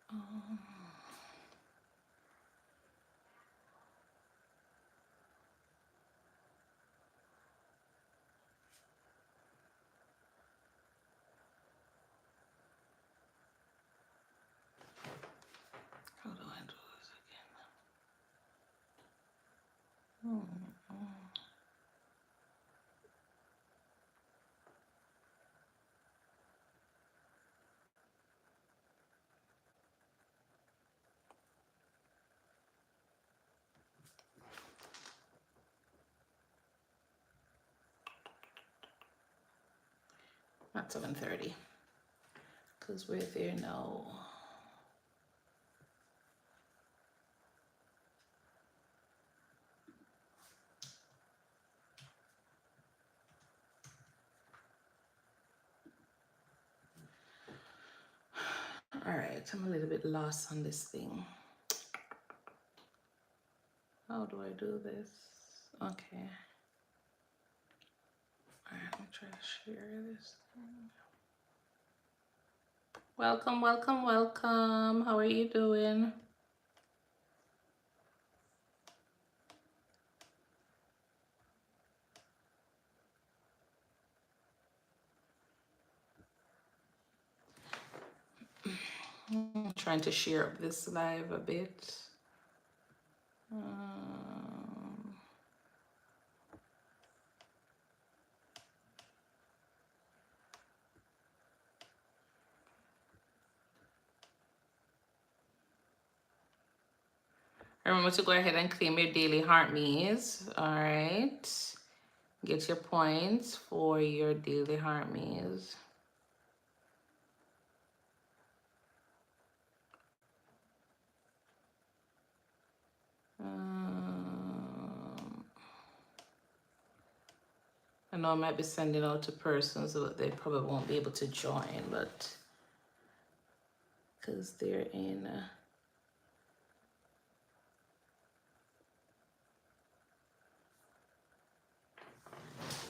How do I do this again? Not 7:30, because we're there now. All right, I'm a little bit lost on this thing. How do I do this? Okay. All right, I'm trying to share this thing. Welcome, welcome, welcome. How are you doing? I'm trying to share up this live a bit. Remember to go ahead and claim your daily heart maze. All right. Get your points for your daily heart maze. I know I might be sending out to persons, but they probably won't be able to join, but because they're in.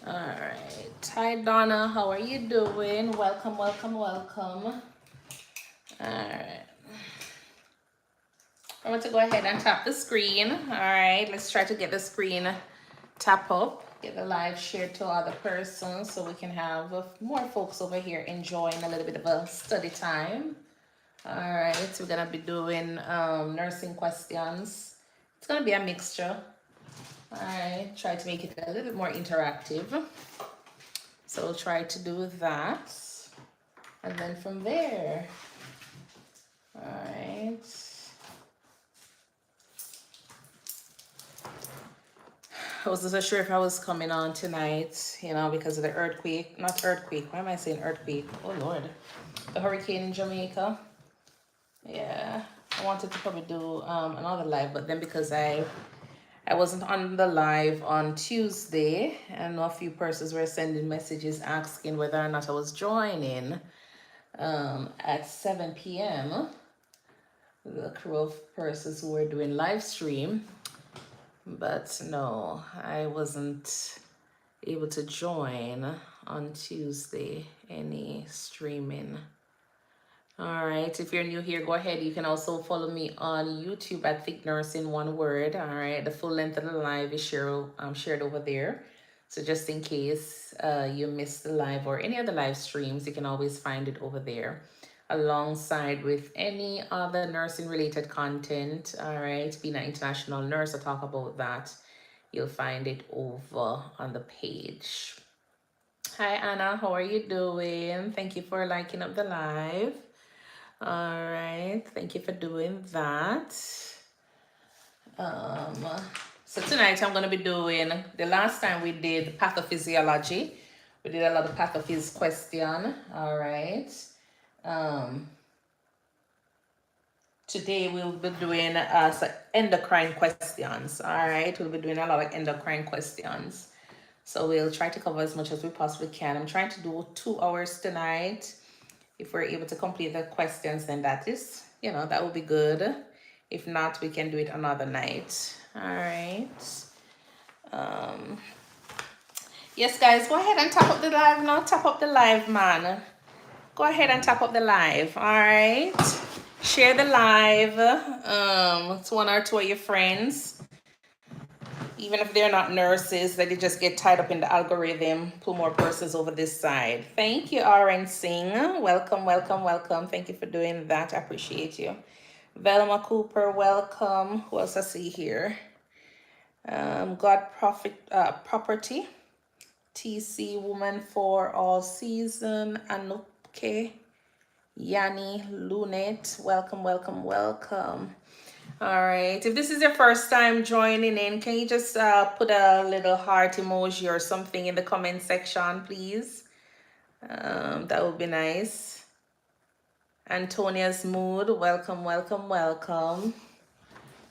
All right. Hi, Donna. How are you doing? Welcome, welcome, welcome. All right. I'm going to go ahead and tap the screen. All right. Let's try to get the screen tap up. Get the live shared to other persons so we can have more folks over here enjoying a little bit of a study time. All right, so we're gonna be doing nursing questions. It's gonna be a mixture. All right, try to make it a little bit more interactive. So we'll try to do that. And then from there, all right. I wasn't sure if I was coming on tonight, you know, because of the earthquake. Not earthquake, why am I saying earthquake? Oh Lord. The hurricane in Jamaica. Yeah, I wanted to probably do another live, but then because I wasn't on the live on Tuesday, and a few persons were sending messages asking whether or not I was joining at 7 p.m. The crew of persons who were doing live stream, but no, I wasn't able to join on Tuesday any streaming. All right, if you're new here, go ahead. You can also follow me on YouTube at ThinkNursing, one word. All right, the full length of the live is shared over there. So just in case you missed the live or any other live streams, you can always find it over there alongside with any other nursing related content. All right, being an international nurse, I talk about that. You'll find it over on the page. Hi, Anna. How are you doing? Thank you for liking up the live. All right, thank you for doing that. So tonight I'm going to be doing, the last time we did pathophysiology, we did a lot of pathophys question. All right. Today we'll be doing endocrine questions. All right, we'll be doing a lot of endocrine questions. So we'll try to cover as much as we possibly can. I'm trying to do 2 hours tonight. If we're able to complete the questions, then that is, you know, that would be good. If not, we can do it another night. All right. Yes, guys, go ahead and tap up the live now. Tap up the live, man. Go ahead and tap up the live. All right. Share the live to one or two of your friends. Even if they're not nurses, that they just get tied up in the algorithm, pull more persons over this side. Thank you, RN Singh. Welcome, welcome, welcome. Thank you for doing that. I appreciate you. Velma Cooper, welcome. Who else I see here? God Property. TC Woman for All Season. Anuke. Yanni Lunet. Welcome, welcome, welcome. All right, if this is your first time joining in, can you just put a little heart emoji or something in the comment section, please? That would be nice. Antonia's Mood, welcome, welcome, welcome.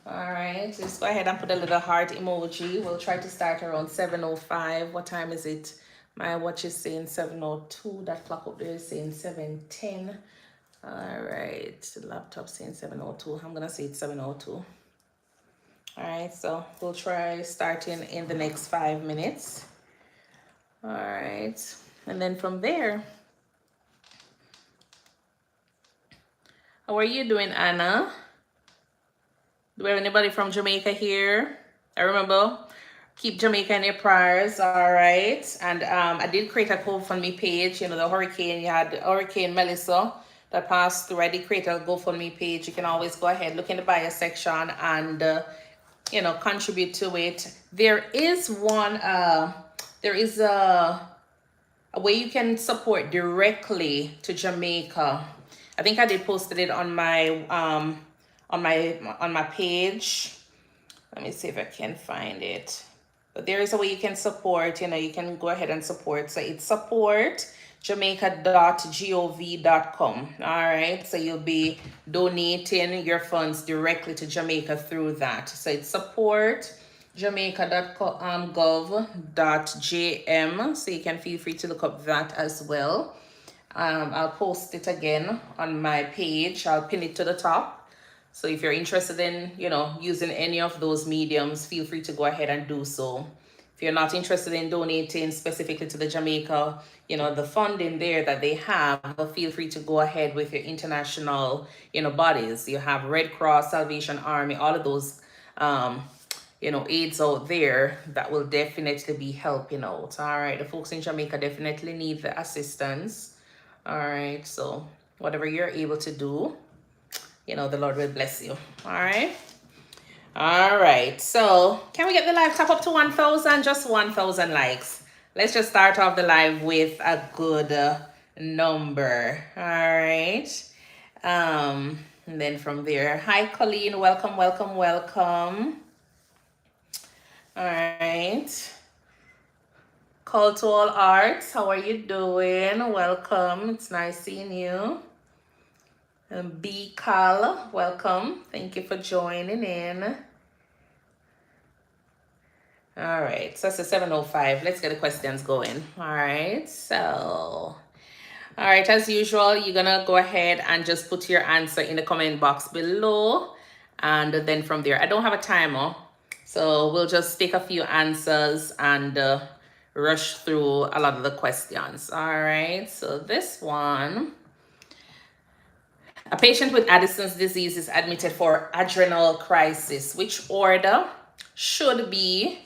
All right, just go ahead and put a little heart emoji. We'll try to start around 7:05. What time is it? My watch is saying 7:02. That clock up there is saying 7:10. All right, the laptop saying 7:02. I'm gonna say it's 7:02. All right, so we'll try starting in the next 5 minutes. All right, and then from there, how are you doing, Anna? Do we have anybody from Jamaica here? I remember, keep Jamaica in your prayers, all right? And I did create a GoFundMe page. You know, the hurricane, you had Hurricane Melissa that passed through. I did create a GoFundMe page. You can always go ahead, look in the bio section and, you know, contribute to it. There is one, there is a way you can support directly to Jamaica. I think I did posted it on my on my page. Let me see if I can find it. But there is a way you can support, you know, you can go ahead and support. So it's supportjamaica.gov.com. All right. So you'll be donating your funds directly to Jamaica through that. So it's supportjamaica.gov.jm. So you can feel free to look up that as well. I'll post it again on my page. I'll pin it to the top. So if you're interested in, you know, using any of those mediums, feel free to go ahead and do so. If you're not interested in donating specifically to the Jamaica, you know, the funding there that they have, feel free to go ahead with your international, you know, bodies. You have Red Cross, Salvation Army, all of those, you know, aids out there that will definitely be helping out. All right, the folks in Jamaica definitely need the assistance. All right, so whatever you're able to do, you know, the Lord will bless you. All right. All right. So can we get the live top up to 1,000? Just 1,000 likes. Let's just start off the live with a good number. All right. And then from there, hi, Colleen. Welcome, welcome, welcome. All right. Call to all arts. How are you doing? Welcome. It's nice seeing you. And B. Carl, welcome. Thank you for joining in. All right, so it's a 7:05. Let's get the questions going. All right, so, all right, as usual, you're gonna go ahead and just put your answer in the comment box below. And then from there, I don't have a timer, so we'll just take a few answers and rush through a lot of the questions. All right, so this one. A patient with Addison's disease is admitted for adrenal crisis. Which order should the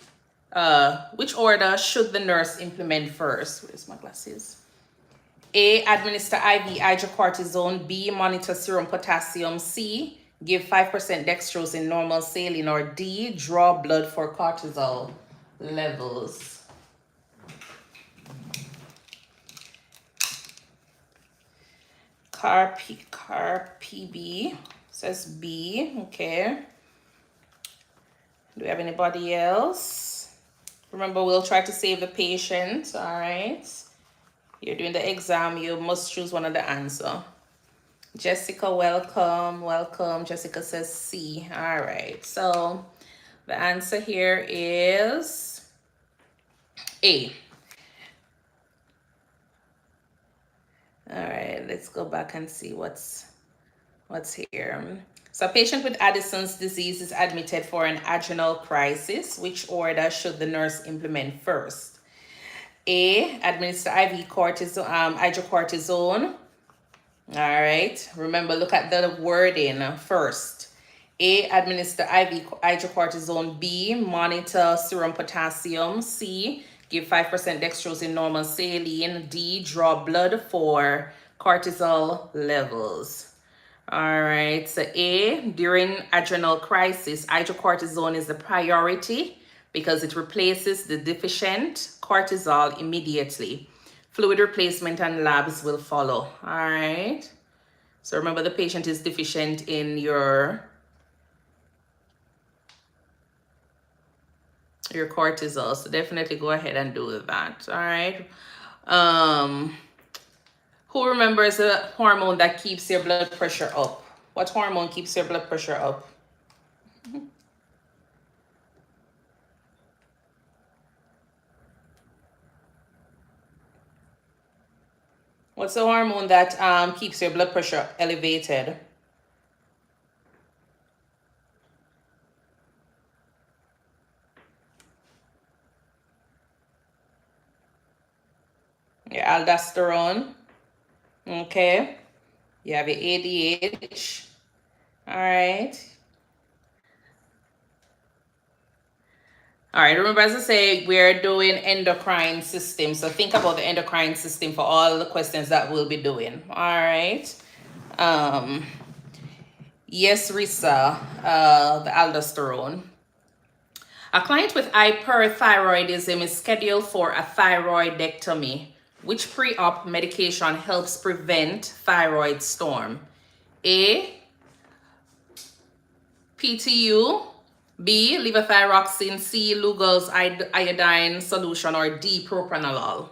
nurse implement first? Where's my glasses? A, administer IV hydrocortisone. B, monitor serum potassium. C, give 5% dextrose in normal saline. Or D, draw blood for cortisol levels. PB says B. Okay. Do we have anybody else? Remember, we'll try to save the patient. All right. You're doing the exam. You must choose one of the answer. Jessica, welcome. Welcome. Jessica says C. All right. So the answer here is A. All right, let's go back and see what's here. So a patient with Addison's disease is admitted for an adrenal crisis. Which order should the nurse implement first? A, administer IV hydrocortisone. All right. Remember, look at the wording first. A, administer IV hydrocortisone. B, monitor serum potassium. C, give 5% dextrose in normal saline. D, draw blood for cortisol levels. All right. So A, during adrenal crisis, hydrocortisone is the priority because it replaces the deficient cortisol immediately. Fluid replacement and labs will follow. All right. So remember, the patient is deficient in your cortisol. So definitely go ahead and do that. All right. Um, who remembers a hormone that keeps your blood pressure up? What hormone keeps your blood pressure up? What's the hormone that keeps your blood pressure elevated? Your aldosterone. Okay. You have your ADH. All right. All right, remember, as I say, we're doing endocrine system. So think about the endocrine system for all the questions that we'll be doing. All right. Um, yes, Risa, the aldosterone. A client with hyperthyroidism is scheduled for a thyroidectomy. Which pre-op medication helps prevent thyroid storm? A, PTU. B, levothyroxine. C, Lugol's iodine solution. Or D, propranolol.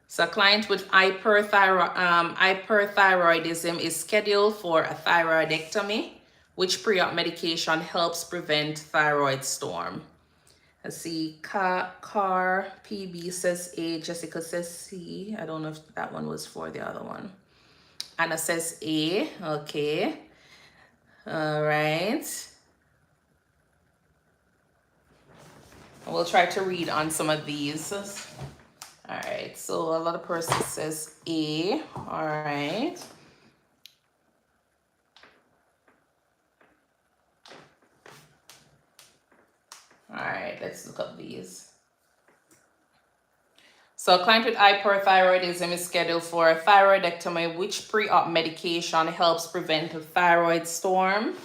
So a client with hyperthyroidism is scheduled for a thyroidectomy. Which pre-op medication helps prevent thyroid storm? Let's see, Car PB says A, Jessica says C. I don't know if that one was for the other one. Anna says A, okay. All right. We'll try to read on some of these. All right, so a lot of persons says A, all right. All right, let's look up these. So a client with hyperthyroidism is scheduled for a thyroidectomy. Which pre-op medication helps prevent a thyroid storm?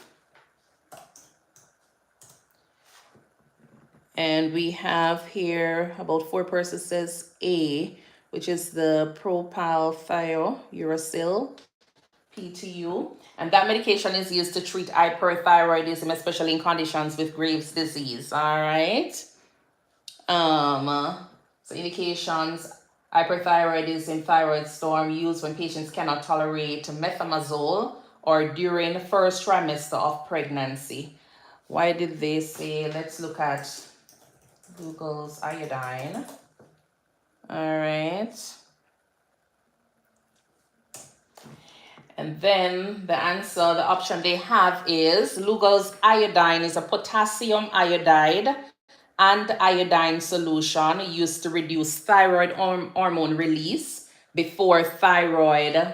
And we have here about 4 persons says A, which is the propylthiouracil, PTU. And that medication is used to treat hyperthyroidism, especially in conditions with Graves' disease. All right. So indications: hyperthyroidism, thyroid storm, used when patients cannot tolerate methimazole or during the first trimester of pregnancy. Why did they say? Let's look at Google's iodine. All right. And then the answer, the option they have is Lugol's iodine is a potassium iodide and iodine solution used to reduce thyroid hormone release before thyroid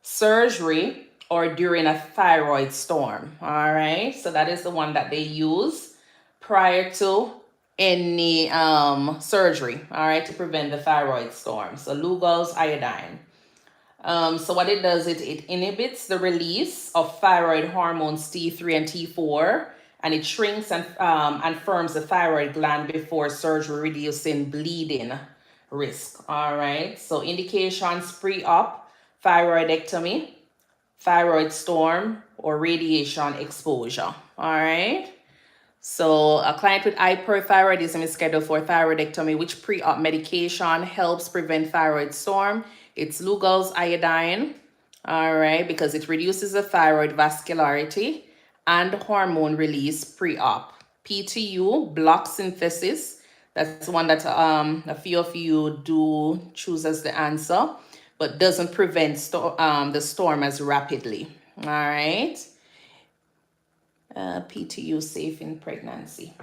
surgery or during a thyroid storm. All right. So that is the one that they use prior to any surgery, all right, to prevent the thyroid storm. So Lugol's iodine. So what it does, it inhibits the release of thyroid hormones T3 and T4, and it shrinks and firms the thyroid gland before surgery, reducing bleeding risk. All right. So indications: pre-op, thyroidectomy, thyroid storm, or radiation exposure. All right. So a client with hyperthyroidism is scheduled for thyroidectomy. Which pre-op medication helps prevent thyroid storm? It's Lugol's iodine, all right, because it reduces the thyroid vascularity and hormone release pre-op. PTU, block synthesis. That's one that a few of you do choose as the answer, but doesn't prevent the storm as rapidly. All right. PTU safe in pregnancy.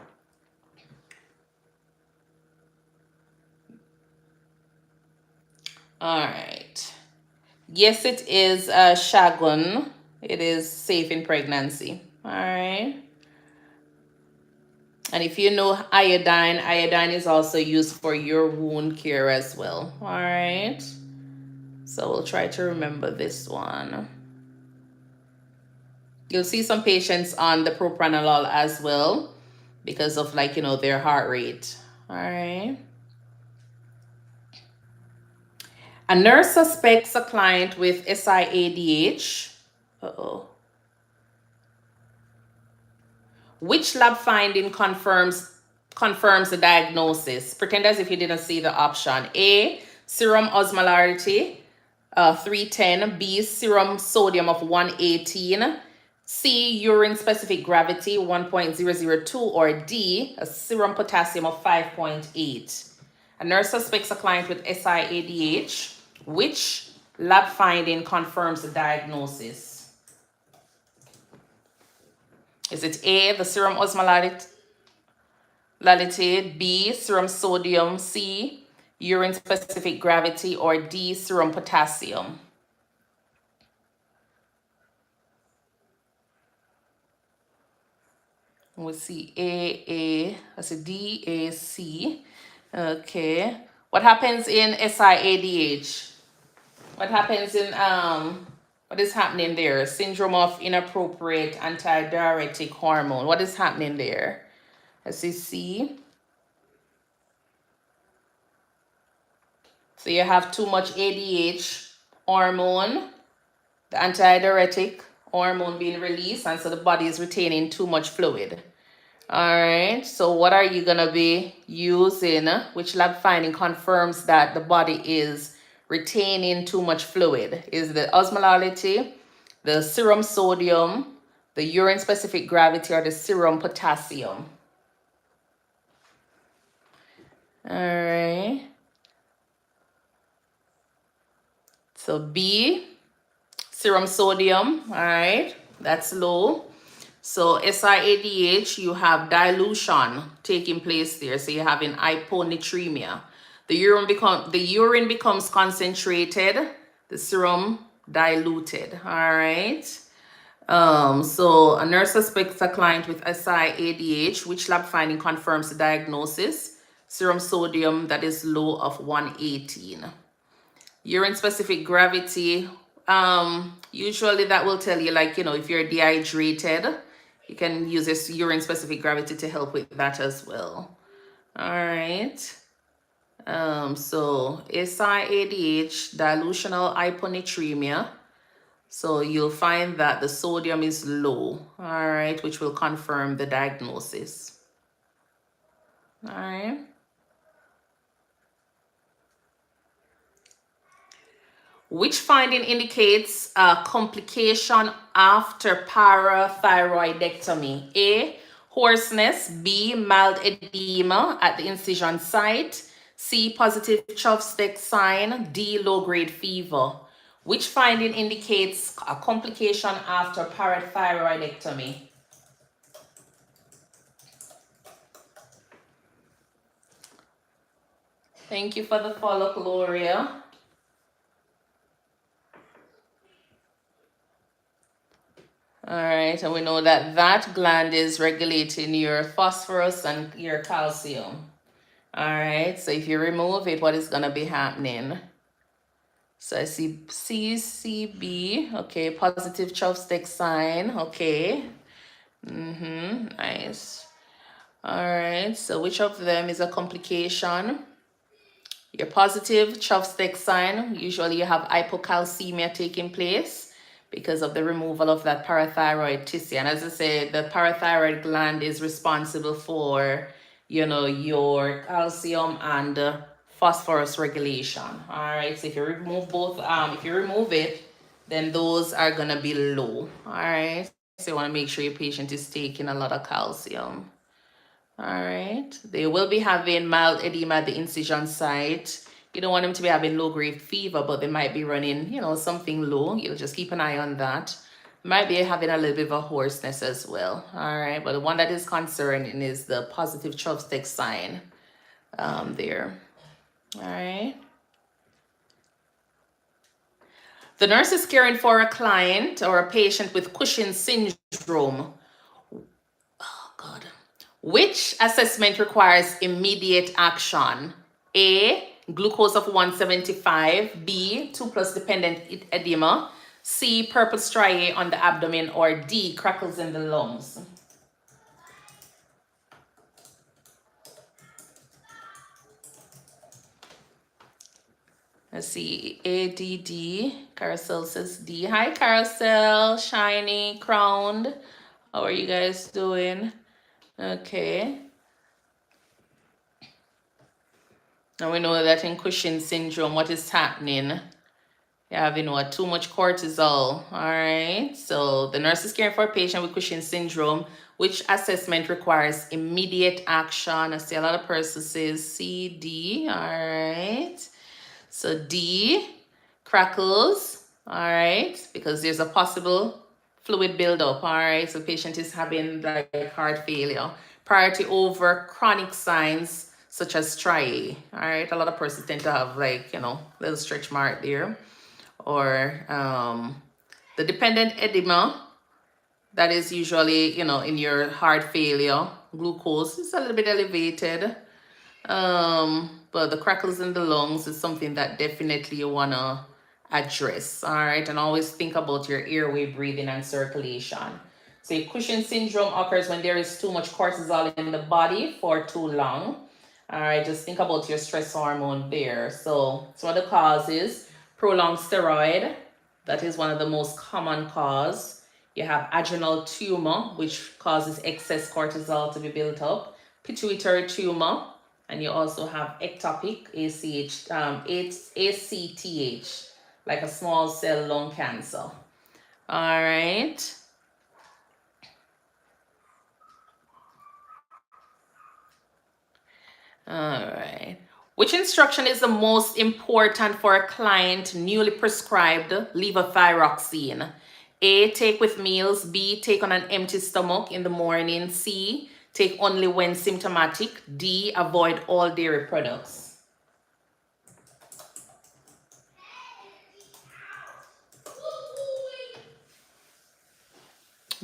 All right. Yes, it is shagun. It is safe in pregnancy. All right. And if you know iodine, iodine is also used for your wound care as well. All right. So we'll try to remember this one. You'll see some patients on the propranolol as well because of, like, their heart rate. All right. A nurse suspects a client with SIADH. Uh-oh. Which lab finding confirms the diagnosis? Pretend as if you didn't see the option. A, serum osmolarity 310. B, serum sodium of 118. C, urine specific gravity 1.002. Or D, a serum potassium of 5.8. A nurse suspects a client with SIADH. Which lab finding confirms the diagnosis? Is it A, the serum osmolarity, B, serum sodium, C, urine specific gravity, or D, serum potassium? We see I see D, A, C. Okay. What happens in SIADH? What happens in, what is happening there? Syndrome of inappropriate antidiuretic hormone. What is happening there? I see C. So you have too much ADH hormone, the antidiuretic hormone being released, and so the body is retaining too much fluid. All right, so what are you gonna be using? Which lab finding confirms that the body is retaining too much fluid? Is the osmolarity, the serum sodium, the urine specific gravity, or the serum potassium? All right, so B, serum sodium. All right, that's low. So SIADH, you have dilution taking place there. So you're having hyponatremia. The urine becomes concentrated, the serum diluted. All right. So a nurse suspects a client with SIADH, which lab finding confirms the diagnosis. Serum sodium that is low of 118. Urine specific gravity, usually that will tell you, like, if you're dehydrated, you can use this urine specific gravity to help with that as well. All right. So SIADH, dilutional hyponatremia. So you'll find that the sodium is low, all right, which will confirm the diagnosis. All right. Which finding indicates a complication after parathyroidectomy? A, hoarseness. B, mild edema at the incision site. C, positive Chopstick sign. D, low-grade fever. Which finding indicates a complication after parathyroidectomy? Thank you for the follow, Gloria. All right, and we know that that gland is regulating your phosphorus and your calcium. All right, so if you remove it, what is going to be happening? So I see CCB, okay, positive chopstick sign, okay. Nice. All right, so which of them is a complication? Your positive chopstick sign, usually you have hypocalcemia taking place because of the removal of that parathyroid tissue. And as I said, the parathyroid gland is responsible for, your calcium and phosphorus regulation. All right, so if you remove both, if you remove it, then those are gonna be low. All right, so you wanna make sure your patient is taking a lot of calcium. All right, they will be having mild edema at the incision site. You don't want them to be having low-grade fever, but they might be running, something low. You'll just keep an eye on that. Might be having a little bit of a hoarseness as well. All right, but the one that is concerning is the positive chopstick sign there. All right. The nurse is caring for a client or a patient with Cushing's syndrome. Oh, God. Which assessment requires immediate action? A, glucose of 175. B, 2 plus dependent edema. C, purple striae on the abdomen. Or D, crackles in the lungs. Let's see, ADD. Carousel says D. Hi, Carousel. Shiny, crowned. How are you guys doing? Okay. Now we know that in Cushing's syndrome, what is happening? You have, too much cortisol. All right. So the nurse is caring for a patient with Cushing's syndrome, which assessment requires immediate action. I see a lot of persons says C, D. All right. So D, crackles. All right. Because there's a possible fluid buildup. All right. So the patient is having like heart failure. Priority over chronic signs such as striae. All right. A lot of persons tend to have little stretch mark there. Or the dependent edema, that is usually, in your heart failure. Glucose is a little bit elevated. But the crackles in the lungs is something that definitely you want to address. All right. And always think about your airway, breathing, and circulation. So Cushing's syndrome occurs when there is too much cortisol in the body for too long. All right. Just think about your stress hormone there. So what the cause is: prolonged steroid. That is one of the most common cause. You have adrenal tumor, which causes excess cortisol to be built up. Pituitary tumor. And you also have ectopic ACTH, like a small cell lung cancer. All right. All right. Which instruction is the most important for a client newly prescribed levothyroxine? A, take with meals. B, take on an empty stomach in the morning. C, take only when symptomatic. D, avoid all dairy products.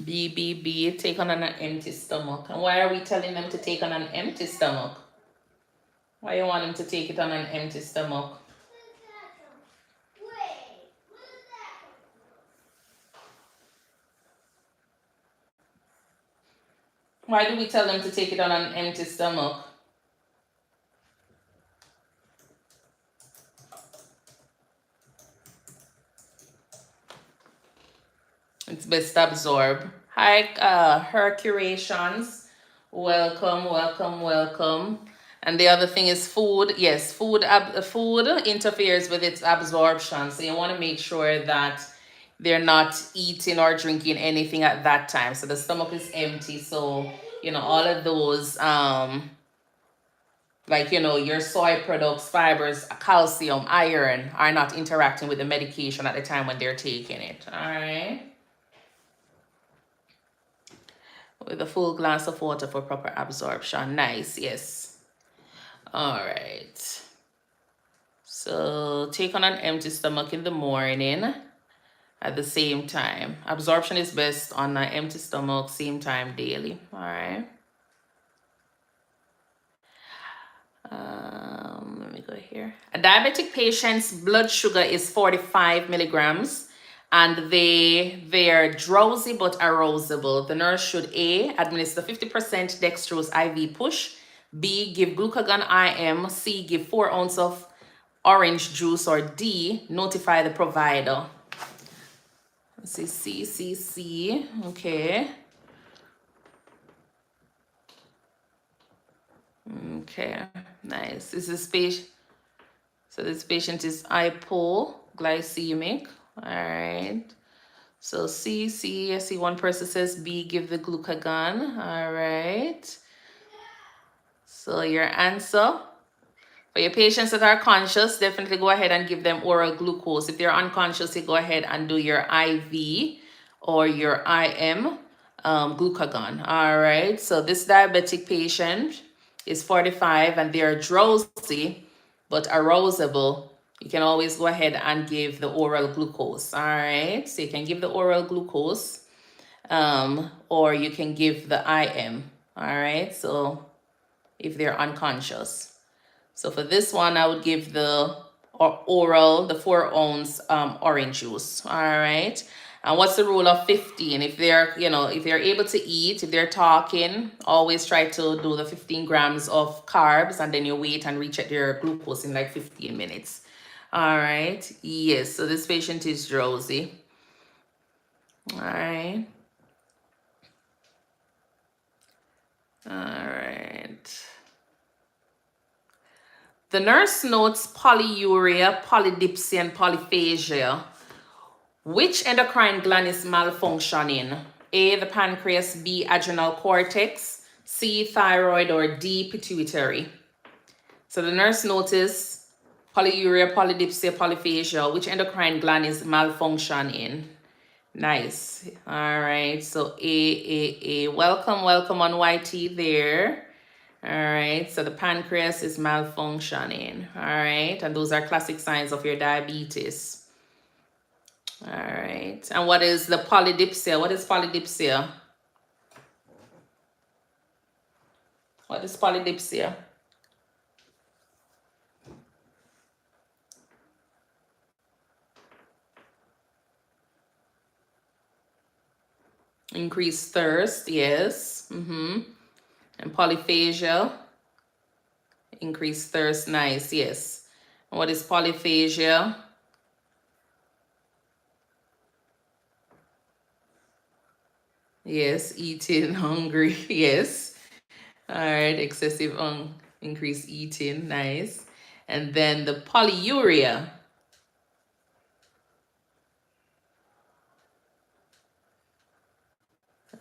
B, take on an empty stomach. And why are we telling them to take on an empty stomach? Why you want them to take it on an empty stomach? Why do we tell them to take it on an empty stomach? It's best absorb. Hi, Hercurations. Welcome. And the other thing is food. Yes, food interferes with its absorption. So you want to make sure that they're not eating or drinking anything at that time. So the stomach is empty. So, all of those, your soy products, fibers, calcium, iron are not interacting with the medication at the time when they're taking it. All right. With a full glass of water for proper absorption. Nice, yes. All right. So take on an empty stomach in the morning at the same time. Absorption is best on an empty stomach, same time daily. All right. Let me go here. A diabetic patient's blood sugar is 45 milligrams. And they are drowsy but arousable. The nurse should A, administer 50% dextrose IV push. B, give glucagon IM. C, give 4 ounces of orange juice. Or D, notify the provider. Let's see, C. Okay. Okay, nice. This patient is hypoglycemic. All right. So C, I see one person says B, give the glucagon. All right. So your answer: for your patients that are conscious, definitely go ahead and give them oral glucose. If they're unconscious, you go ahead and do your IV or your IM glucagon. All right. So this diabetic patient is 45 and they are drowsy but arousable. you can always go ahead and give the oral glucose. All right, so you can give the oral glucose, or you can give the IM. All right, so if they're unconscious. So for this one, I would give the oral, the 4-ounce orange juice. All right. And what's the rule of 15? If they're, if they're able to eat, if they're talking, always try to do the 15 grams of carbs, and then you wait and recheck your glucose in like 15 minutes. All right. Yes. So this patient is drowsy. All right. All right. The nurse notes polyuria, polydipsia, and polyphagia. Which endocrine gland is malfunctioning? A, the pancreas, B, adrenal cortex, C, thyroid, or D, pituitary. So the nurse noticed polyuria, polydipsia, polyphagia. Which endocrine gland is malfunctioning? Nice. All right. So A. Welcome on YT there. All right. So the pancreas is malfunctioning. All right. And those are classic signs of your diabetes. All right. And what is the polydipsia? What is polydipsia? What is polydipsia? Increased thirst, yes. And polyphagia, increased thirst, nice, yes. And what is polyphagia? Yes, eating, hungry, yes. All right, excessive increased eating, nice. And then the polyuria.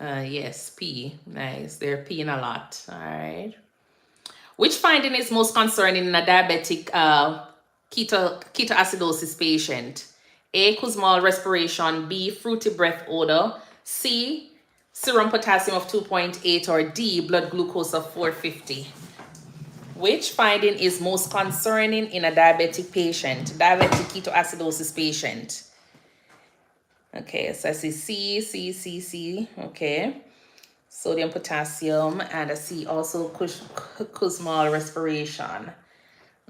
Yes, pee, nice. They're peeing a lot, all right. Which finding is most concerning in a diabetic ketoacidosis patient? A, Kussmaul respiration, B, fruity breath odor, C, serum potassium of 2.8, or D, blood glucose of 450. Which finding is most concerning in a diabetic patient, diabetic ketoacidosis patient? Okay, so I see C, okay. Sodium, potassium, and I see also Kussmaul respiration.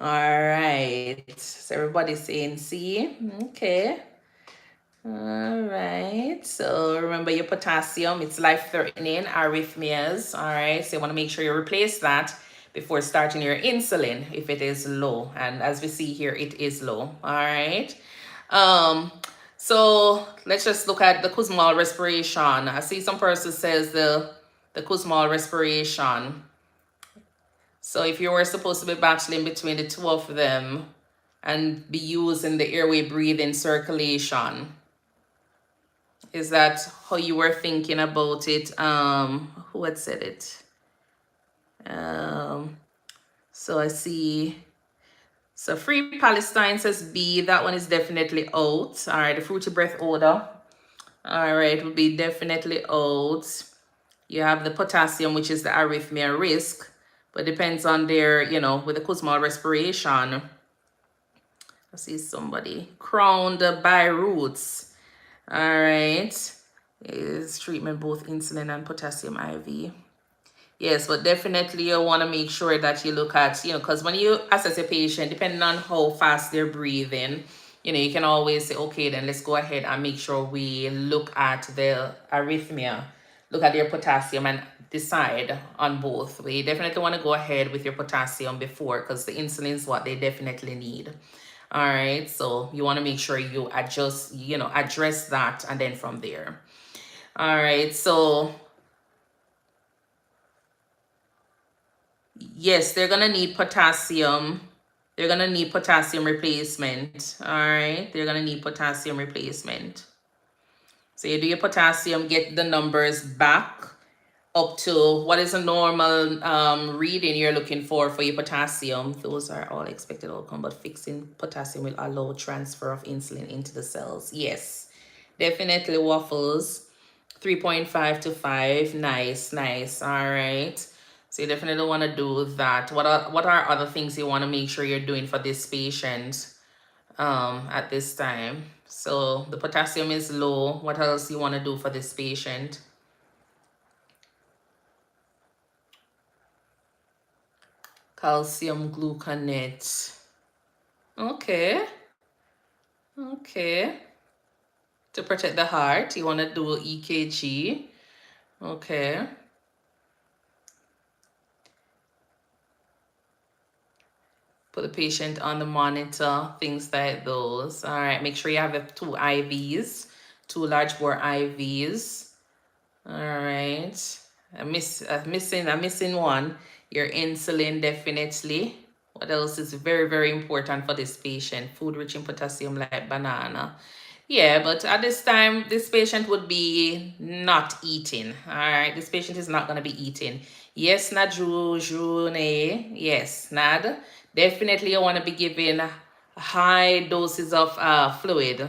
All right, so everybody's saying C, okay. All right, so remember your potassium, it's life-threatening arrhythmias. All right, so you want to make sure you replace that before starting your insulin if it is low. And as we see here, it is low. All right. So let's just look at the Kussmaul respiration. I see some person says the Kussmaul respiration. So if you were supposed to be battling between the two of them and be using the airway breathing circulation, is that how you were thinking about it? Who had said it? So I see. So Free Palestine says B. That one is definitely out. All right, the fruity breath odor. All right, will be definitely out. You have the potassium, which is the arrhythmia risk, but depends on their, with the Kussmaul respiration. I see somebody. Crowned by roots. All right. Is treatment both insulin and potassium IV? Yes, but definitely you want to make sure that you look at, because when you assess a patient, depending on how fast they're breathing, you can always say, okay, then let's go ahead and make sure we look at the arrhythmia, look at their potassium and decide on both. We definitely want to go ahead with your potassium before, because the insulin is what they definitely need. All right, so you want to make sure you adjust, address that, and then from there. All right, so yes, they're gonna need potassium. They're gonna need potassium replacement. All right, they're gonna need potassium replacement. So you do your potassium, get the numbers back up to what is a normal reading you're looking for your potassium. Those are all expected outcome, but fixing potassium will allow transfer of insulin into the cells. Yes, definitely waffles. 3.5 to 5. Nice. All right. So you definitely want to do that. What are other things you want to make sure you're doing for this patient? at this time. So the potassium is low. What else you want to do for this patient? Calcium gluconate. Okay. Okay. To protect the heart, you want to do EKG. Okay. Put the patient on the monitor, things like those. All right, make sure you have 2 IVs, 2 large bore IVs. All right. I'm missing one. Your insulin, definitely. What else is very, very important for this patient? Food rich in potassium like banana. Yeah, but at this time, this patient would be not eating. All right, this patient is not going to be eating. Yes, June. Yes, Nad. Definitely, you want to be giving high doses of fluid.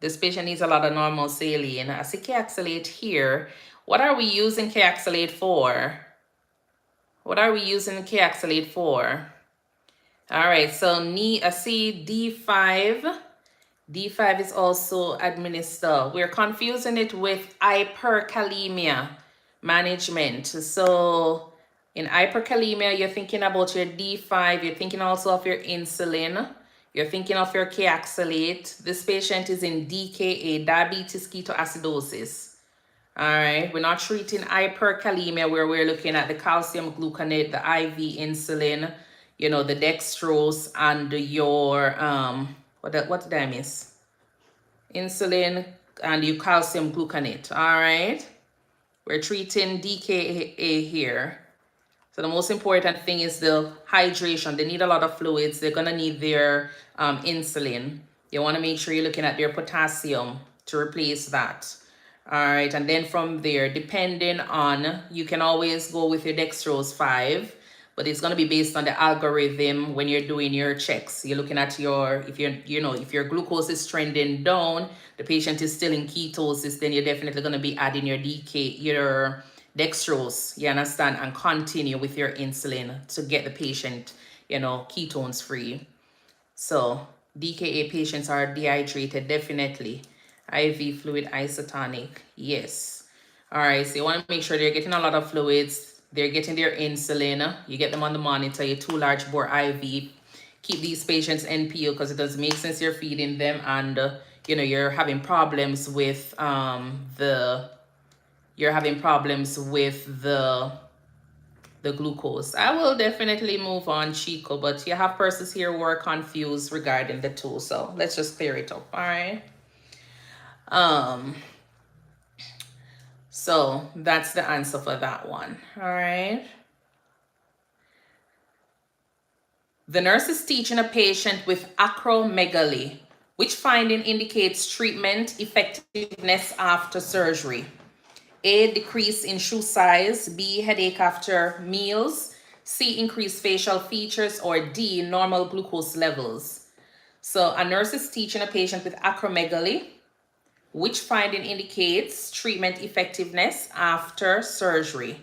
This patient needs a lot of normal saline. I see Kayexalate here. What are we using Kayexalate for? What are we using Kayexalate for? All right, so I see D5. D5 is also administered. We're confusing it with hyperkalemia management. So in hyperkalemia, you're thinking about your D5. You're thinking also of your insulin. You're thinking of your Kayexalate. This patient is in DKA, diabetes ketoacidosis. All right, we're not treating hyperkalemia where we're looking at the calcium gluconate, the IV insulin, you know, the dextrose, and your what did I miss? Insulin and your calcium gluconate. All right, we're treating DKA here. So the most important thing is the hydration. They need a lot of fluids. They're gonna need their insulin. You want to make sure you're looking at their potassium to replace that. All right, and then from there, depending on, you can always go with your dextrose 5, but it's going to be based on the algorithm when you're doing your checks. You're looking at if your glucose is trending down, the patient is still in ketosis, then you're definitely going to be adding your dextrose, you understand, and continue with your insulin to get the patient, ketones free. So DKA patients are dehydrated, definitely. IV fluid isotonic, yes. All right, so you want to make sure they're getting a lot of fluids. They're getting their insulin. You get them on the monitor, your 2 large bore IV. Keep these patients NPO because it doesn't make sense you're feeding them and, you're having problems with the glucose. I will definitely move on, Chico, but you have persons here who are confused regarding the two, so let's just clear it up. All right. So that's the answer for that one. All right. The nurse is teaching a patient with acromegaly. Which finding indicates treatment effectiveness after surgery? A, decrease in shoe size. B, headache after meals. C, increased facial features. Or D, normal glucose levels. So a nurse is teaching a patient with acromegaly. Which finding indicates treatment effectiveness after surgery?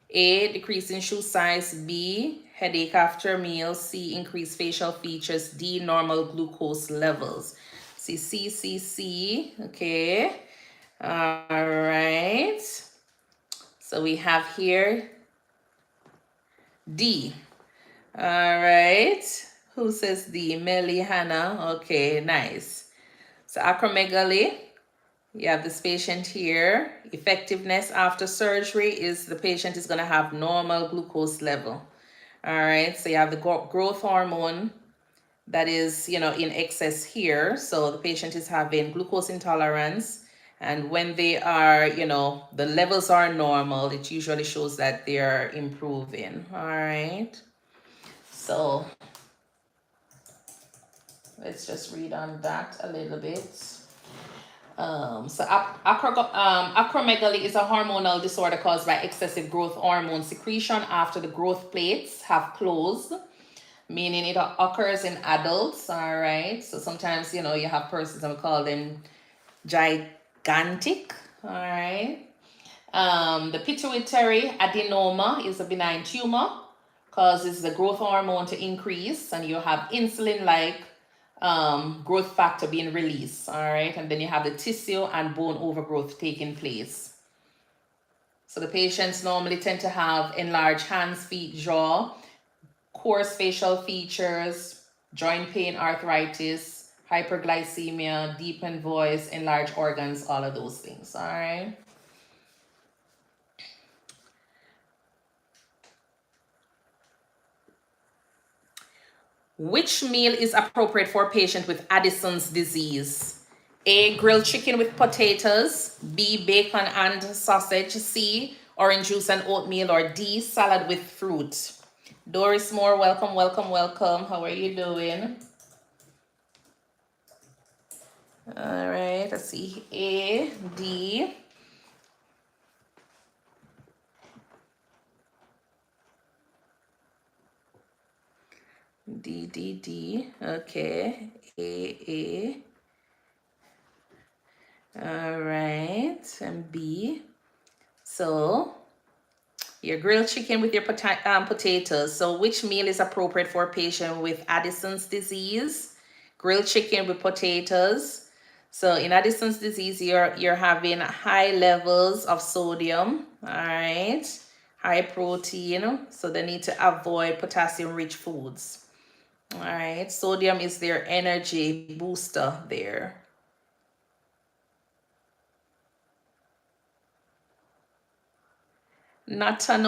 A, decrease in shoe size. B, headache after meals. C, increased facial features. D, normal glucose levels. C. Okay. All right. So we have here D. All right. Who says D? Melly Hannah. Okay, nice. So acromegaly. You have this patient here. Effectiveness after surgery is the patient is going to have normal glucose level. All right. So you have the growth hormone that is, in excess here. So the patient is having glucose intolerance. And when they are, the levels are normal, it usually shows that they are improving. All right. So let's just read on that a little bit. Acromegaly is a hormonal disorder caused by excessive growth hormone secretion after the growth plates have closed, meaning it occurs in adults. All right. So sometimes, you have persons, and we call them gigantic. All right. The pituitary adenoma is a benign tumor, causes the growth hormone to increase, and you have insulin-like growth factor being released. All right. And then you have the tissue and bone overgrowth taking place. So the patients normally tend to have enlarged hands, feet, jaw, coarse facial features, joint pain, arthritis, hyperglycemia, deepened voice, enlarged organs, all of those things. All right. Which meal is appropriate for a patient with Addison's disease? A, grilled chicken with potatoes. B, bacon and sausage. C, orange juice and oatmeal. Or D, salad with fruit. Doris Moore, welcome, welcome, welcome. How are you doing? All right, let's see. A, D. D. Okay. A. All right, and B. So your grilled chicken with your potatoes. So which meal is appropriate for a patient with Addison's disease? Grilled chicken with potatoes. So in Addison's disease, you're having high levels of sodium, all right, high protein. So they need to avoid potassium-rich foods. All right, sodium is their energy booster there. Not an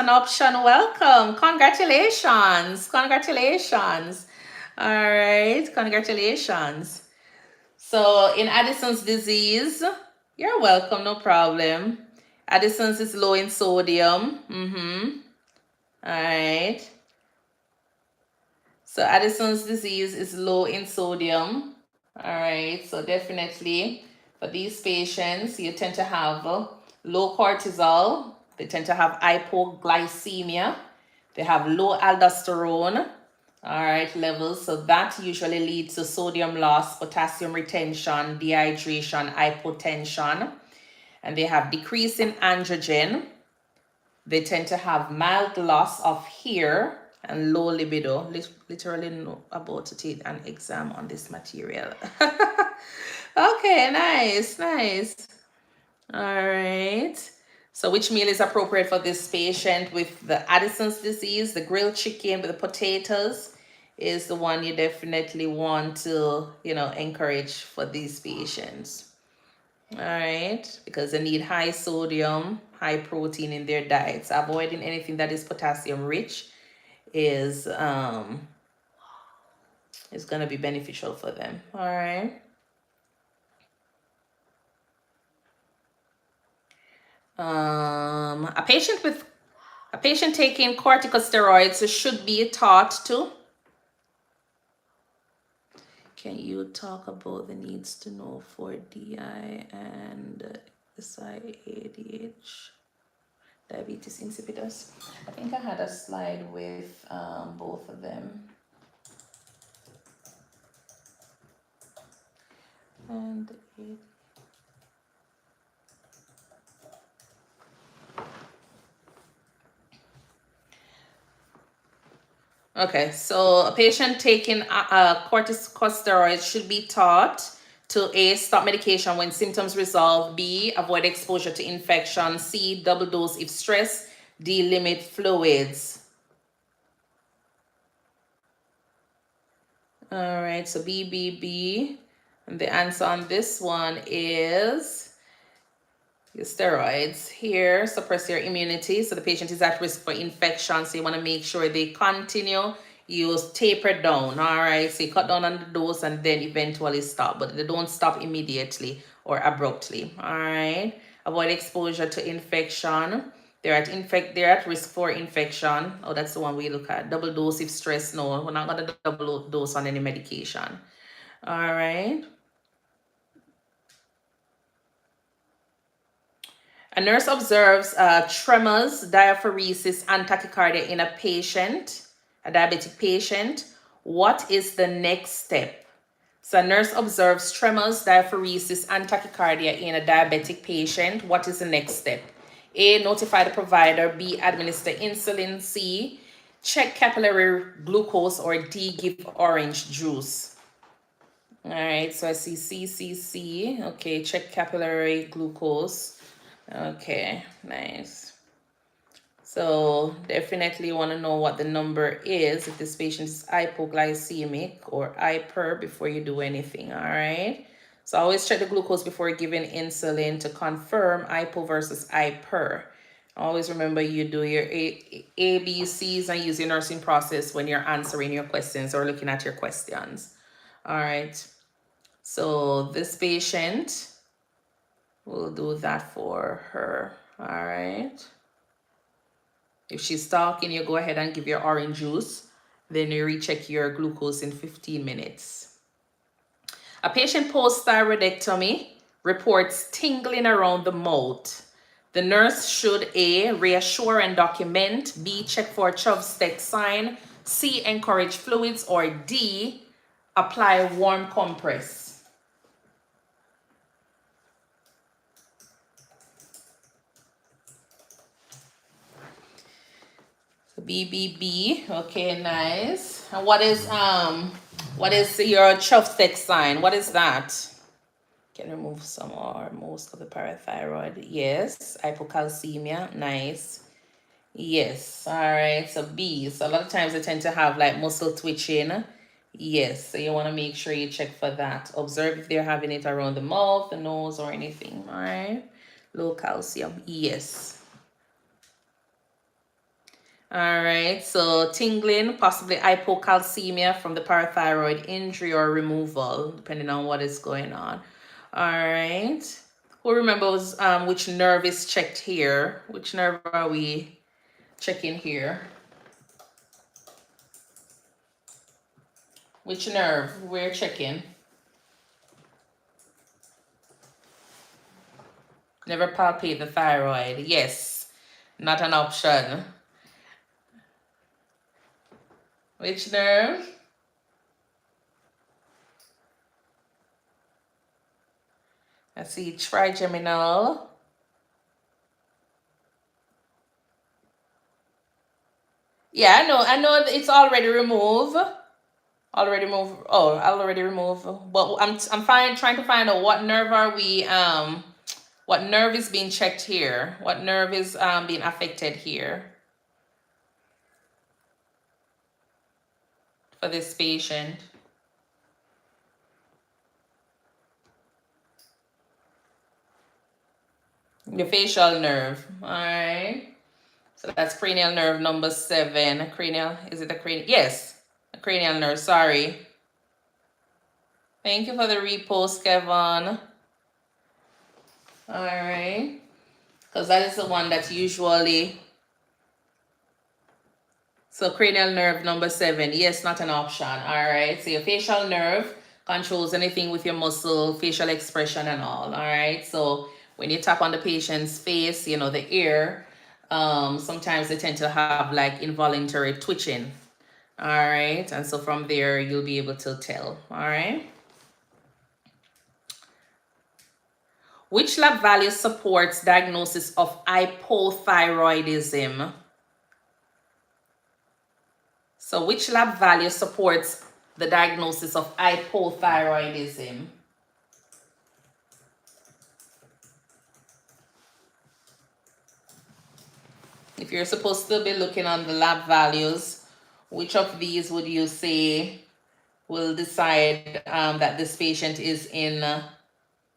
option. Welcome. Congratulations. Congratulations. All right. Congratulations. So in Addison's disease, you're welcome. No problem. Addison's is low in sodium. All right. So Addison's disease is low in sodium. All right. So definitely for these patients, you tend to have low cortisol. They tend to have hypoglycemia. They have low aldosterone, all right, levels. So that usually leads to sodium loss, potassium retention, dehydration, hypotension. And they have decrease in androgen. They tend to have mild loss of hair and low libido. Literally know about to take an exam on this material. Okay, nice. All right. So which meal is appropriate for this patient with the Addison's disease? The grilled chicken with the potatoes is the one you definitely want to, encourage for these patients. All right, because they need high sodium, high protein in their diets. Avoiding anything that is potassium rich is going to be beneficial for them. All right. A patient taking corticosteroids should be taught to. Can you talk about the needs to know for DI and SIADH, diabetes insipidus? I think I had a slide with both of them. And okay, so a patient taking corticosteroids should be taught to A, stop medication when symptoms resolve, B, avoid exposure to infection, C, double dose if stressed, D, limit fluids. All right, so B. And the answer on this one is your steroids here suppress your immunity. So the patient is at risk for infection. So you want to make sure they continue. You taper down. All right. So you cut down on the dose and then eventually stop. But they don't stop immediately or abruptly. All right. Avoid exposure to infection. They're at risk for infection. Oh, that's the one we look at. Double dose if stressed. No, we're not gonna double dose on any medication. All right. A nurse observes tremors, diaphoresis, and tachycardia in a diabetic patient. What is the next step? So a nurse observes tremors, diaphoresis, and tachycardia in a diabetic patient. What is the next step? A, notify the provider. B, administer insulin. C, check capillary glucose. Or D, give orange juice. All right, so I see CCC. Okay, check capillary glucose. Okay, nice. So definitely want to know what the number is if this patient is hypoglycemic or hyper before you do anything, all right? So always check the glucose before giving insulin to confirm hypo versus hyper. Always remember you do your A, B, C's and use your nursing process when you're answering your questions or looking at your questions. All right. So this patient, we'll do that for her. All right. If she's talking, you go ahead and give your orange juice. Then you recheck your glucose in 15 minutes. A patient post-thyroidectomy reports tingling around the mouth. The nurse should A, reassure and document, B, check for Chov-Steck sign, C, encourage fluids, or D, apply warm compress. So B, okay, nice. And what is your Chov-Steck sign? What is that? Can remove some or most of the parathyroid. Yes. Hypocalcemia. Nice. Yes. All right. So B. So a lot of times they tend to have like muscle twitching. Yes. So you want to make sure you check for that. Observe if they're having it around the mouth, the nose, or anything. All right. Low calcium. Yes. All right. So tingling, possibly hypocalcemia from the parathyroid injury or removal, depending on what is going on. All right. Who remembers which nerve is checked here? Which nerve are we checking here? Which nerve we're checking? Never palpate the thyroid. Yes, not an option. Which nerve? I see trigeminal. Yeah, I know it's already removed. Already removed. Oh, already removed. But I'm trying to find out what nerve are we what nerve is being checked here? What nerve is being affected here for this patient? The facial nerve. All right. So that's cranial nerve number 7. Cranial, is it a cranial? Yes, a cranial nerve. Sorry. Thank you for the repost, Kevin. All right. Because that is the one that usually. So cranial nerve number 7. Yes, not an option. All right. So your facial nerve controls anything with your muscle, facial expression and all. All right. So when you tap on the patient's face, you know, the ear, sometimes they tend to have like involuntary twitching. All right. And so from there, you'll be able to tell. All right. Which lab value supports diagnosis of hypothyroidism? So which lab value supports the diagnosis of hypothyroidism? If you're supposed to be looking on the lab values, which of these would you say will decide that this patient is in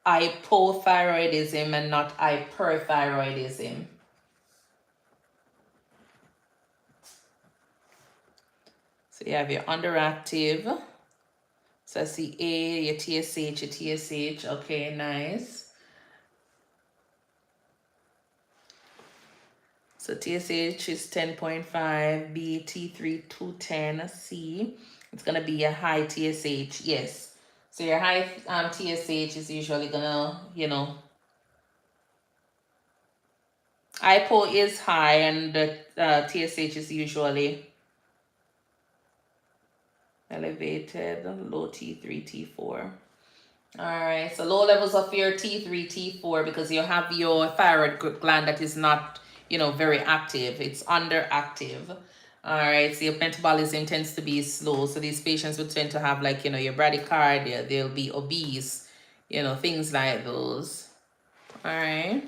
hypothyroidism and not hyperthyroidism? So you have your underactive. So I see A, your TSH, your TSH. Okay, nice. So TSH is 10.5, B, T3, 210, C. It's going to be a high TSH, yes. So your high TSH is usually going to, you know, hypo is high and the TSH is usually elevated, low T3, T4. All right, so low levels of your T3, T4 because you have your thyroid gland that is not, you know, very active. It's underactive. All right, so your metabolism tends to be slow. So these patients would tend to have like, your bradycardia, they'll be obese, things like those. All right.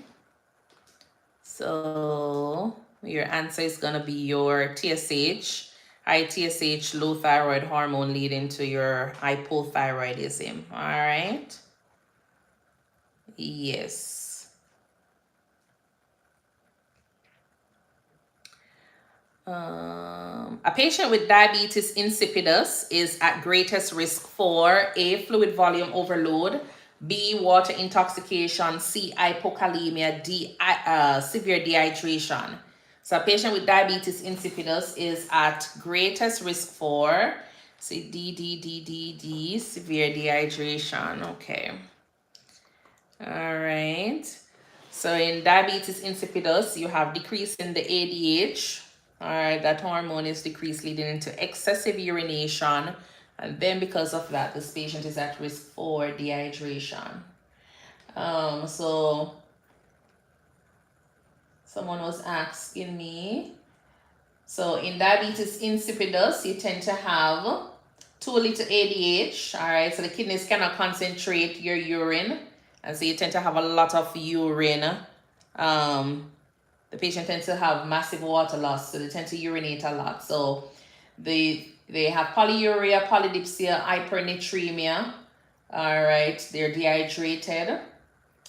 So your answer is going to be your TSH, high TSH, low thyroid hormone leading to your hypothyroidism. All right. Yes. A patient with diabetes insipidus is at greatest risk for A, fluid volume overload, B, water intoxication, C, hypokalemia, D, severe dehydration. So a patient with diabetes insipidus is at greatest risk for, say, D, severe dehydration. Okay. All right. So in diabetes insipidus, you have decrease in the ADH. All right, that hormone is decreased, leading into excessive urination. And then because of that, this patient is at risk for dehydration. So someone was asking me, so in diabetes insipidus, you tend to have too little ADH. All right, so the kidneys cannot concentrate your urine. And so you tend to have a lot of urine. The patient tends to have massive water loss, so they tend to urinate a lot. So they have polyuria, polydipsia, hypernatremia. All right, they're dehydrated.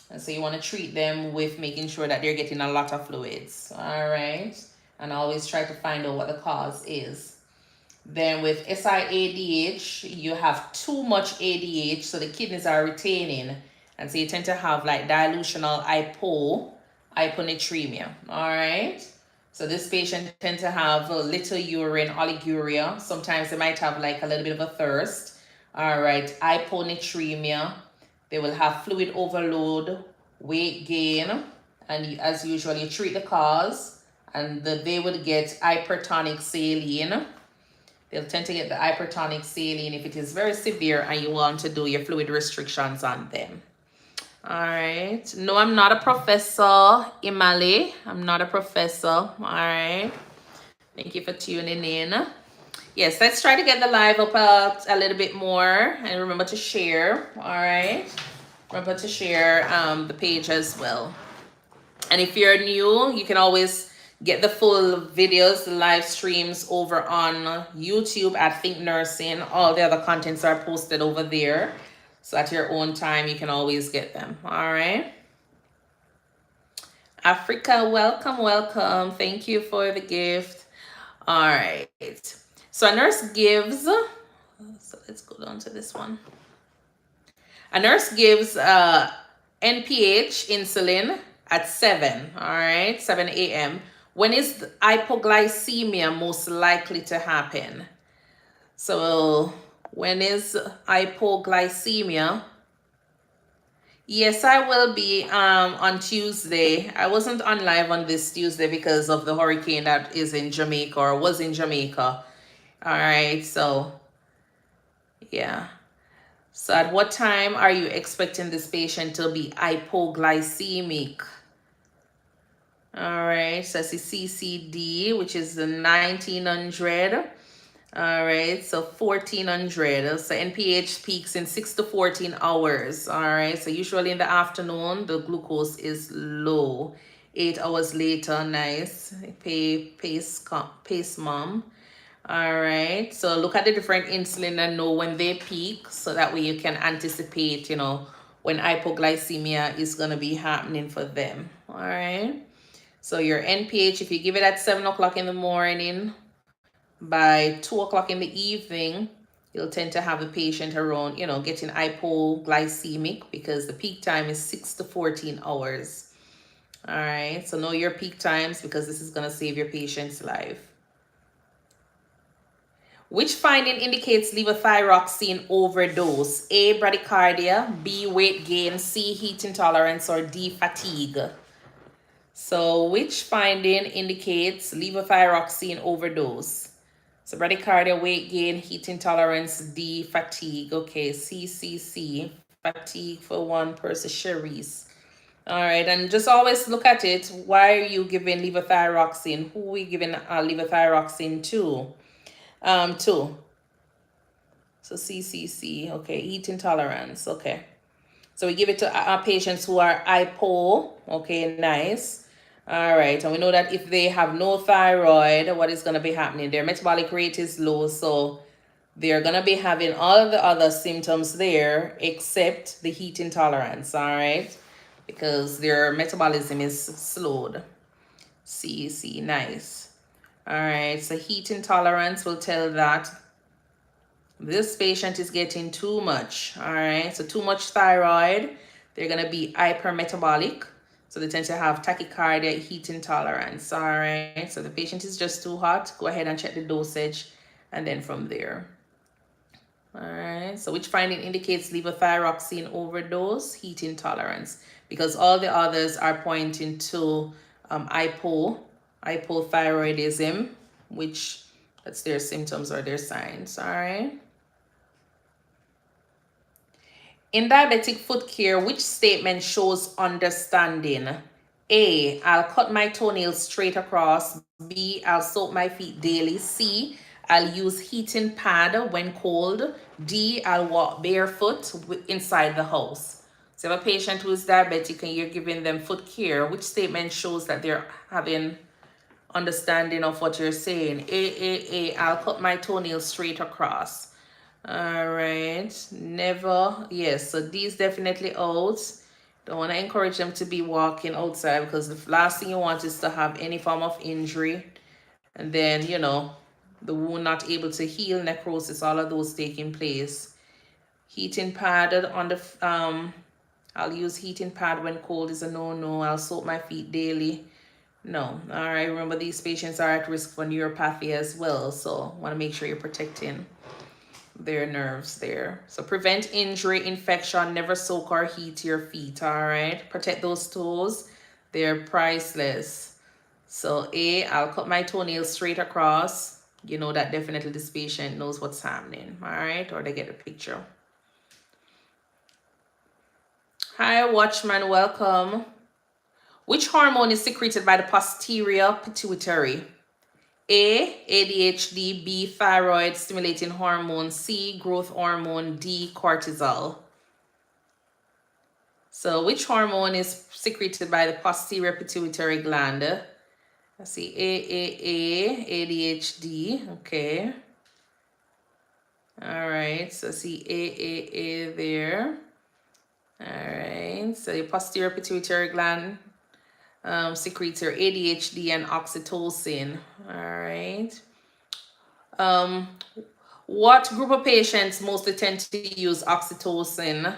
And so you want to treat them with making sure that they're getting a lot of fluids. All right, and always try to find out what the cause is. Then with SIADH, you have too much ADH, so the kidneys are retaining. And so you tend to have like dilutional hyponatremia. All right. So this patient tends to have a little urine, oliguria. Sometimes they might have like a little bit of a thirst. All right. Hyponatremia. They will have fluid overload, weight gain. And as usual, you treat the cause. And they would get hypertonic saline. They'll tend to get the hypertonic saline if it is very severe and you want to do your fluid restrictions on them. All right. No, I'm not a professor, Imali. I'm not a professor. All right. Thank you for tuning in. Yes, let's try to get the live up a little bit more. And remember to share. All right. Remember to share the page as well. And if you're new, you can always get the full videos, the live streams over on YouTube at ThinkNursing. All the other contents are posted over there. So at your own time, you can always get them. All right. Africa, welcome, welcome. Thank you for the gift. All right. So a nurse gives, so let's go down to this one. A nurse gives NPH insulin at 7, all right, 7 a.m. When is hypoglycemia most likely to happen? So when is hypoglycemia? Yes, I will be on Tuesday. I wasn't on live on this Tuesday because of the hurricane that is in Jamaica or was in Jamaica. All right, so yeah. So at what time are you expecting this patient to be hypoglycemic? All right, so I see CCD, which is the 1900. All right, so 1400. So NPH peaks in 6 to 14 hours. All right, so usually in the afternoon, the glucose is low. 8 hours later, nice. Pace mom. All right, so look at the different insulin and know when they peak, so that way you can anticipate, when hypoglycemia is going to be happening for them. All right, so your NPH, if you give it at 7 o'clock in the morning, by 2 o'clock in the evening, you'll tend to have the patient around, getting hypoglycemic because the peak time is 6 to 14 hours. All right, so know your peak times because this is going to save your patient's life. Which finding indicates levothyroxine overdose? A, bradycardia, B, weight gain, C, heat intolerance, or D, fatigue? So which finding indicates levothyroxine overdose? So bradycardia, weight gain, heat intolerance, D, fatigue. Okay, C, fatigue for one person, Cherise. All right, and just always look at it. Why are you giving levothyroxine? Who are we giving levothyroxine to? To. So CCC, okay, heat intolerance, okay. So we give it to our patients who are hypo, okay, nice. All right, and we know that if they have no thyroid, what is going to be happening? Their metabolic rate is low, so they're going to be having all the other symptoms there except the heat intolerance, all right? Because their metabolism is slowed. C, nice. All right, so heat intolerance will tell that this patient is getting too much. All right, so too much thyroid. They're going to be hypermetabolic. So they tend to have tachycardia, heat intolerance. All right, so the patient is just too hot. Go ahead and check the dosage and then from there. All right, so which finding indicates levothyroxine overdose, heat intolerance, because all the others are pointing to hypothyroidism, which that's their symptoms or their signs. All right. In diabetic foot care, which statement shows understanding? A, I'll cut my toenails straight across. B, I'll soak my feet daily. C, I'll use heating pad when cold. D, I'll walk barefoot inside the house. So you have a patient who is diabetic and you're giving them foot care. Which statement shows that they're having understanding of what you're saying? I'll cut my toenails straight across. All right, never. Yes, so these definitely out. Don't want to encourage them to be walking outside because the last thing you want is to have any form of injury and then, the wound not able to heal, necrosis, all of those taking place. Heating pad on the I'll use heating pad when cold is a no. I'll soak my feet daily. No. All right, remember these patients are at risk for neuropathy as well, so want to make sure you're protecting their nerves there. So prevent injury, infection, never soak or heat your feet. All right, protect those toes, they're priceless. So A, I'll cut my toenails straight across. You know that definitely this patient knows what's happening. All right, or they get the picture. Hi Watchman, welcome. Which hormone is secreted by the posterior pituitary? A, ADHD. B, thyroid stimulating hormone. C, growth hormone. D, cortisol. So which hormone is secreted by the posterior pituitary gland? Let's see, ADHD. Okay. All right, so see AAA there. All right, so your posterior pituitary gland secretes your ADHD and oxytocin. All right. What group of patients mostly tend to use oxytocin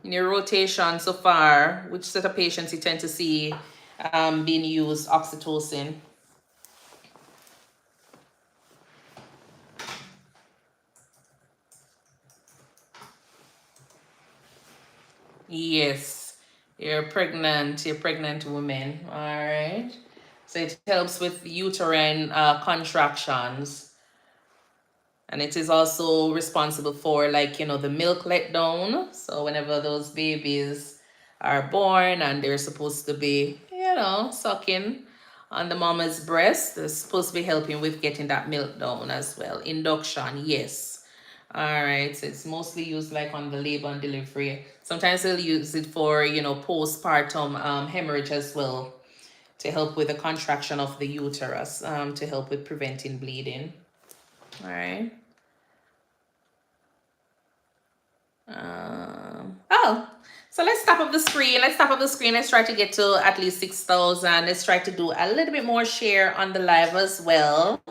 in your rotation so far? Which set of patients you tend to see being used oxytocin? Yes, you're pregnant woman. All right. So it helps with uterine contractions. And it is also responsible for the milk letdown. So whenever those babies are born and they're supposed to be, sucking on the mama's breast, they're supposed to be helping with getting that milk down as well. Induction, yes. All right, so it's mostly used on the labor and delivery. Sometimes they'll use it for, postpartum hemorrhage as well to help with the contraction of the uterus, to help with preventing bleeding. All right. So let's tap up the screen. Let's try to get to at least 6,000. Let's try to do a little bit more share on the live as well.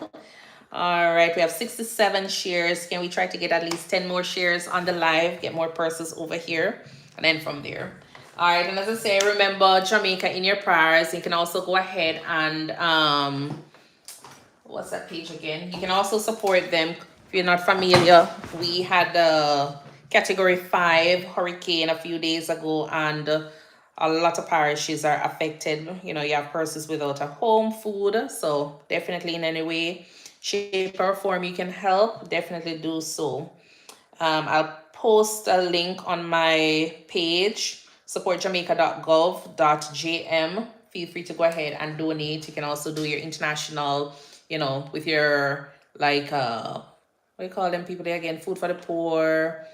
All right, we have 67 shares. Can we try to get at least 10 more shares on the live? Get more purses over here. And then from there. All right, and as I say, remember Jamaica in your prayers. You can also go ahead and what's that page again? You can also support them. If you're not familiar, we had the Category 5 hurricane a few days ago, and a lot of parishes are affected. You have persons without a home, food. So definitely in any way, shape or form you can help, definitely do so. I'll post a link on my page supportjamaica.gov.jm. Feel free to go ahead and donate. You can also do your international, with your, like, what do you call them people there again? Food for the Poor,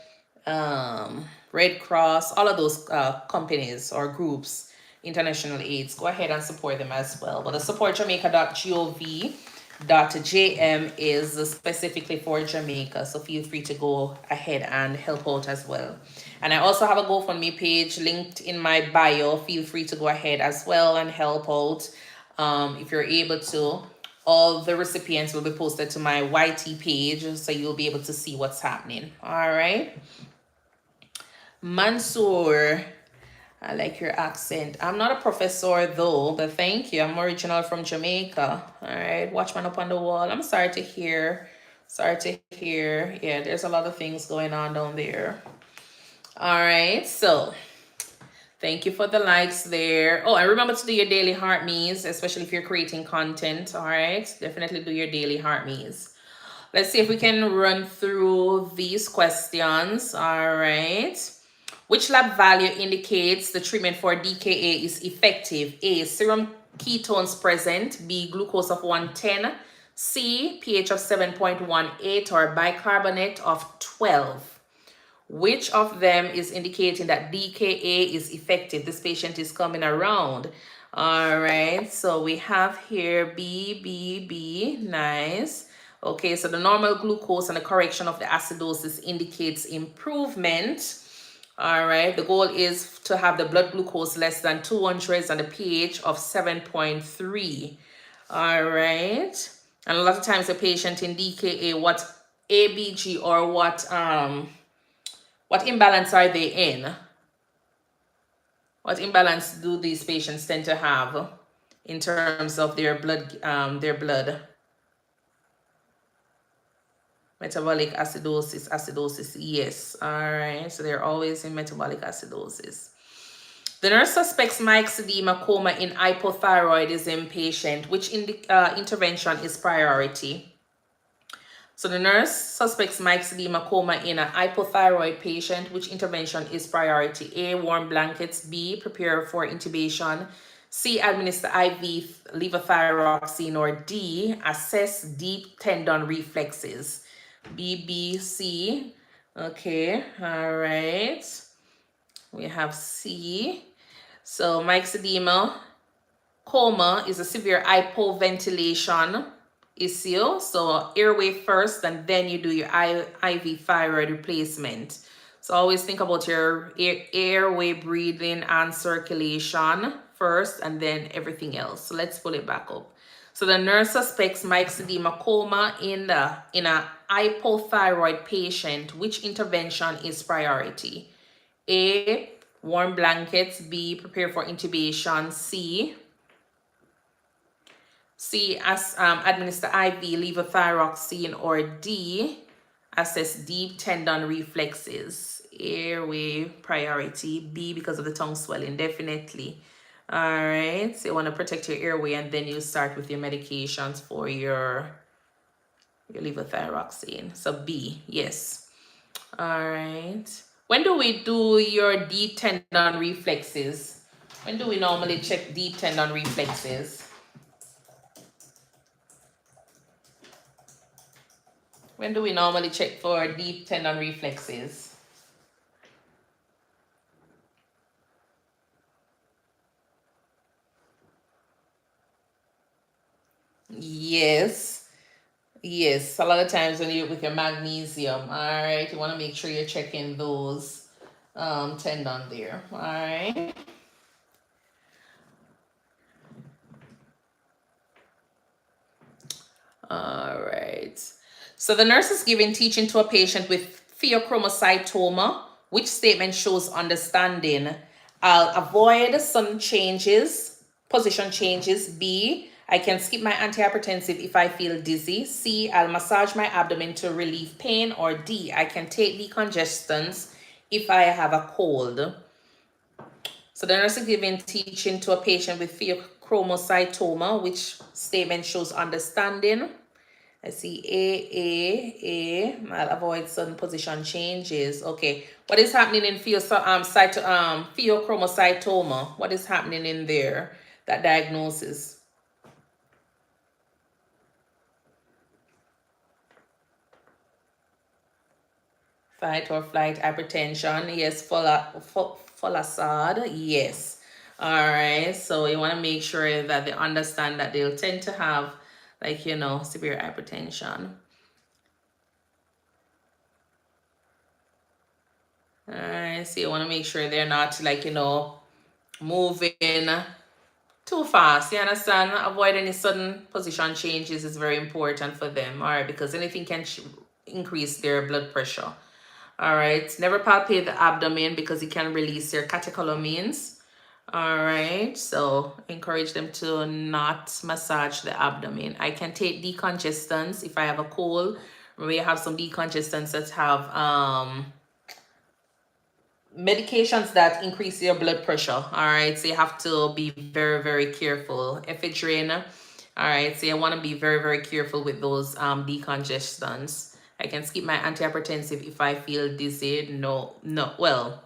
Red Cross, all of those companies or groups, international aids. Go ahead and support them as well. But the supportjamaica.gov.jm is specifically for Jamaica, so feel free to go ahead and help out as well. And I also have a GoFundMe page linked in my bio. Feel free to go ahead as well and help out if you're able to. All the recipients will be posted to my YT page, so you'll be able to see what's happening. All right. Mansoor, I like your accent. I'm not a professor though, but thank you. I'm original from Jamaica. All right. Watchman up on the wall. I'm sorry to hear. Sorry to hear. Yeah, there's a lot of things going on down there. All right. So thank you for the likes there. Oh, and remember to do your daily heart me's, especially if you're creating content. All right. Definitely do your daily heart me's. Let's see if we can run through these questions. All right. Which lab value indicates the treatment for DKA is effective? A, serum ketones present. B, glucose of 110. C, pH of 7.18 or bicarbonate of 12. Which of them is indicating that DKA is effective? This patient is coming around. All right, so we have here B. Nice. Okay, so the normal glucose and the correction of the acidosis indicates improvement. All right, the goal is to have the blood glucose less than 200 and the pH of 7.3. All right, and a lot of times the patient in DKA, what ABG or what imbalance are they in? What imbalance do these patients tend to have in terms of their blood, metabolic acidosis, yes. All right, so they're always in metabolic acidosis. The nurse suspects myxedema coma in hypothyroidism patient. Which intervention is priority? So the nurse suspects myxedema coma in a hypothyroid patient. Which intervention is priority? A, warm blankets. B, prepare for intubation. C, administer IV levothyroxine. Or D, assess deep tendon reflexes. B, B, C. Okay, all right. We have C. So myxedema coma is a severe hypoventilation issue. So airway first, and then you do your IV thyroid replacement. So always think about your airway, breathing, and circulation first, and then everything else. So let's pull it back up. So the nurse suspects myxedema coma in a hypothyroid patient. Which intervention is priority? A, warm blankets. B, prepare for intubation. C, administer IV levothyroxine. Or D, assess deep tendon reflexes. Airway priority. B, because of the tongue swelling, definitely. All right, so you want to protect your airway, and then you start with your medications for your levothyroxine. So B, yes. All right. When do we do your deep tendon reflexes? When do we normally check deep tendon reflexes? When do we normally check for deep tendon reflexes? Yes. Yes. A lot of times when you're with your magnesium, all right, you want to make sure you're checking those tendon there. All right. All right. So the nurse is giving teaching to a patient with pheochromocytoma. Which statement shows understanding? I'll avoid sudden changes, position changes. B, I can skip my antihypertensive if I feel dizzy. C, I'll massage my abdomen to relieve pain. Or D, I can take decongestants if I have a cold. So the nurse is giving teaching to a patient with pheochromocytoma. Which statement shows understanding? I see I'll avoid sudden position changes. Okay. What is happening in pheochromocytoma? What is happening in there? That diagnosis. Fight or flight hypertension. Yes, Follasad. Yes. All right. So you want to make sure that they understand that they'll tend to have, like, severe hypertension. All right. So you want to make sure they're not, like, moving too fast. You understand? Avoid any sudden position changes is very important for them. All right. Because anything can increase their blood pressure. All right. Never palpate the abdomen because it can release their catecholamines. All right. So encourage them to not massage the abdomen. I can take decongestants if I have a cold. We have some decongestants that have medications that increase your blood pressure. All right. So you have to be very, very careful. Ephedrine. All right. So you want to be very, very careful with those decongestants. I can skip my antihypertensive if I feel dizzy. No. Well,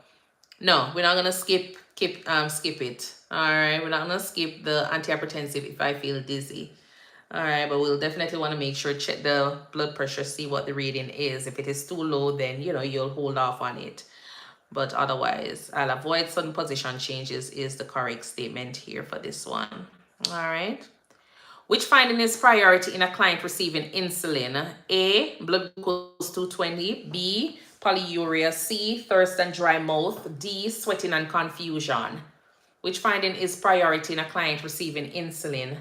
no, we're not gonna skip it. All right, we're not gonna skip the antihypertensive if I feel dizzy. All right, but we'll definitely want to make sure, check the blood pressure, see what the reading is. If it is too low, then you'll hold off on it. But otherwise, I'll avoid sudden position changes is the correct statement here for this one. All right. Which finding is priority in a client receiving insulin? A, blood glucose 220. B, polyuria. C, thirst and dry mouth. D, sweating and confusion. Which finding is priority in a client receiving insulin?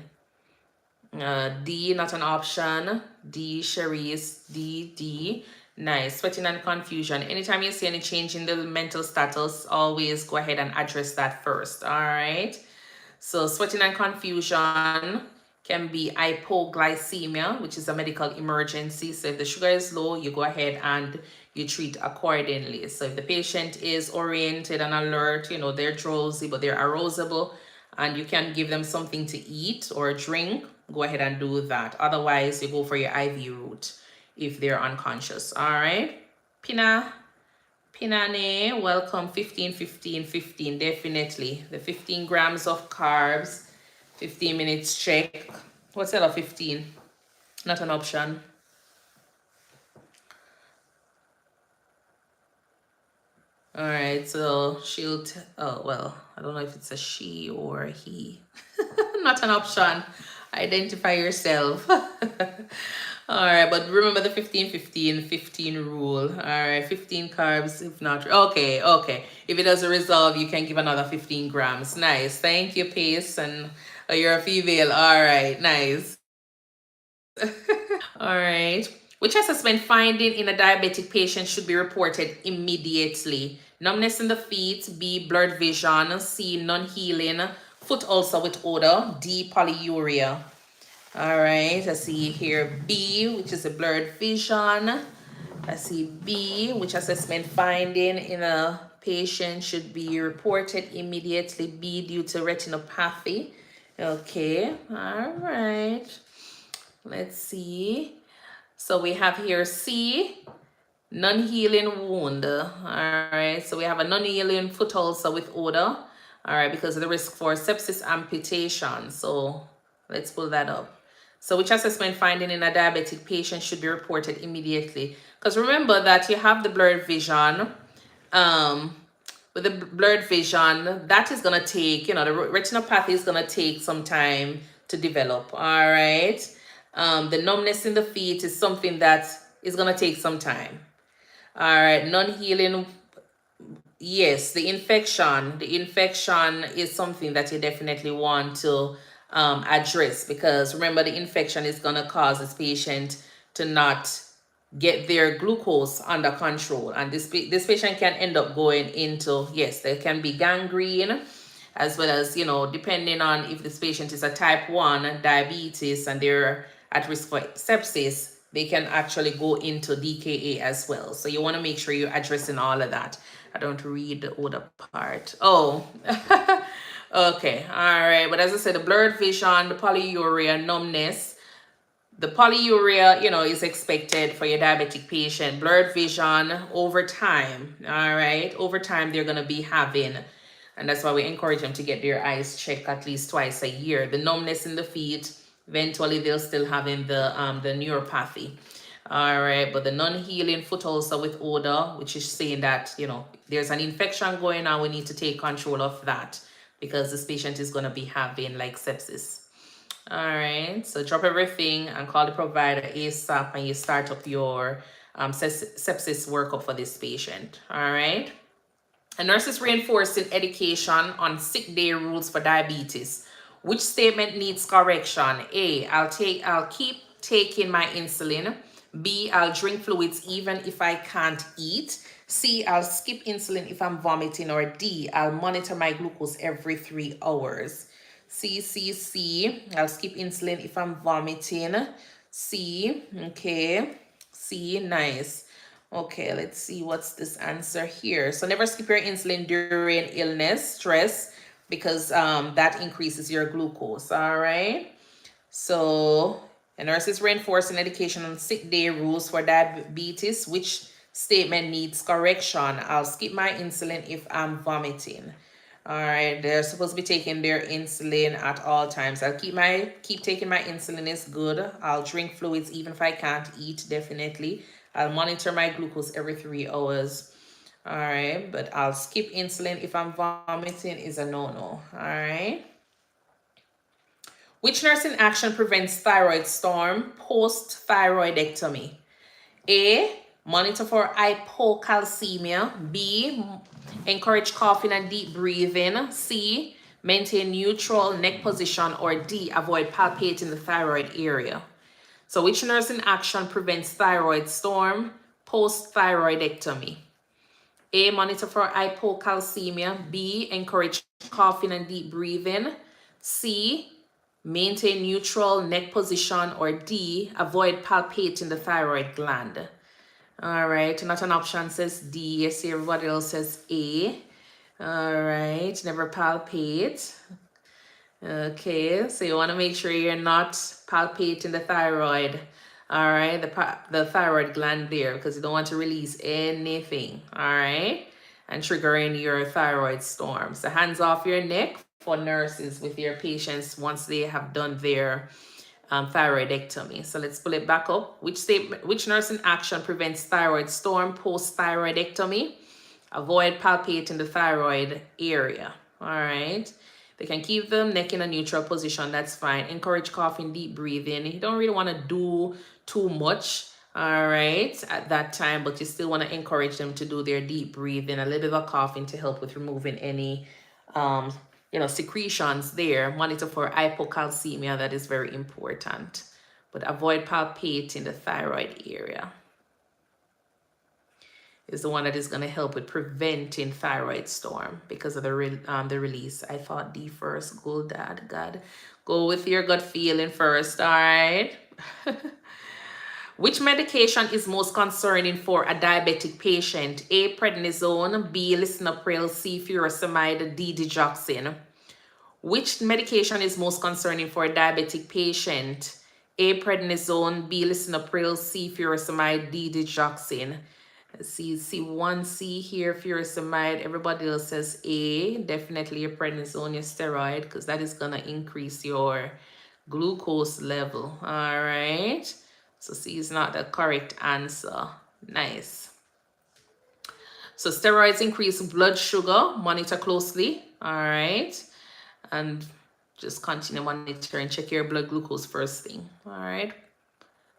D, not an option. D, Cherise. D. Nice. Sweating and confusion. Anytime you see any change in the mental status, always go ahead and address that first. All right. So sweating and confusion can be hypoglycemia, which is a medical emergency. So if the sugar is low, you go ahead and you treat accordingly. So if the patient is oriented and alert, they're drowsy, but they're arousable, and you can give them something to eat or drink, go ahead and do that. Otherwise, you go for your IV route if they're unconscious. All right. Pinane, welcome. 15, 15, 15. Definitely. The 15 grams of carbs, 15 minutes check. What's that of 15? Not an option. All right, so oh, well, I don't know if it's a she or a he. Not an option. Identify yourself. All right, but remember the 15, 15, 15 rule. All right, 15 carbs, if not. Okay. If it doesn't resolve, you can give another 15 grams. Nice. Thank you, Pace. And you're a female. All right, nice. All right. Which assessment finding in a diabetic patient should be reported immediately? Numbness in the feet. B, blurred vision. C, non-healing. Foot ulcer with odor. D, polyuria. All right, I see here B, which is a blurred vision. I see B, which assessment finding in a patient should be reported immediately. B, due to retinopathy. Okay, all right. Let's see. So we have here C, non-healing wound. All right, so we have a non-healing foot ulcer with odor. All right, because of the risk for sepsis amputation. So let's pull that up. So which assessment finding in a diabetic patient should be reported immediately? Because remember that you have the blurred vision. With the blurred vision, that is going to take, the retinopathy is going to take some time to develop. All right. The numbness in the feet is something that is going to take some time. All right. Non-healing. Yes, the infection is something that you definitely want to address, because remember, the infection is going to cause this patient to not get their glucose under control, and this patient can end up going into, yes, there can be gangrene, as well as, depending on if this patient is a type 1 diabetes and they're at risk for sepsis, they can actually go into DKA as well. So you want to make sure you're addressing all of that. I don't read the other part. Oh, okay. All right. But as I said, the blurred vision, the polyuria, numbness, the polyuria, is expected for your diabetic patient. Blurred vision over time. All right. Over time, they're going to be having, and that's why we encourage them to get their eyes checked at least twice a year. The numbness in the feet, eventually they'll still having the neuropathy. All right. But the non-healing foot ulcer with odor, which is saying that, there's an infection going on. We need to take control of that because this patient is going to be having like sepsis. All right, so drop everything and call the provider ASAP and you start up your sepsis workup for this patient. All right. A nurse is reinforcing education on sick day rules for diabetes. Which statement needs correction? A, I'll keep taking my insulin. B, I'll drink fluids even if I can't eat. C, I'll skip insulin if I'm vomiting. Or D, I'll monitor my glucose every 3 hours. C, I'll skip insulin if I'm vomiting. C, okay. C, nice. Okay, let's see what's this answer here. So never skip your insulin during illness, stress, because that increases your glucose. All right. So a nurse is reinforcing education on sick day rules for diabetes. Which statement needs correction? I'll skip my insulin if I'm vomiting. All right, they're supposed to be taking their insulin at all times. I'll keep taking my insulin is good. I'll drink fluids even if I can't eat, definitely. I'll monitor my glucose every 3 hours. All right, but I'll skip insulin if I'm vomiting is a no-no. All right. Which nursing action prevents thyroid storm post-thyroidectomy? A, monitor for hypocalcemia. B, encourage coughing and deep breathing. C, maintain neutral neck position. Or D, avoid palpating the thyroid area. So which nursing action prevents thyroid storm post-thyroidectomy? A, monitor for hypocalcemia. B, encourage coughing and deep breathing. C, maintain neutral neck position. Or D, avoid palpating the thyroid gland. All right, not an option says D. Yes, everybody else says A. All right, never palpate. Okay, so you want to make sure you're not palpating the thyroid. All right, the thyroid gland there, because you don't want to release anything. All right, and triggering your thyroid storm. So hands off your neck for nurses with your patients once they have done their thyroidectomy. So let's pull it back up. Which nursing action prevents thyroid storm post-thyroidectomy? Avoid palpating the thyroid area. All right. They can keep the neck in a neutral position. That's fine. Encourage coughing, deep breathing. You don't really want to do too much, all right, at that time, but you still want to encourage them to do their deep breathing, a little bit of coughing to help with removing any secretions there. Monitor for hypocalcemia. That is very important. But avoid palpating the thyroid area. Is the one that is going to help with preventing thyroid storm because of the release. I thought D first. Go, Dad. God. Go with your gut feeling first, all right? Which medication is most concerning for a diabetic patient? A, prednisone. B, lisinopril. C, furosemide. D, digoxin. Which medication is most concerning for a diabetic patient? A, prednisone. B, lisinopril. C, furosemide. D, digoxin. See C1C here, furosemide. Everybody else says A. Definitely your prednisone, your steroid, because that is going to increase your glucose level. All right. So C is not the correct answer. Nice. So steroids increase blood sugar. Monitor closely. All right. And just continue monitoring. Check your blood glucose first thing. All right.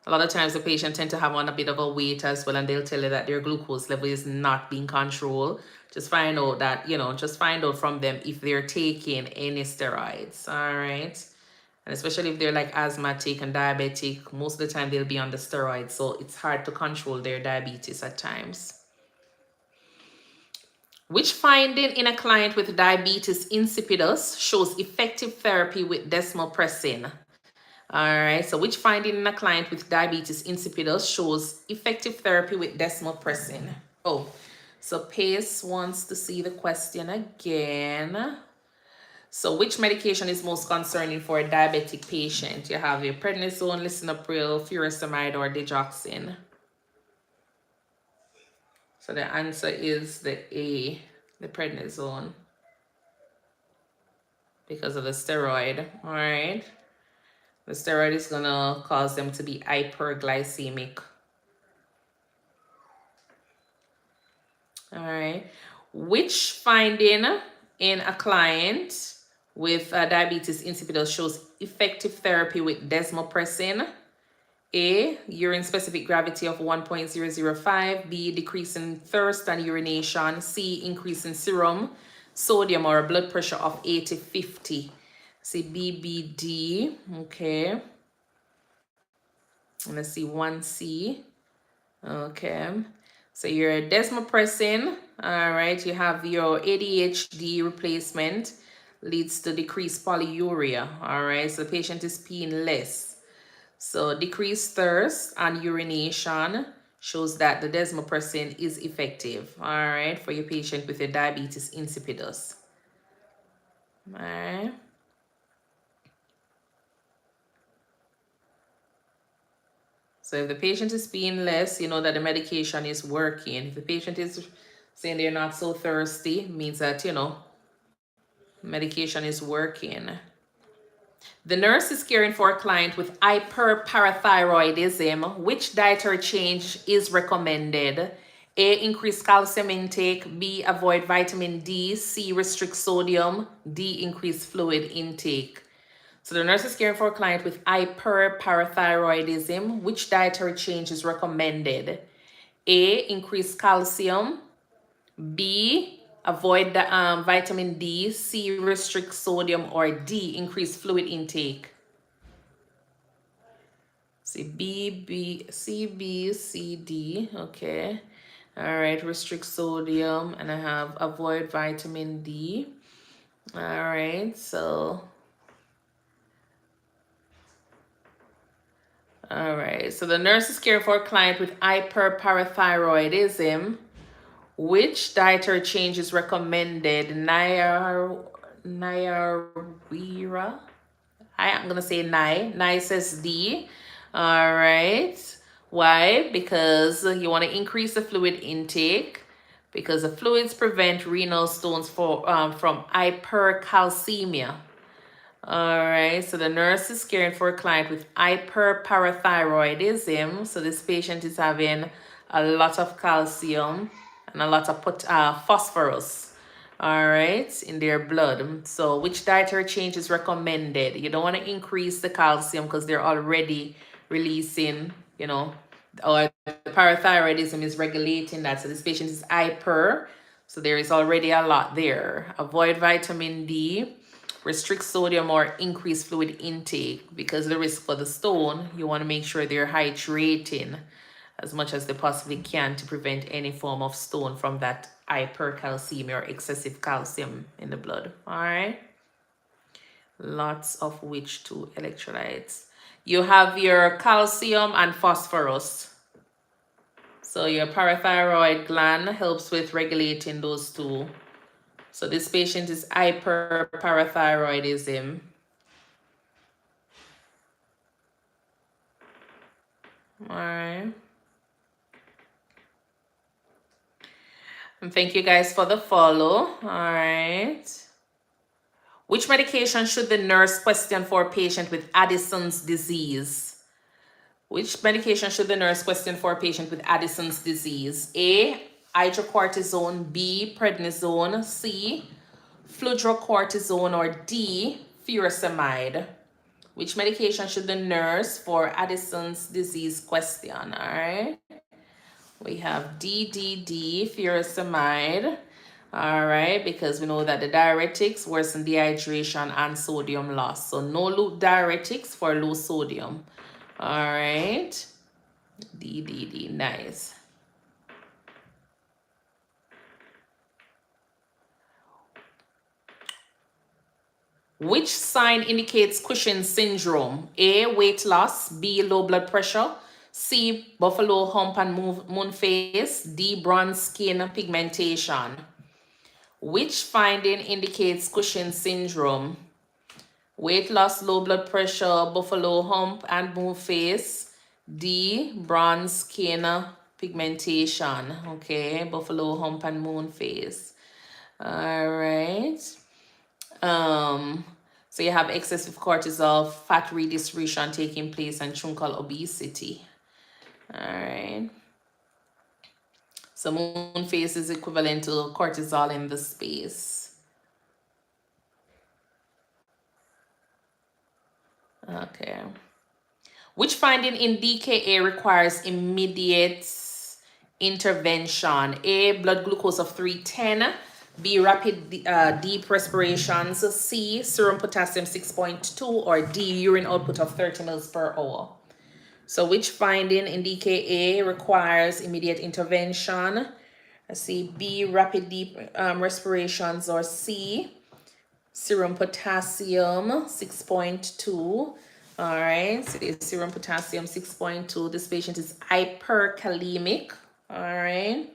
A lot of times the patient tend to have on a bit of a weight as well, and they'll tell you that their glucose level is not being controlled. Just find out that, just find out from them if they're taking any steroids, all right? And especially if they're like asthmatic and diabetic, most of the time they'll be on the steroids, so it's hard to control their diabetes at times. Which finding in a client with diabetes insipidus shows effective therapy with desmopressin? All right, so which finding in a client with diabetes insipidus shows effective therapy with desmopressin? Oh, so Pace wants to see the question again. So which medication is most concerning for a diabetic patient? You have your prednisone, lisinopril, furosemide, or digoxin. So the answer is the A, the prednisone, because of the steroid. All right. The steroid is going to cause them to be hyperglycemic. All right. Which finding in a client with diabetes insipidus shows effective therapy with desmopressin? A, urine specific gravity of 1.005. B, decrease in thirst and urination. C, increase in serum sodium or blood pressure of 80/50. See B, B, D. Okay. Let's see 1C. Okay. So your desmopressin, all right, you have your ADHD replacement leads to decreased polyuria, all right, so the patient is peeing less. So decreased thirst and urination shows that the desmopressin is effective, all right, for your patient with a diabetes insipidus. All right. So if the patient is peeing less, you know that the medication is working. If the patient is saying they're not so thirsty, means that, you know, medication is working. The nurse is caring for a client with hyperparathyroidism. Which dietary change is recommended? A, increase calcium intake. B, avoid vitamin D. C, restrict sodium. D, increase fluid intake. So the nurse is caring for a client with hyperparathyroidism. Which dietary change is recommended? A, increase calcium. B, avoid the vitamin D. C, restrict sodium. Or D, increase fluid intake. See C, B, C, D. Okay. All right. Restrict sodium, and I have avoid vitamin D. All right. So. All right. So the nurse is caring for a client with hyperparathyroidism. Which dietary change is recommended? Nyarwira. I'm going to say Nye. Nye says D. All right. Why? Because you want to increase the fluid intake, because the fluids prevent renal stones from hypercalcemia. All right. So the nurse is caring for a client with hyperparathyroidism. So this patient is having a lot of calcium and a lot of phosphorus, all right, in their blood. So which dietary change is recommended? You don't want to increase the calcium because they're already releasing, you know, or the parathyroidism is regulating that. So this patient is hyper, so there is already a lot there. Avoid vitamin D, restrict sodium, or increase fluid intake, because the risk for the stone, you want to make sure they're hydrating as much as they possibly can to prevent any form of stone from that hypercalcemia or excessive calcium in the blood. All right. Lots of which two electrolytes? You have your calcium and phosphorus. So your parathyroid gland helps with regulating those two. So this patient is hyperparathyroidism. All right. And thank you guys for the follow. All right. Which medication should the nurse question for a patient with Addison's disease? Which medication should the nurse question for a patient with Addison's disease? A, hydrocortisone. B, prednisone. C, fludrocortisone. Or D, furosemide. Which medication should the nurse for Addison's disease question? All right. We have D, furosemide. All right, because we know that the diuretics worsen dehydration and sodium loss. So no loop diuretics for low sodium. All right. D, nice. Which sign indicates Cushing's syndrome? A, weight loss. B, low blood pressure. C, buffalo hump and moon face. D, bronze skin pigmentation. Which finding indicates Cushing's syndrome? Weight loss, low blood pressure, buffalo hump and moon face. D, bronze skin pigmentation. Okay, buffalo hump and moon face. All right. So you have excessive cortisol, fat redistribution taking place, and truncal obesity. All right. So moon phase is equivalent to cortisol in the space. Okay. Which finding in DKA requires immediate intervention? A, blood glucose of 310. B, rapid deep respirations. C, serum potassium 6.2. Or D, urine output of 30 mL per hour. So which finding in DKA requires immediate intervention? Let's see, B, rapid deep respirations, or C, serum potassium 6.2. All right, so it is serum potassium 6.2. This patient is hyperkalemic. All right,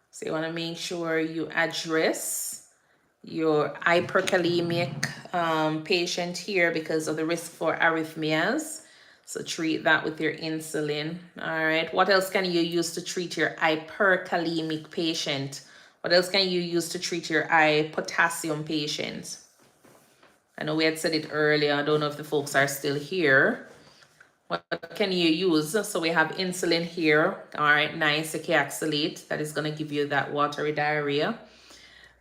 so you want to make sure you address your hyperkalemic patient here because of the risk for arrhythmias. So treat that with your insulin. All right. What else can you use to treat your hyperkalemic patient? What else can you use to treat your high potassium patient? I know we had said it earlier. I don't know if the folks are still here. What can you use? So we have insulin here. All right. Nice. A Kyaxylate. That is going to give you that watery diarrhea.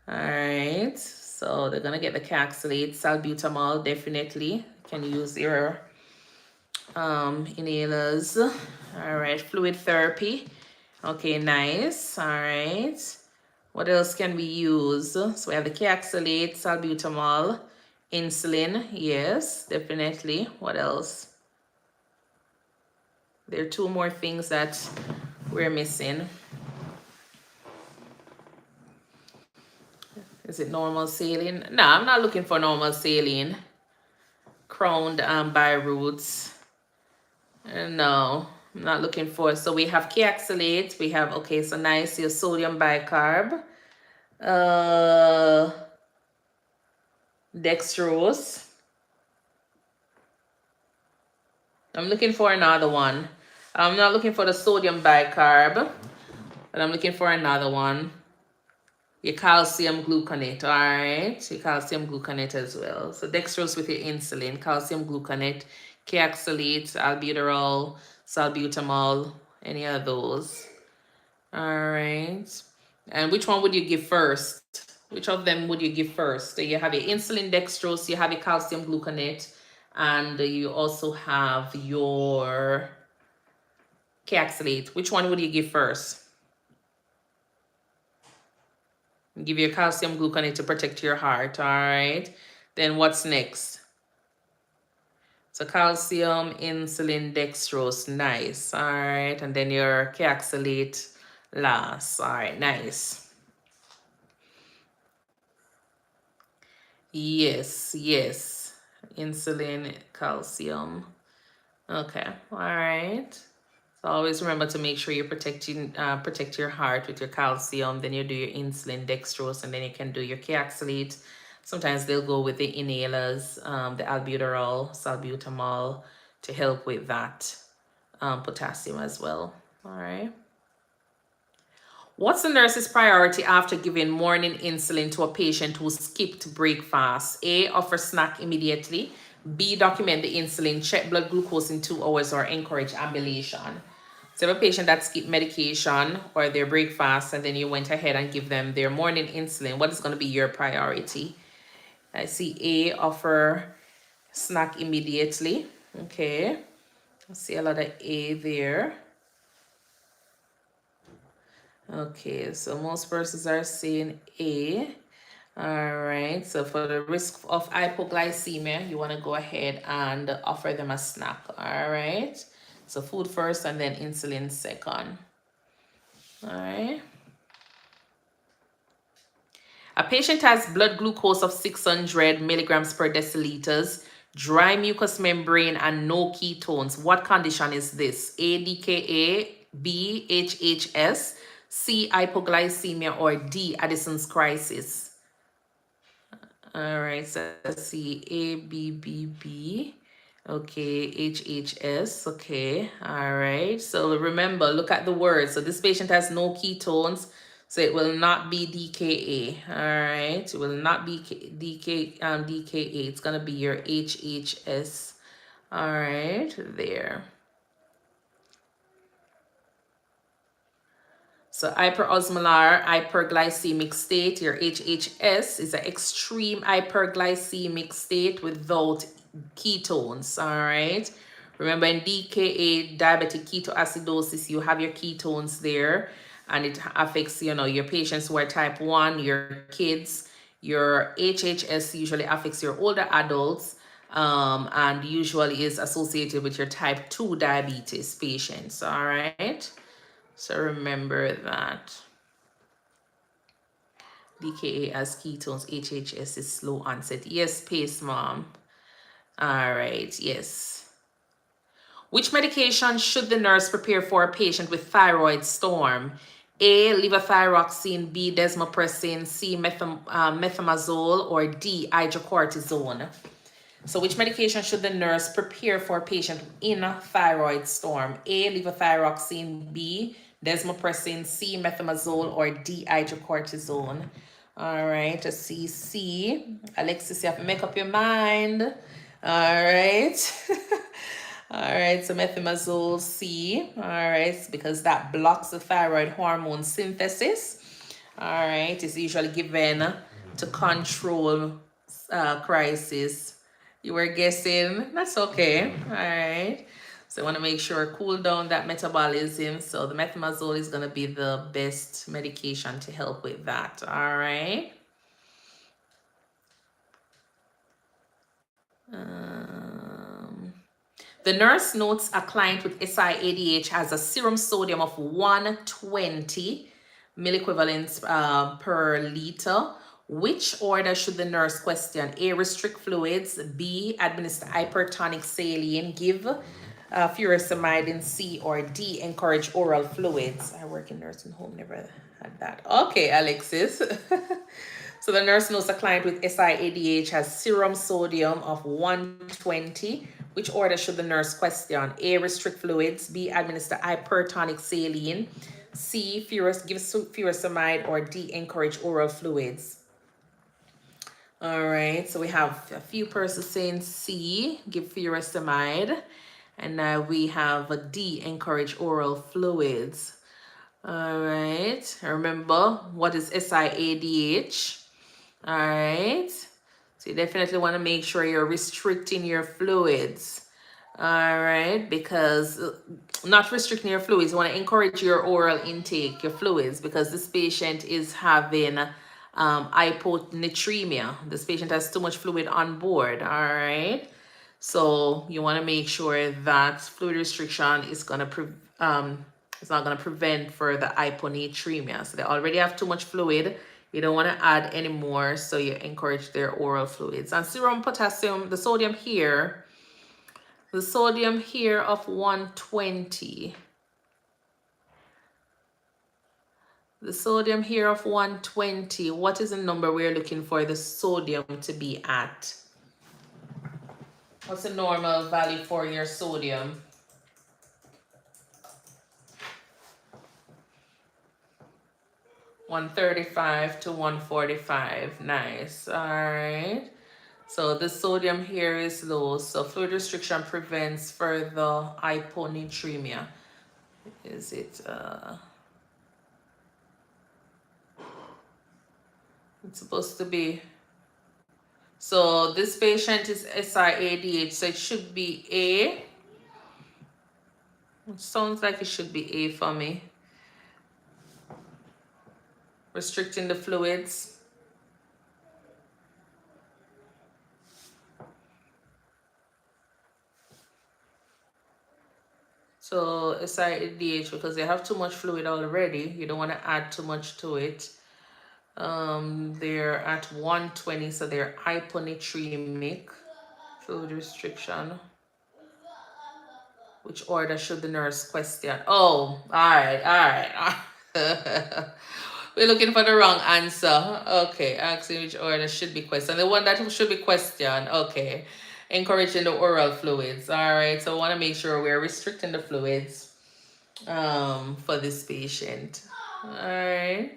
All right. So they're going to get the Kyaxylate. Salbutamol, definitely. You can use your inhalers. All right, fluid therapy. Okay, nice. All right, what else can we use? So we have the Kyaxylate, salbutamol, insulin. Yes, definitely. What else? There are two more things that we're missing. Is it normal saline? No, I'm not looking for normal saline. Crowned by roots. No, I'm not looking for. So we have Kyaxylate. We have, okay, so nice, your sodium bicarb. Dextrose. I'm looking for another one. I'm not looking for the sodium bicarb, but I'm looking for another one. Your calcium gluconate, all right? Your calcium gluconate as well. So dextrose with your insulin, calcium gluconate, Kyaxylate, albuterol, salbutamol, any of those. All right. And which one would you give first? Which of them would you give first? So you have your insulin, dextrose, you have your calcium gluconate, and you also have your Kyaxylate. Which one would you give first? Give your calcium gluconate to protect your heart, all right? Then what's next? So calcium, insulin, dextrose, nice, all right? And then your Kyaxylate last, all right, nice. Yes, yes, insulin, calcium. Okay, all right. So always remember to make sure you're protect your heart with your calcium. Then you do your insulin, dextrose, and then you can do your Kyaxylate. Sometimes they'll go with the inhalers, the albuterol, salbutamol, to help with that potassium as well. All right. What's the nurse's priority after giving morning insulin to a patient who skipped breakfast? A, offer snack immediately. B, document the insulin, check blood glucose in 2 hours, or encourage ambulation. So if a patient that skipped medication or their breakfast and then you went ahead and give them their morning insulin, what is going to be your priority? I see A, offer snack immediately. Okay. I see a lot of A there. Okay, so most persons are saying A. All right, so for the risk of hypoglycemia, you want to go ahead and offer them a snack. All right, so food first and then insulin second. All right. A patient has blood glucose of 600 milligrams per deciliters, dry mucous membrane, and no ketones. What condition is this? A, DKA, B, HHS, C, hypoglycemia, or D, Addison's crisis? All right, so let's see, A, B, B, B. Okay, H, H, S. Okay, all right. So remember, look at the words. So this patient has no ketones, so it will not be DKA. All right, it will not be DKA. It's gonna be your HHS. All right, there. So hyperosmolar hyperglycemic state, your HHS, is an extreme hyperglycemic state without ketones, all right? Remember in DKA, diabetic ketoacidosis, you have your ketones there, and it affects, your patients who are type 1, your kids. Your HHS usually affects your older adults, and usually is associated with your type 2 diabetes patients, all right? So remember that. DKA as ketones, HHS is slow onset. Yes, pace, mom. All right, yes. Which medication should the nurse prepare for a patient with thyroid storm? A, levothyroxine, B, desmopressin, C, methimazole, or D, hydrocortisone? So which medication should the nurse prepare for a patient in a thyroid storm? A, levothyroxine, B, desmopressin, C, methimazole, or D, hydrocortisone? All right, let's see. C. Alexis, you have to make up your mind. All right. All right, so methimazole C. All right, because that blocks the thyroid hormone synthesis. All right, it's usually given to control crisis. You were guessing. That's okay. All right. So I want to make sure cool down that metabolism. So the methimazole is going to be the best medication to help with that. All right. The nurse notes a client with SIADH has a serum sodium of 120 milliequivalents per liter. Which order should the nurse question? A, restrict fluids. B, administer hypertonic saline. Give furosemide in C, or D, encourage oral fluids. I work in nursing home, never had that. Okay, Alexis. So the nurse knows a client with SIADH has serum sodium of 120. Which order should the nurse question? A, restrict fluids. B, administer hypertonic saline. C, give furosemide, or D, encourage oral fluids. All right, so we have a few persons saying C, give furosemide. And now we have a D, encourage oral fluids. All right, remember, what is SIADH? All right, so you definitely want to make sure you're restricting your fluids. All right, because not restricting your fluids, you want to encourage your oral intake, your fluids, because this patient is having hyponatremia. This patient has too much fluid on board. All right, so you want to make sure that fluid restriction is going to it's not going to prevent further hyponatremia. So they already have too much fluid. You don't want to add any more, so you encourage their oral fluids. And serum potassium, the sodium here of 120. The sodium here of 120. What is the number we're looking for the sodium to be at? What's the normal value for your sodium? 135 to 145. Nice. All right. So the sodium here is low. So fluid restriction prevents further hyponatremia. Is it it's supposed to be, so this patient is SIADH, so it should be A. It sounds like it should be A for me. Restricting the fluids. So SIADH, because they have too much fluid already, you don't want to add too much to it. They're at 120, so they're hyponatremic. Fluid restriction. Which order should the nurse question? Oh, all right. We're looking for the wrong answer. Okay, asking which order should be questioned. The one that should be questioned. Okay. Encouraging the oral fluids. All right. So I want to make sure we're restricting the fluids for this patient. All right.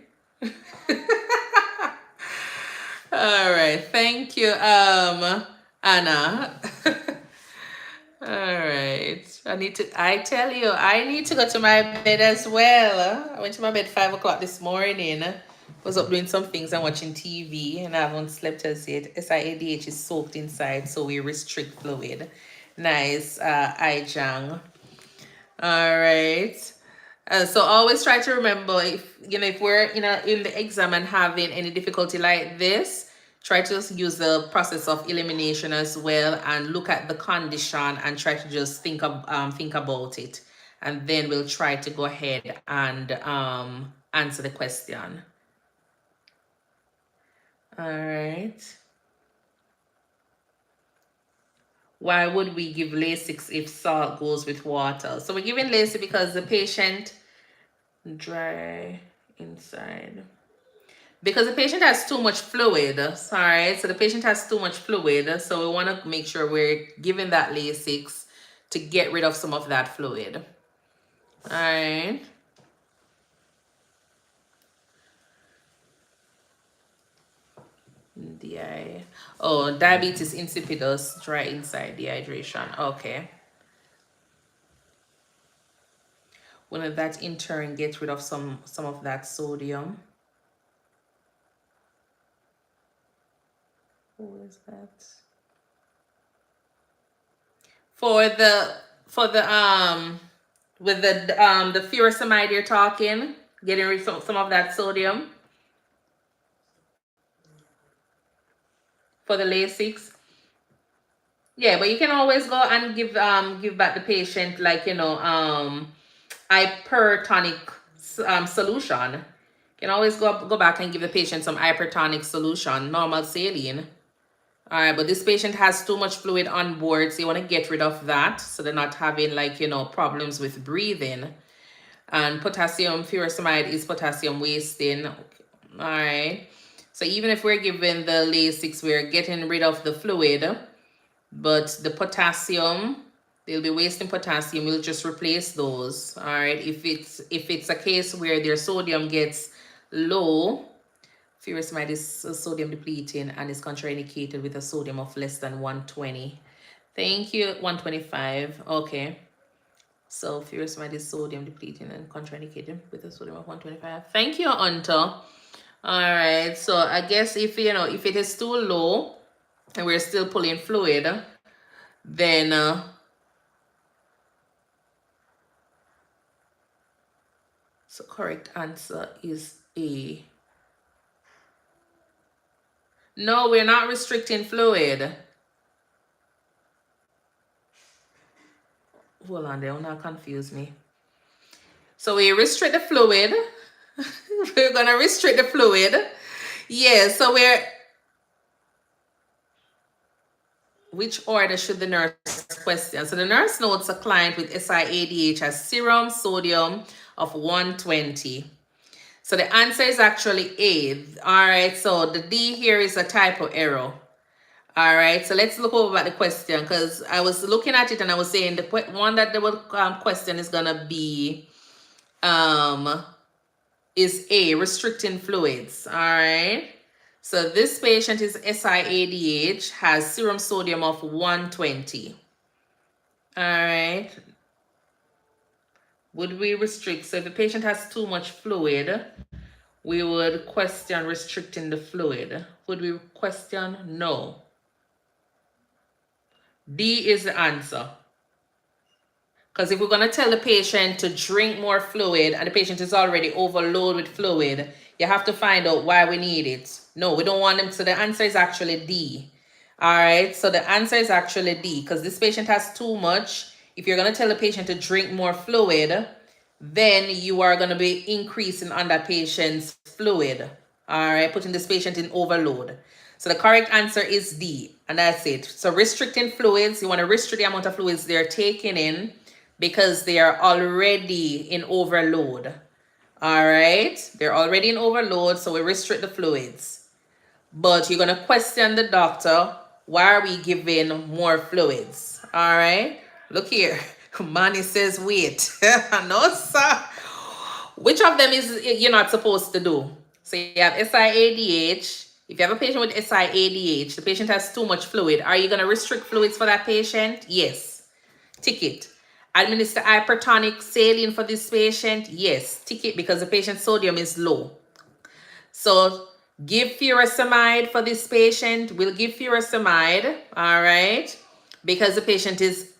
All right. Thank you, Anna. All right. I tell you, I need to go to my bed as well. I went to my bed 5 o'clock this morning. Was up doing some things and watching TV, and I haven't slept as yet. SIADH is soaked inside, so we restrict fluid. Nice, Ijang. All right. So always try to remember, if we're in the exam and having any difficulty like this, try to use the process of elimination as well and look at the condition and try to just think about it, and then we'll try to go ahead and answer the question. All right. Why would we give Lasix if salt goes with water? So we're giving Lasix because the patient dry inside. Because the patient has too much fluid, sorry. So the patient has too much fluid, so we want to make sure we're giving that Lasix to get rid of some of that fluid. All right. Diabetes insipidus, dry inside, dehydration. Okay. Will that in turn get rid of some of that sodium? Who is that? For the with the furosemide you're talking, getting rid of some of that sodium for the Lasix. Yeah, but you can always go and give back the patient, like, hypertonic solution. You can always go back and give the patient some hypertonic solution, normal saline. All right, but this patient has too much fluid on board, so you want to get rid of that so they're not having, like, problems with breathing. And potassium furosemide is potassium wasting. All right. So even if we're giving the Lasix, we're getting rid of the fluid, but the potassium, they'll be wasting potassium. We'll just replace those. All right. If it's a case where their sodium gets low, furosemide is sodium depleting and is contraindicated with a sodium of less than 120. Thank you. 125. Okay. So furosemide is sodium depleting and contraindicated with a sodium of 125. Thank you, Hunter. All right. So I guess if it is too low and we're still pulling fluid, then so correct answer is A. No, we're not restricting fluid. Hold on, they will not confuse me. So we restrict the fluid. We're gonna restrict the fluid. Yeah, so which order should the nurse question? So the nurse notes a client with SIADH has serum sodium of 120. So the answer is actually A. All right, so the D here is a typo error. All right, so let's look over at the question, because I was looking at it and I was saying the one that the question is gonna be is A, restricting fluids. All right. So this patient is SIADH, has serum sodium of 120. All right. Would we restrict? So if the patient has too much fluid, we would question restricting the fluid. Would we question? No. D is the answer. Because if we're going to tell the patient to drink more fluid and the patient is already overloaded with fluid, you have to find out why we need it. No, we don't want them. So the answer is actually D. All right. So the answer is actually D, because this patient has too much. If you're going to tell the patient to drink more fluid, then you are going to be increasing on that patient's fluid. All right. Putting this patient in overload. So the correct answer is D, and that's it. So restricting fluids, you want to restrict the amount of fluids they're taking in, because they are already in overload. All right. They're already in overload, so we restrict the fluids. But you're going to question the doctor, why are we giving more fluids? All right. Look here. Manny says, wait. No, sir. Which of them is you're not supposed to do? So you have SIADH. If you have a patient with SIADH, the patient has too much fluid. Are you going to restrict fluids for that patient? Yes. Tick it. Administer hypertonic saline for this patient? Yes. Tick it because the patient's sodium is low. So give furosemide for this patient. We'll give furosemide, all right, because the patient is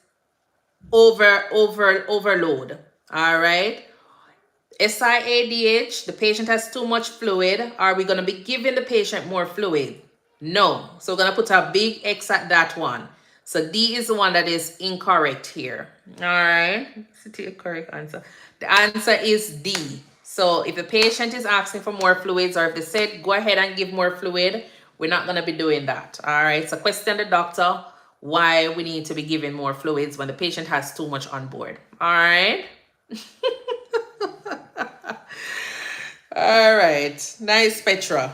overload, all right. SIADH, the patient has too much fluid. Are we going to be giving the patient more fluid? No. So we're going to put a big X at that one. So D is the one that is incorrect here. All right. What's the correct answer? The answer is D. So if the patient is asking for more fluids, or if they said, go ahead and give more fluid, we're not going to be doing that. All right. So question the doctor why we need to be giving more fluids when the patient has too much on board. All right. All right. Nice, Petra.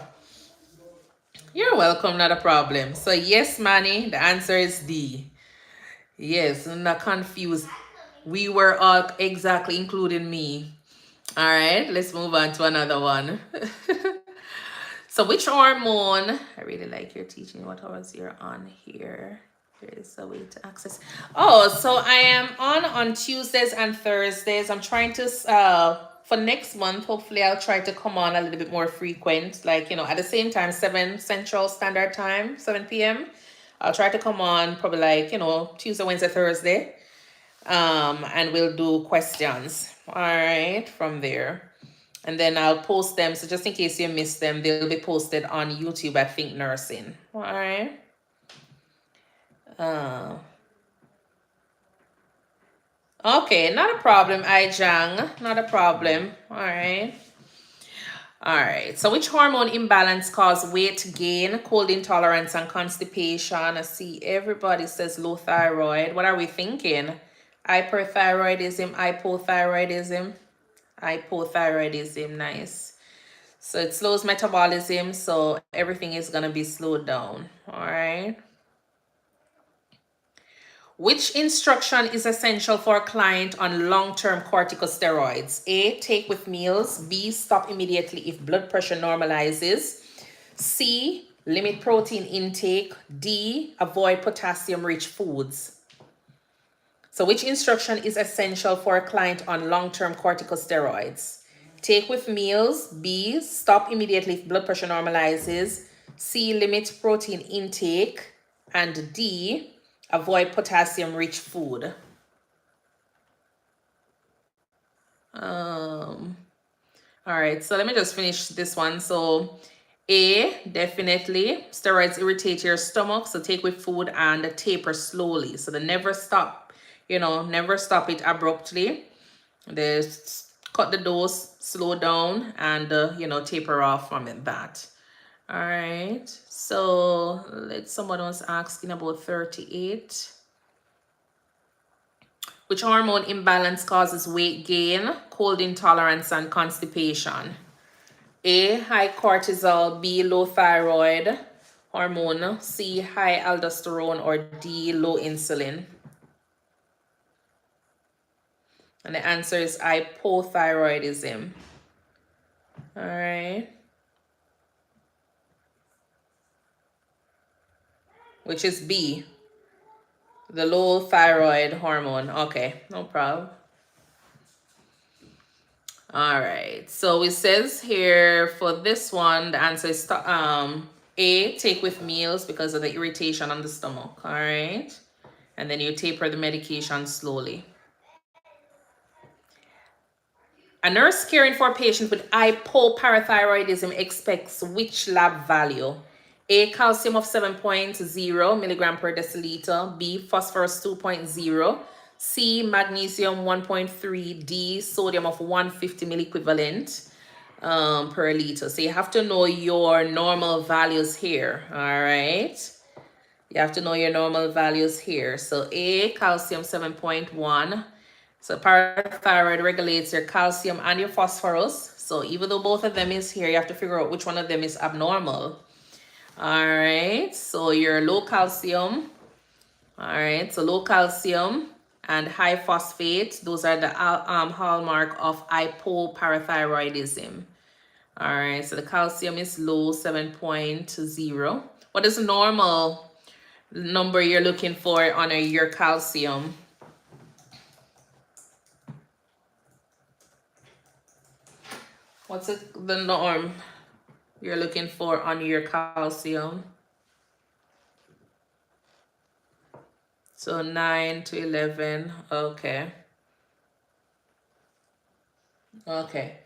You're welcome, not a problem. So yes, Manny, the answer is D. Yes, I'm not confused. We were all exactly, including me. All right, let's move on to another one. So which hormone? I really like your teaching. What hours you're on here? There is a way to access. Oh, so I am on Tuesdays and Thursdays. I'm trying to for next month, hopefully I'll try to come on a little bit more frequent, like, you know, at the same time, 7 Central Standard Time, 7 p.m. I'll try to come on probably like, you know, Tuesday, Wednesday, Thursday. And we'll do questions, all right, from there. And then I'll post them. So just in case you missed them, they'll be posted on YouTube at ThinkNursing. All right. Okay, not a problem, Aijang. Not a problem. All right. All right. So which hormone imbalance cause weight gain, cold intolerance, and constipation? I see everybody says low thyroid. What are we thinking? Hyperthyroidism, hypothyroidism. Hypothyroidism, nice. So it slows metabolism, so everything is going to be slowed down. All right. Which instruction is essential for a client on long-term corticosteroids? A, take with meals. B, stop immediately if blood pressure normalizes. C, limit protein intake. D, avoid potassium-rich foods. So which instruction is essential for a client on long-term corticosteroids? Take with meals. B, stop immediately if blood pressure normalizes. C, limit protein intake. And D, avoid potassium-rich food. All right, so let me just finish this one. So A, definitely, steroids irritate your stomach, so take with food and taper slowly. So they never stop, you know, never stop it abruptly. They cut the dose, slow down, and, you know, taper off from that. All right, so someone was asking about 38. Which hormone imbalance causes weight gain, cold intolerance, and constipation? A, high cortisol. B, low thyroid hormone. C, high aldosterone. Or D, low insulin. And the answer is hypothyroidism. All right. Which is B, the low thyroid hormone. Okay, no problem. All right, so it says here for this one, the answer is A, take with meals because of the irritation on the stomach. All right, and then you taper the medication slowly. A nurse caring for a patient with hypoparathyroidism expects which lab value? A, calcium of 7.0 milligram per deciliter. B, phosphorus 2.0. C, magnesium 1.3. D, sodium of 150 milliequivalent per liter. So you have to know your normal values here. All right. You have to know your normal values here. So A, calcium 7.1. So parathyroid regulates your calcium and your phosphorus. So even though both of them is here, you have to figure out which one of them is abnormal. All right, so your low calcium. All right, so low calcium and high phosphate, those are the hallmark of hypoparathyroidism. All right, so the calcium is low, 7.0. What is the normal number you're looking for on your calcium? What's the norm you're looking for on your calcium? So 9 to 11, okay. Okay.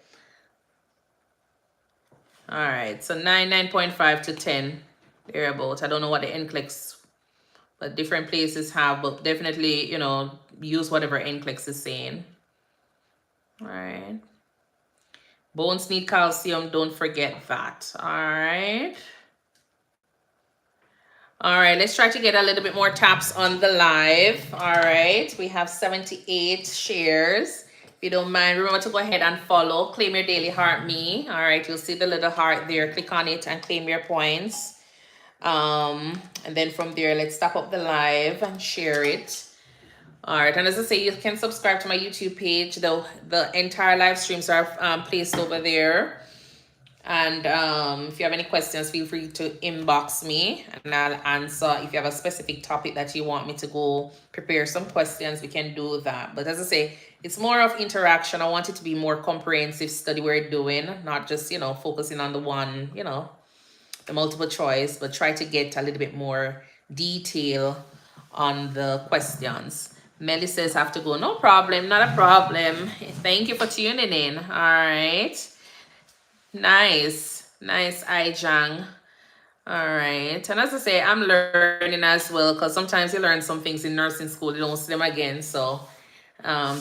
All right, so 9.5 to 10, thereabout. I don't know what the NCLEX, but different places have, but definitely, you know, use whatever NCLEX is saying. All right. Bones need calcium, don't forget that. All right. All right, let's try to get a little bit more taps on the live. All right, we have 78 shares. If you don't mind, remember to go ahead and follow, claim your daily heart me. All right, you'll see the little heart there. Click on it and claim your points. And then from there, let's stop up the live and share it. All right, and as I say, you can subscribe to my YouTube page. The entire live streams are placed over there. And if you have any questions, feel free to inbox me and I'll answer. If you have a specific topic that you want me to go prepare some questions, we can do that. But as I say, it's more of interaction. I want it to be more comprehensive study we're doing, not just, you know, focusing on the one, you know, the multiple choice, but try to get a little bit more detail on the questions. Melly says, have to go. No problem, not a problem. Thank you for tuning in. All right. Nice, Ijang. All right, and as I say, I'm learning as well, because sometimes you learn some things in nursing school, you don't see them again. So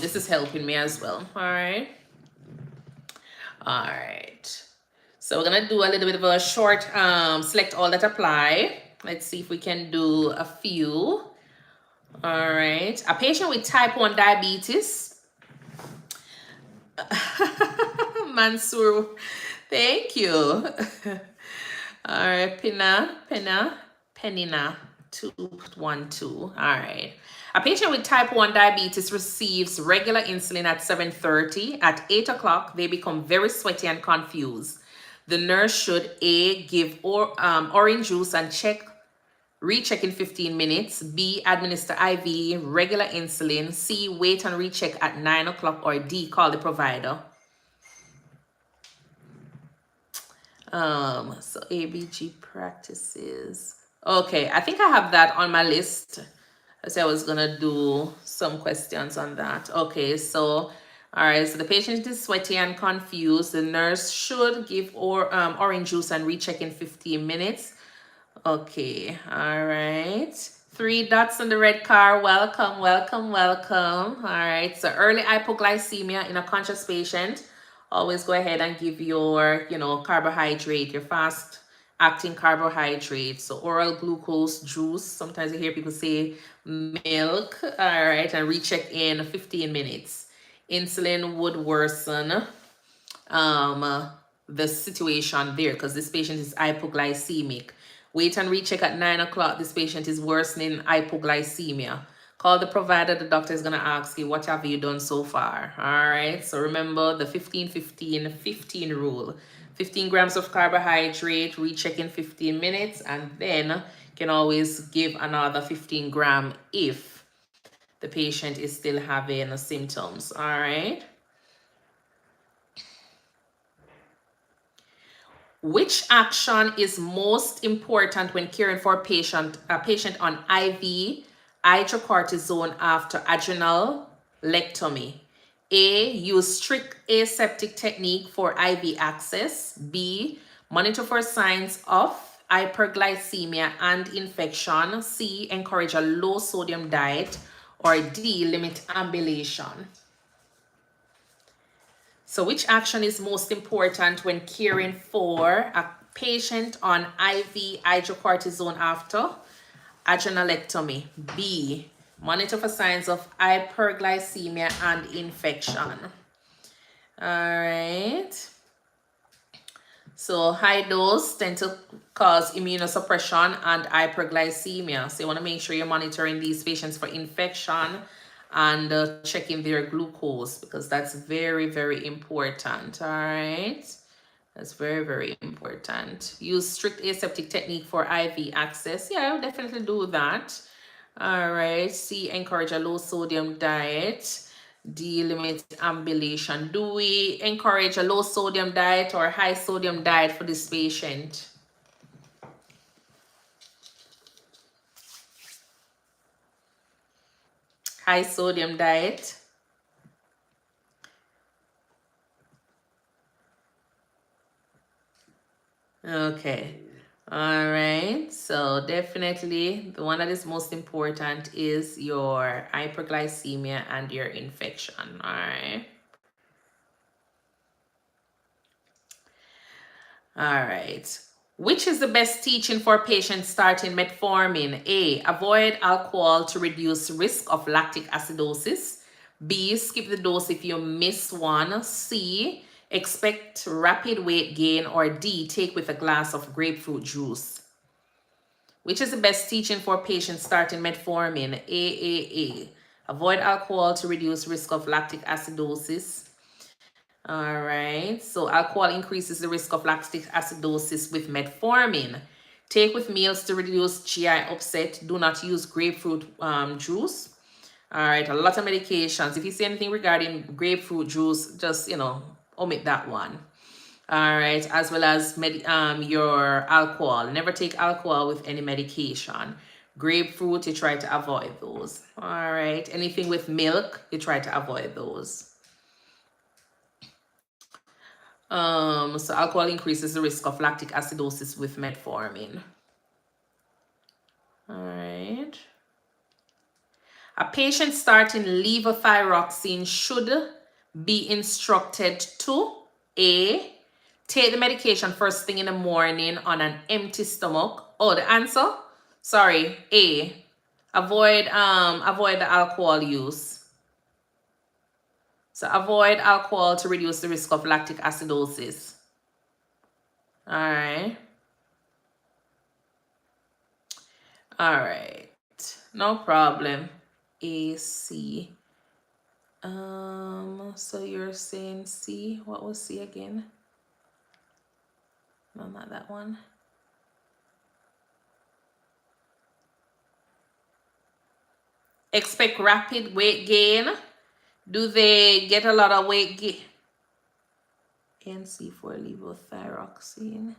this is helping me as well. All right. So we're gonna do a little bit of a short select all that apply. Let's see if we can do a few. All right, a patient with type 1 diabetes. Mansoor, thank you. All right, Penina 212. All right. A patient with type 1 diabetes receives regular insulin at 7:30. At 8 o'clock, they become very sweaty and confused. The nurse should A, give orange juice and recheck in 15 minutes. B, administer IV, regular insulin. C, wait and recheck at 9 o'clock. Or D, call the provider. So ABG practices. Okay, I think I have that on my list. I said I was gonna do some questions on that. Okay, so all right, so the patient is sweaty and confused. The nurse should give orange juice and recheck in 15 minutes. Okay, all right. 3 dots on the red car. Welcome, welcome, welcome. All right, so early hypoglycemia in a conscious patient. Always go ahead and give your, you know, carbohydrate, your fast acting carbohydrate. So oral glucose juice. Sometimes you hear people say milk. All right, and recheck in 15 minutes. Insulin would worsen the situation there because this patient is hypoglycemic. Wait and recheck at 9 o'clock. This patient is worsening hypoglycemia. Call the provider. The doctor is going to ask you, what have you done so far? All right. So remember the 15-15-15 rule. 15 grams of carbohydrate, recheck in 15 minutes, and then can always give another 15 gram if the patient is still having symptoms. All right. Which action is most important when caring for a patient on IV hydrocortisone after adrenalectomy? A, use strict aseptic technique for IV access. B, monitor for signs of hyperglycemia and infection. C, encourage a low sodium diet. Or D, limit ambulation. So which action is most important when caring for a patient on IV hydrocortisone after adrenalectomy? B, monitor for signs of hyperglycemia and infection. All right. So high dose tend to cause immunosuppression and hyperglycemia. So you want to make sure you're monitoring these patients for infection and checking their glucose, because that's very, very important. All right. That's very, very important. Use strict aseptic technique for IV access. Yeah, I would definitely do that. All right. C, encourage a low sodium diet. D, limit ambulation. Do we encourage a low sodium diet or high sodium diet for this patient? High sodium diet. Okay. All right. So definitely the one that is most important is your hyperglycemia and your infection. All right. All right. Which is the best teaching for patients starting metformin? A, avoid alcohol to reduce risk of lactic acidosis. B, skip the dose if you miss one. C, expect rapid weight gain. Or D, take with a glass of grapefruit juice. Which is the best teaching for patients starting metformin? A. Avoid alcohol to reduce risk of lactic acidosis. All right, so alcohol increases the risk of lactic acidosis with metformin. Take with meals to reduce GI upset. Do not use grapefruit juice. All right, a lot of medications. If you see anything regarding grapefruit juice, just, omit that one. All right, as well as your alcohol. Never take alcohol with any medication. Grapefruit, you try to avoid those. All right, anything with milk, you try to avoid those. So alcohol increases the risk of lactic acidosis with metformin. All right. A patient starting levothyroxine should be instructed to A, take the medication first thing in the morning on an empty stomach. Oh, the answer? Sorry, A. Avoid the alcohol use. So avoid alcohol to reduce the risk of lactic acidosis. All right. All right. No problem. AC. So you're saying C. What was C again? No, not that one. Expect rapid weight gain. Do they get a lot of weight gain? NC for levothyroxine.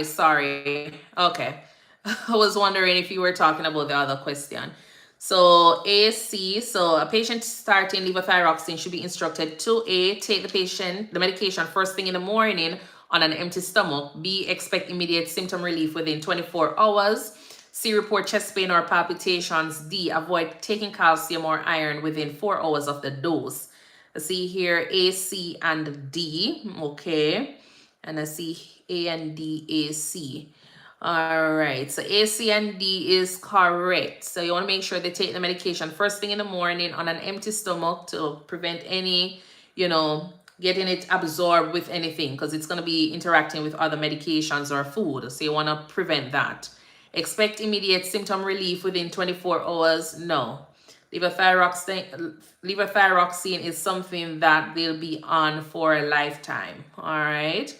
Sorry. Okay. I was wondering if you were talking about the other question. So AC, so a patient starting levothyroxine should be instructed to A, take the medication first thing in the morning on an empty stomach. B, expect immediate symptom relief within 24 hours. C, report chest pain or palpitations. D, avoid taking calcium or iron within 4 hours of the dose. I see here A, C, and D. Okay. And I see A and D, A, C. All right. So A, C, and D is correct. So you want to make sure they take the medication first thing in the morning on an empty stomach to prevent any, getting it absorbed with anything, because it's going to be interacting with other medications or food. So you want to prevent that. Expect immediate symptom relief within 24 hours. No. Levothyroxine is something that they'll be on for a lifetime. All right.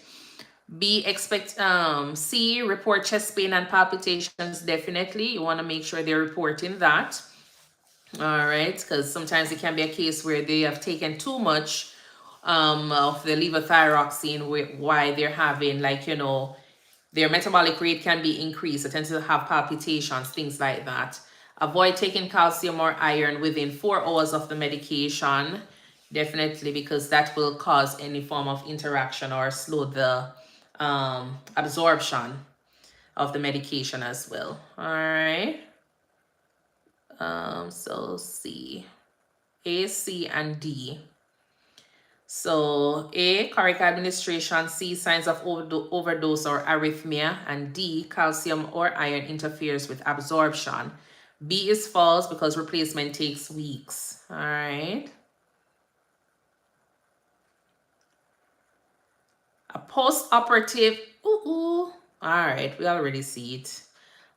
B, C, report chest pain and palpitations. Definitely. You want to make sure they're reporting that. All right. Because sometimes it can be a case where they have taken too much of the levothyroxine, why they're having, their metabolic rate can be increased. They tend to have palpitations, things like that. Avoid taking calcium or iron within 4 hours of the medication. Definitely, because that will cause any form of interaction or slow the absorption of the medication as well. All right. So C, A, C, and D. So A, correct administration. C, signs of overdose or arrhythmia. And D, calcium or iron interferes with absorption. B is false because replacement takes weeks. All right. A post-operative, all right, we already see it.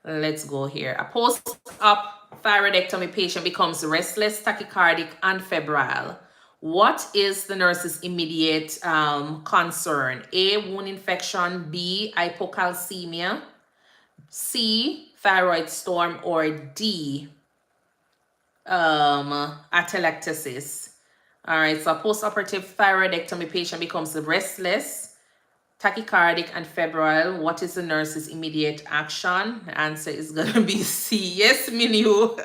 Let's go here. A post-op thyroidectomy patient becomes restless, tachycardic, and febrile. What is the nurse's immediate concern? A, wound infection. B, hypocalcemia. C, thyroid storm. Or D, atelectasis. All right, so a post-operative thyroidectomy patient becomes restless, tachycardic, and febrile. What is the nurse's immediate action? The answer is going to be C. Yes, Minu.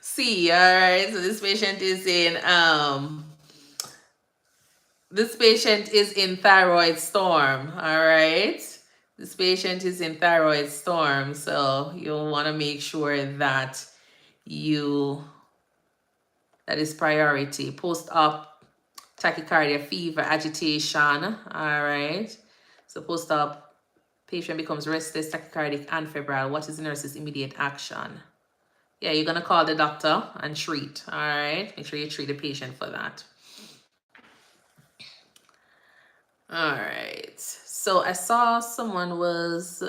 C. All right, so this patient is in thyroid storm. All right, this patient is in thyroid storm, so you'll want to make sure that that is priority. Post-op tachycardia, fever, agitation. All right. So post-op patient becomes restless, tachycardic, and febrile. What is the nurse's immediate action? Yeah, you're gonna call the doctor and treat. All right. Make sure you treat the patient for that. All right. So I saw someone was so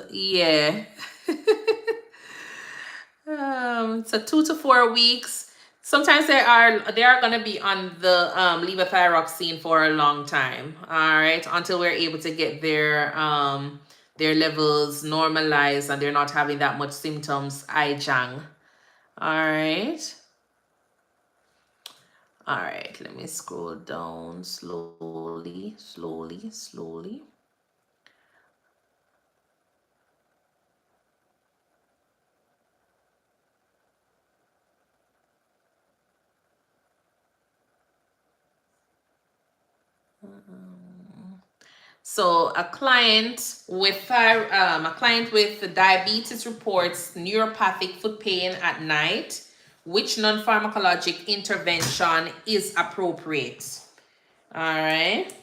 2 to 4 weeks. Sometimes they are going to be on the levothyroxine for a long time. All right, until we're able to get their levels normalized and they're not having that much symptoms. IJANG. All right. All right. Let me scroll down slowly. So a client with diabetes reports neuropathic foot pain at night. Which non-pharmacologic intervention is appropriate? All right.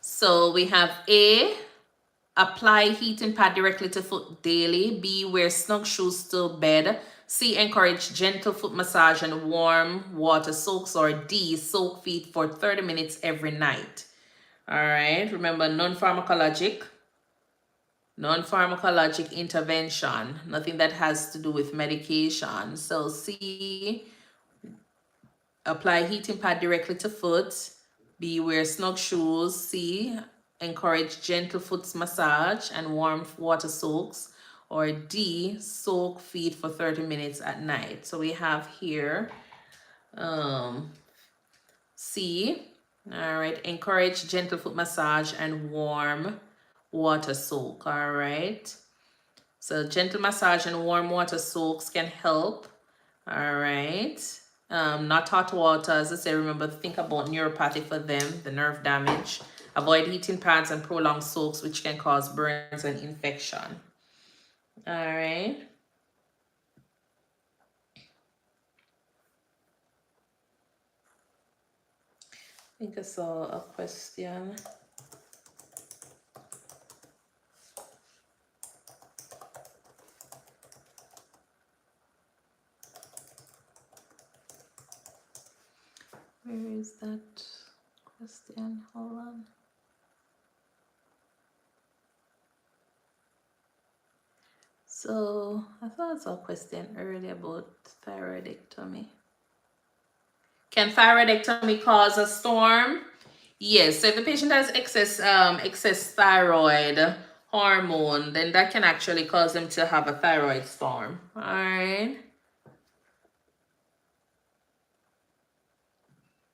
So we have A, apply heating pad directly to foot daily. B, wear snug shoes to bed. C, encourage gentle foot massage and warm water soaks. Or D, soak feet for 30 minutes every night. All right, remember non-pharmacologic intervention, nothing that has to do with medication. So C, apply heating pad directly to foot. B, wear snug shoes. C, encourage gentle foot massage and warm water soaks. Or D, soak feet for 30 minutes at night. So we have here C. All right, encourage gentle foot massage and warm water soak. All right, so gentle massage and warm water soaks can help. All right, not hot water. As I say, remember, think about neuropathy for them, the nerve damage. Avoid heating pads and prolonged soaks, which can cause burns and infection. All right. I think I saw a question. Where is that question? Hold on. So I thought I saw a question earlier about thyroidectomy. Can thyroidectomy cause a storm? Yes. So if the patient has excess thyroid hormone, then that can actually cause them to have a thyroid storm. All right.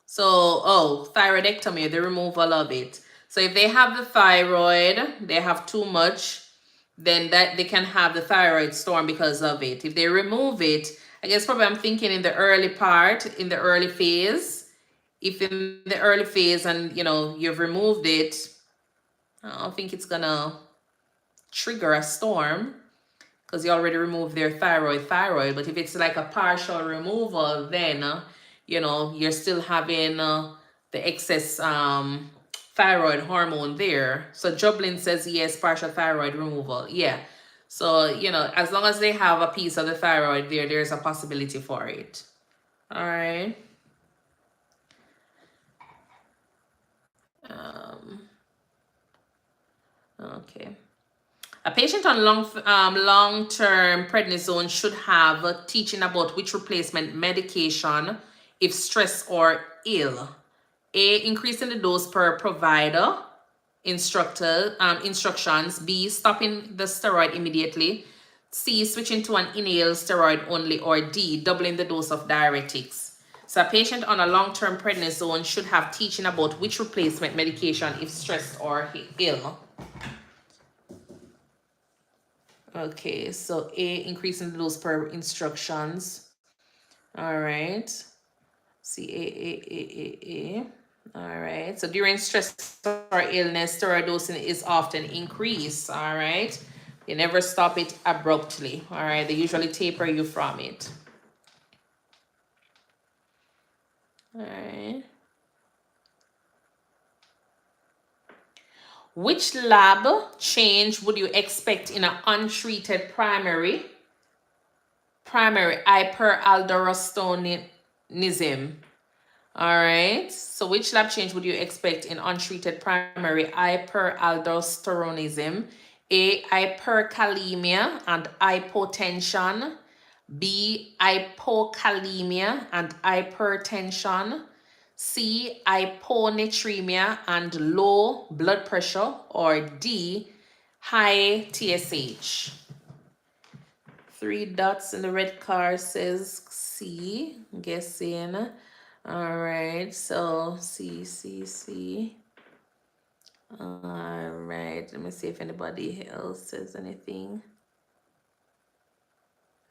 So, thyroidectomy, the removal of it. So if they have the thyroid, they have too much, then that they can have the thyroid storm because of it. If they remove it, I guess probably I'm thinking in the early part, in the early phase. If in the early phase and you've removed it, I don't think it's gonna trigger a storm because you already removed their thyroid. But if it's like a partial removal, then you're still having the excess thyroid hormone there. So Joblin says yes, partial thyroid removal. Yeah. So, you know, as long as they have a piece of the thyroid there, there's a possibility for it. All right. Okay. A patient on long-term prednisone should have teaching about which replacement medication if stressed or ill. A, increasing the dose per provider instructions. B, stopping the steroid immediately. C, switching to an inhaled steroid only. Or D, doubling the dose of diuretics. So a patient on a long-term prednisone should have teaching about which replacement medication if stressed or ill. Okay, so A, increasing the dose per instructions. All right. C, A. All right. So during stress or illness, steroid dosing is often increased. All right. You never stop it abruptly. All right. They usually taper you from it. All right. Which lab change would you expect in an untreated primary hyperaldosteronism? All right. So which lab change would you expect in untreated primary hyperaldosteronism? A, hyperkalemia and hypotension. B, hypokalemia and hypertension. C, hyponatremia and low blood pressure. Or D, high TSH. 3 dots in the red car says C. I'm guessing. All right, so C. All right, let me see if anybody else says anything.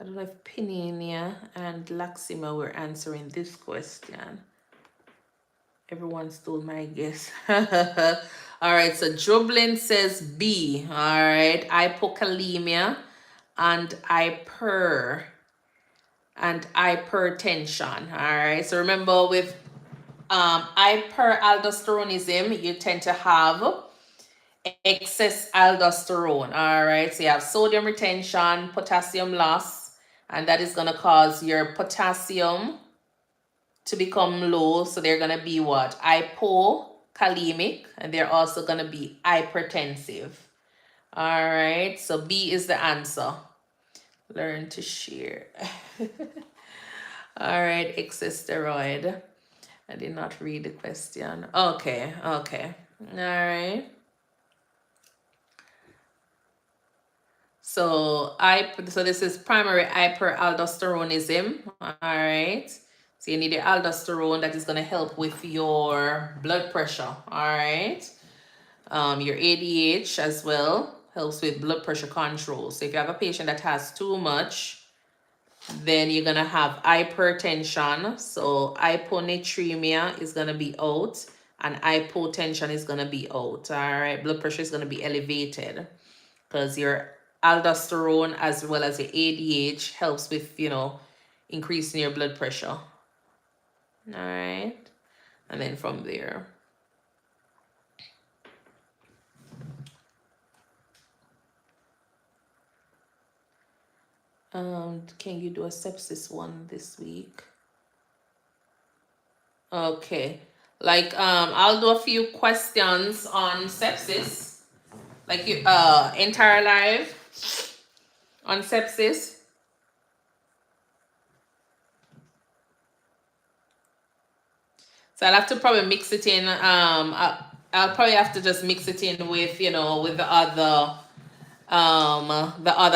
I don't know if Pininia and Laxima were answering this question. Everyone stole my guess. All right, so Joblin says B. All right, hypokalemia and hypertension. All right, so remember with hyperaldosteronism, you tend to have excess aldosterone. All right, so you have sodium retention, potassium loss, and that is going to cause your potassium to become low. So they're going to be what? Hypokalemic, and they're also going to be hypertensive. All right, so B is the answer. Learn to share. All right, excess steroid. I did not read the question. Okay. All right. So this is primary hyperaldosteronism. All right. So you need the aldosterone that is going to help with your blood pressure. All right. Your ADH as well helps with blood pressure control. So if you have a patient that has too much, then you're going to have hypertension. So hyponatremia is going to be out and hypotension is going to be out. All right. Blood pressure is going to be elevated because your aldosterone as well as your ADH helps with, increasing your blood pressure. All right. And then from there. Can you do a sepsis one this week? Okay. Like, I'll do a few questions on sepsis. Like, entire live on sepsis. So I'll have to probably mix it in. I'll probably have to just mix it in with, with the other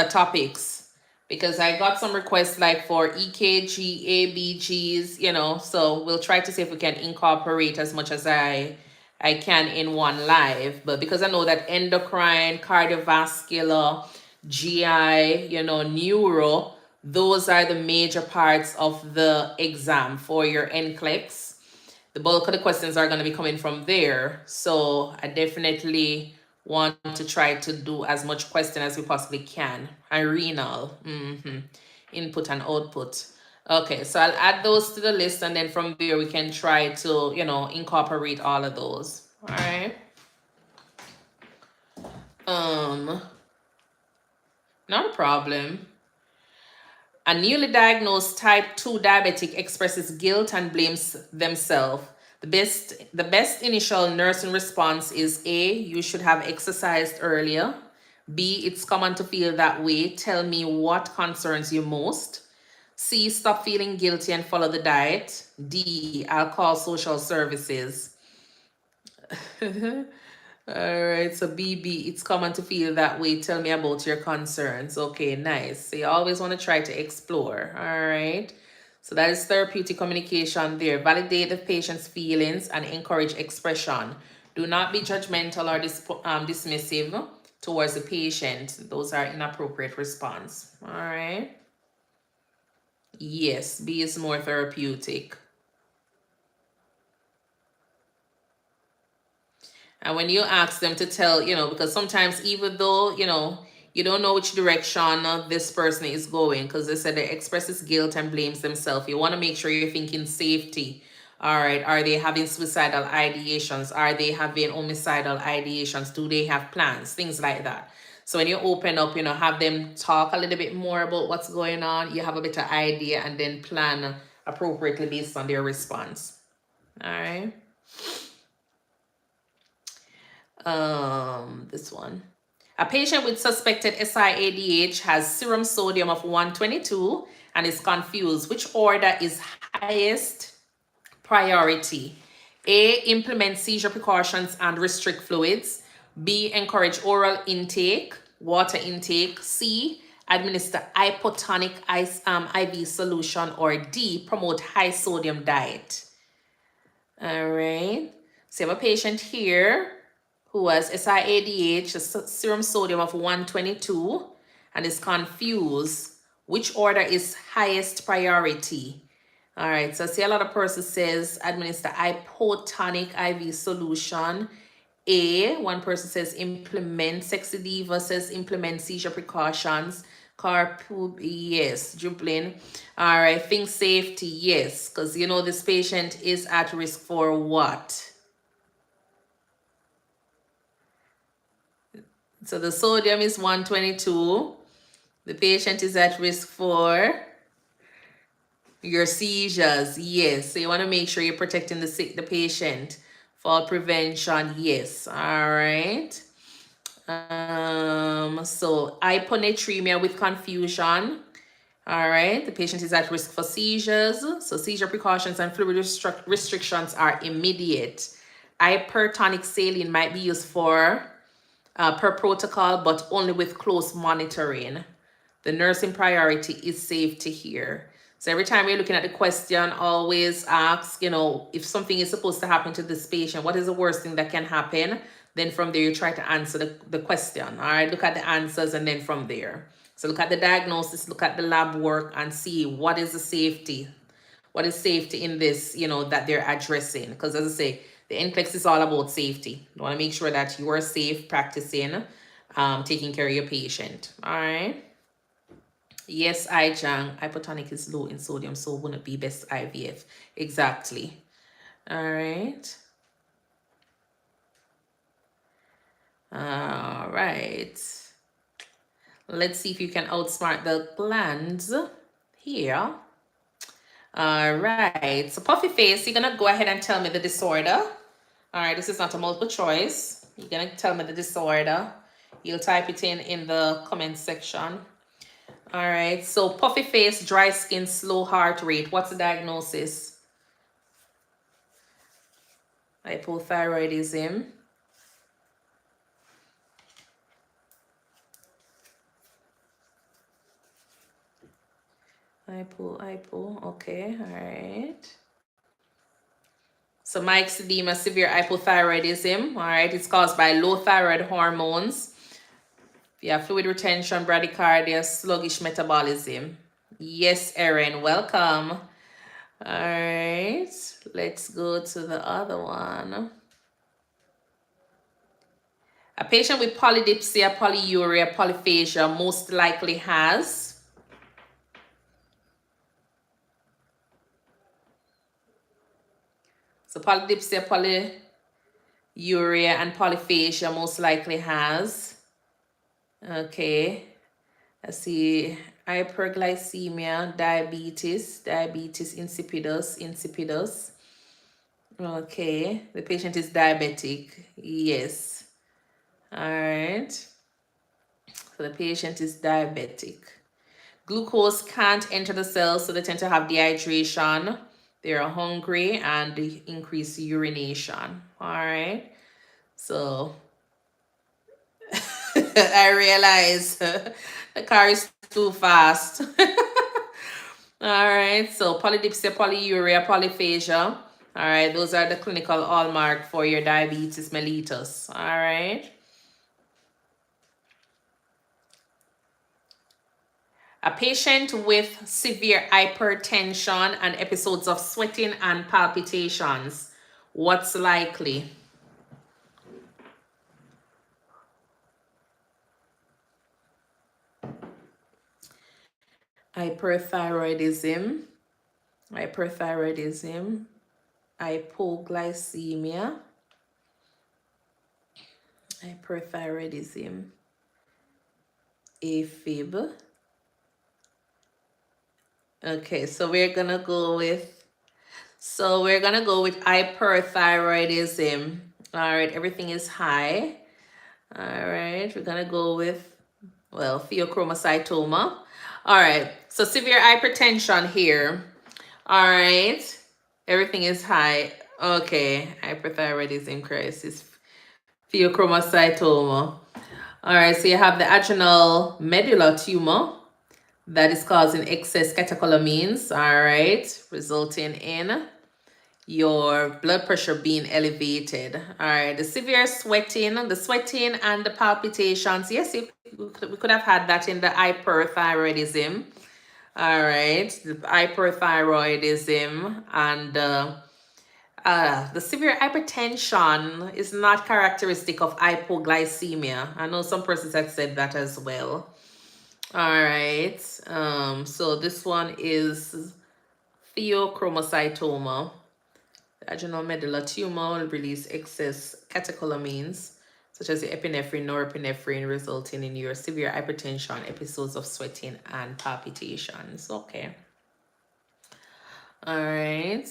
topics, because I got some requests like for EKG, ABGs, so we'll try to see if we can incorporate as much as I can in one live. But because I know that endocrine, cardiovascular, GI, neuro, those are the major parts of the exam for your NCLEX. The bulk of the questions are going to be coming from there. So I definitely want to try to do as much question as we possibly can. And renal, input and output. Okay, so I'll add those to the list, and then from there we can try to, incorporate all of those. All right. Not a problem. A newly diagnosed type 2 diabetic expresses guilt and blames themselves. The best initial nursing response is A, you should have exercised earlier. B, it's common to feel that way. Tell me what concerns you most. C, stop feeling guilty and follow the diet. D, I'll call social services. All right, so BB, it's common to feel that way. Tell me about your concerns. Okay, nice. So you always want to try to explore. All right. So that is therapeutic communication there. Validate the patient's feelings and encourage expression. Do not be judgmental or dismissive towards the patient. Those are inappropriate response. All right. Yes, B is more therapeutic. And when you ask them to tell, because sometimes even though, you don't know which direction this person is going, because they said they expresses guilt and blames themselves. You want to make sure you're thinking safety. All right. Are they having suicidal ideations? Are they having homicidal ideations? Do they have plans? Things like that. So when you open up, have them talk a little bit more about what's going on. You have a better idea and then plan appropriately based on their response. All right. This one. A patient with suspected SIADH has serum sodium of 122 and is confused. Which order is highest priority? A, implement seizure precautions and restrict fluids. B, encourage oral intake, water intake. C, administer hypotonic IV solution. Or D, promote high sodium diet. All right. So you have a patient here who has SIADH, a serum sodium of 122, and is confused. Which order is highest priority? All right, so see a lot of persons says administer hypotonic IV solution. A, one person says implement. Sexy Diva says implement seizure precautions. Carpool, yes. Juplin, all right. Think safety, yes. Because this patient is at risk for what? So the sodium is 122. The patient is at risk for your seizures, yes. So you want to make sure you're protecting the patient. Fall prevention, yes. All right. So hyponatremia with confusion. All right. The patient is at risk for seizures. So seizure precautions and fluid restrictions are immediate. Hypertonic saline might be used for per protocol, but only with close monitoring. The nursing priority is safety here. So every time you're looking at the question, always ask, if something is supposed to happen to this patient, what is the worst thing that can happen? Then from there, you try to answer the question. All right, look at the answers and then from there. So look at the diagnosis, look at the lab work and see what is the safety. What is safety in this, that they're addressing? Because as I say, the NCLEX is all about safety. You want to make sure that you are safe practicing, taking care of your patient. All right. Yes, Jang. Hypotonic is low in sodium, so wouldn't be best IVF. Exactly. All right. All right. Let's see if you can outsmart the glands here. All right. So puffy face, you're going to go ahead and tell me the disorder. All right. This is not a multiple choice. You're going to tell me the disorder. You'll type it in the comment section. All right. So puffy face, dry skin, slow heart rate. What's the diagnosis? Hypothyroidism. Hypo, okay, all right. So myxedema, severe hypothyroidism, all right, it's caused by low thyroid hormones. You have fluid retention, bradycardia, sluggish metabolism. Yes, Erin, welcome. All right, let's go to the other one. A patient with polydipsia, polyuria, polyphagia most likely has... So polydipsia, polyuria, and polyphagia most likely has. Okay. I see hyperglycemia, diabetes insipidus. Okay, the patient is diabetic. Yes. All right. So the patient is diabetic. Glucose can't enter the cells, so they tend to have dehydration. They are hungry and increased urination. All right. So I realize the car is too fast. All right. So polydipsia, polyuria, polyphagia. All right. Those are the clinical hallmark for your diabetes mellitus. All right. A patient with severe hypertension and episodes of sweating and palpitations. What's likely? Hyperthyroidism, hypoglycemia, hyperthyroidism, AFib. Okay, so we're gonna go with hyperthyroidism. All right, everything is high. All right, we're gonna go with, well, pheochromocytoma. All right, so severe hypertension here. All right, everything is high. Okay, hyperthyroidism crisis, pheochromocytoma. All right, so you have the adrenal medulla tumor that is causing excess catecholamines, all right, resulting in your blood pressure being elevated. All right, the severe sweating, and the palpitations. Yes, we could have had that in the hyperthyroidism. All right, the hyperthyroidism and the severe hypertension is not characteristic of hypoglycemia. I know some persons have said that as well. All right, so this one is pheochromocytoma. The adrenal medulla tumor will release excess catecholamines, such as the epinephrine, norepinephrine, resulting in your severe hypertension, episodes of sweating, and palpitations. Okay. All right.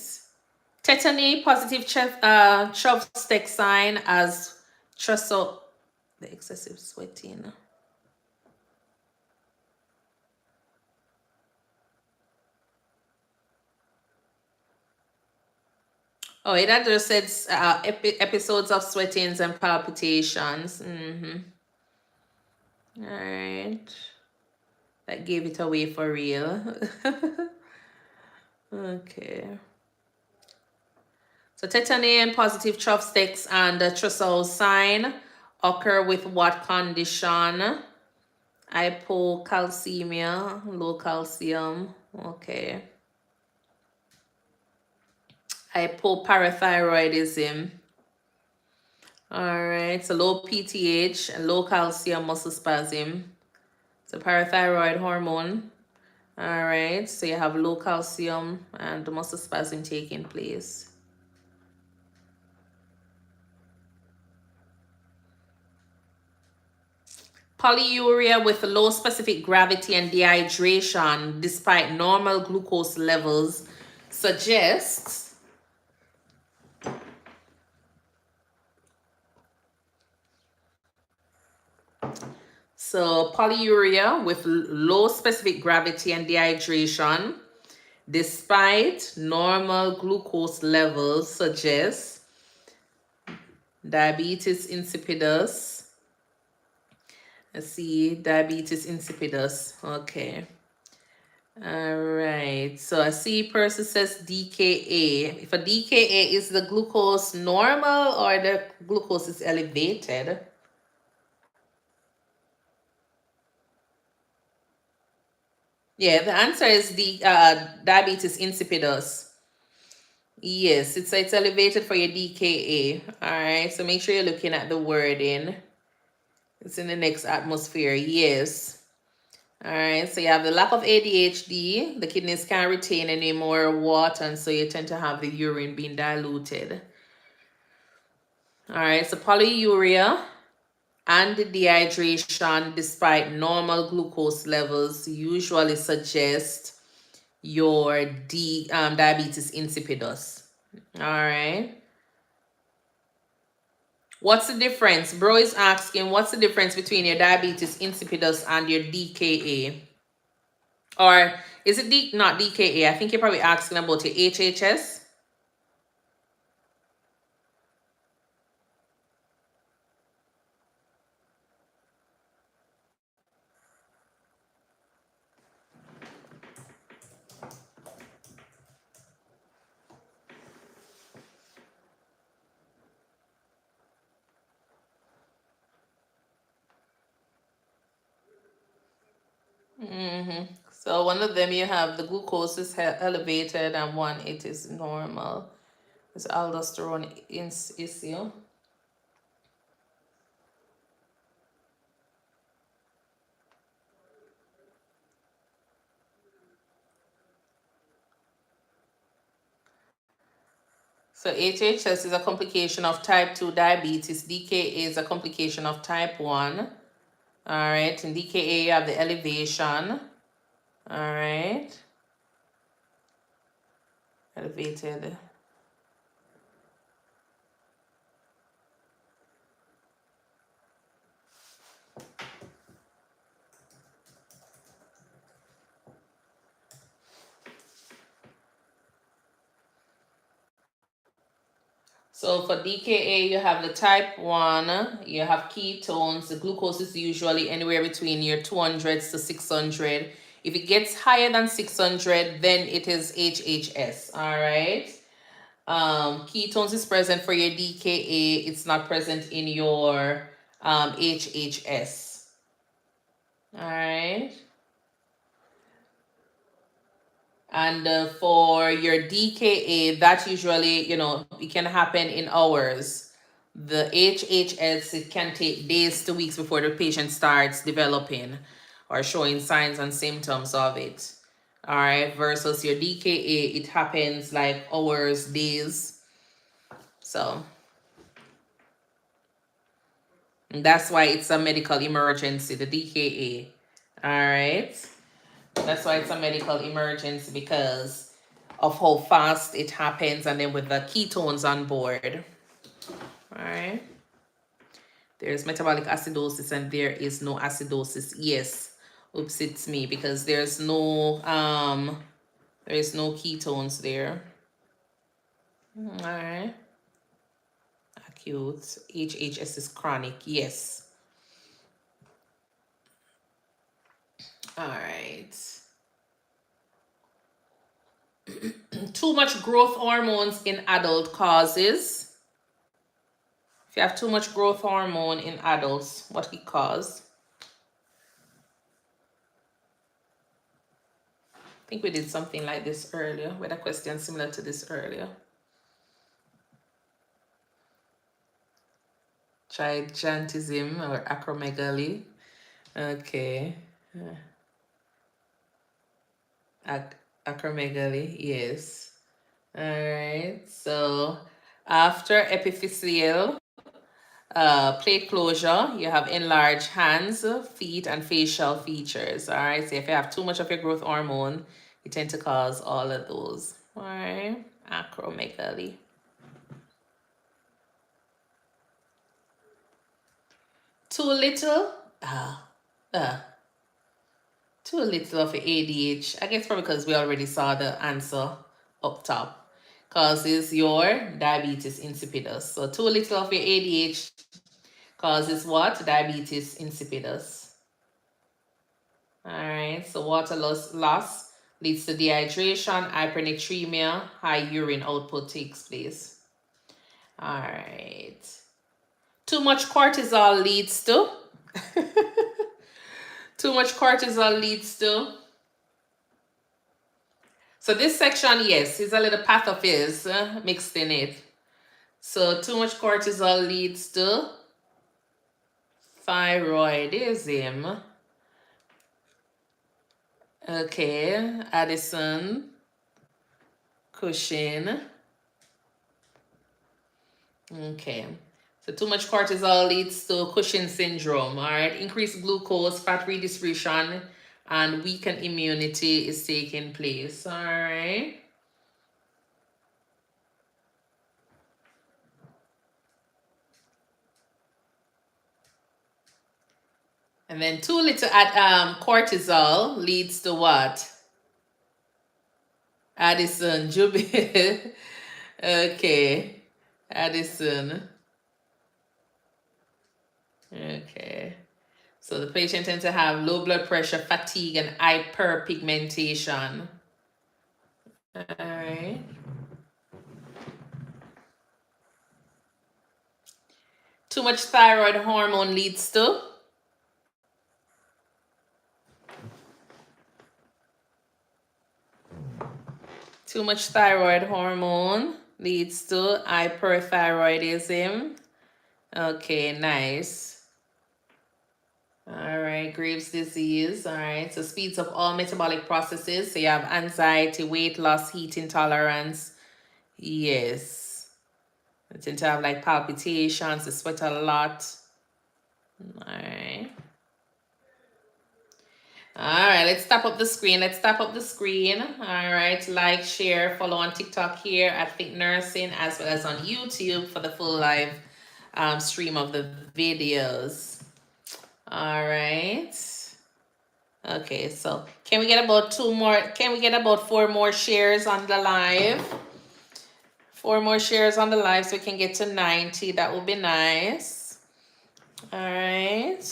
Tetany, positive Chopstick sign as trousseau, the excessive sweating. Oh, it had just said episodes of sweatings and palpitations. All right. That gave it away for real. Okay. So tetany and positive chopsticks and the trousseau sign occur with what condition? Hypocalcemia, low calcium. Okay. Hypoparathyroidism. All right. So low PTH and low calcium muscle spasm. So parathyroid hormone. All right. So you have low calcium and the muscle spasm taking place. Polyuria with low specific gravity and dehydration despite normal glucose levels suggests polyuria with low specific gravity and dehydration despite normal glucose levels suggests diabetes insipidus. Let's see, diabetes insipidus. Okay. All right. So I see person says DKA. If a DKA, is the glucose normal or the glucose is elevated? Yeah, the answer is the diabetes insipidus. Yes, it's elevated for your DKA. All right. So make sure you're looking at the wording. It's in the next atmosphere. Yes. All right, so you have the lack of ADHD. The kidneys can't retain any more water, and so you tend to have the urine being diluted. All right, so polyuria and dehydration despite normal glucose levels usually suggest your diabetes insipidus. All right. What's the difference? Bro is asking, what's the difference between your diabetes insipidus and your DKA? Or is it not DKA? I think you're probably asking about your HHS. So one of them you have the glucose is elevated and one it is normal. It's aldosterone issue. So HHS is a complication of type 2 diabetes. DKA is a complication of type 1. All right. In DKA, you have the elevation. All right. Elevated. So for DKA, you have the type 1, you have ketones. The glucose is usually anywhere between your 200s to 600. If it gets higher than 600, then it is HHS, all right? Ketones is present for your DKA. It's not present in your HHS, all right? And for your DKA, that usually, it can happen in hours. The HHS, it can take days to weeks before the patient starts developing or showing signs and symptoms of it. All right, versus your DKA, it happens like hours, days. So that's why it's a medical emergency, the DKA. All right. That's why it's a medical emergency, because of how fast it happens and then with the ketones on board. All right. There's metabolic acidosis and there is no acidosis. Yes. Oops, it's me, because there's no ketones there. All right. Acute. HHS is chronic. Yes. All right. Too much growth hormones in adult causes. If you have too much growth hormone in adults, what it cause? I think we did something like this earlier. We had a question similar to this earlier. Gigantism or acromegaly. Okay. Acromegaly, yes. All right. So after epiphyseal plate closure, you have enlarged hands, feet, and facial features. All right. So if you have too much of your growth hormone, you tend to cause all of those. All right. Acromegaly. Too little? Too little of ADH. I guess probably because we already saw the answer up top. Causes your diabetes insipidus. So too little of your ADH causes what? Diabetes insipidus. All right. So water loss leads to dehydration, hypernatremia, high urine output takes place. All right. Too much cortisol leads to. Too much cortisol leads to. So this section, yes, is a little pathophys mixed in it. So too much cortisol leads to thyroidism. Okay, Addison, Cushing. Okay. So too much cortisol leads to Cushing syndrome, all right? Increased glucose, fat redistribution, and weakened immunity is taking place, all right? And then too little cortisol leads to what? Addison, Jubil. Okay. Addison. Okay. So the patient tends to have low blood pressure, fatigue, and hyperpigmentation. All right. Too much thyroid hormone leads to too much thyroid hormone leads to hyperthyroidism. Okay, nice. All right, Graves' disease. All right, so speeds up all metabolic processes. So you have anxiety, weight loss, heat intolerance. Yes. You tend to have like palpitations, they sweat a lot. All right. All right, let's tap up the screen. Let's tap up the screen. All right, like, share, follow on TikTok here at ThinkNursing, as well as on YouTube for the full live stream of the videos. All right. Okay, so can we get about four more shares on the live? 4 more shares on the live so we can get to 90. That would be nice. All right.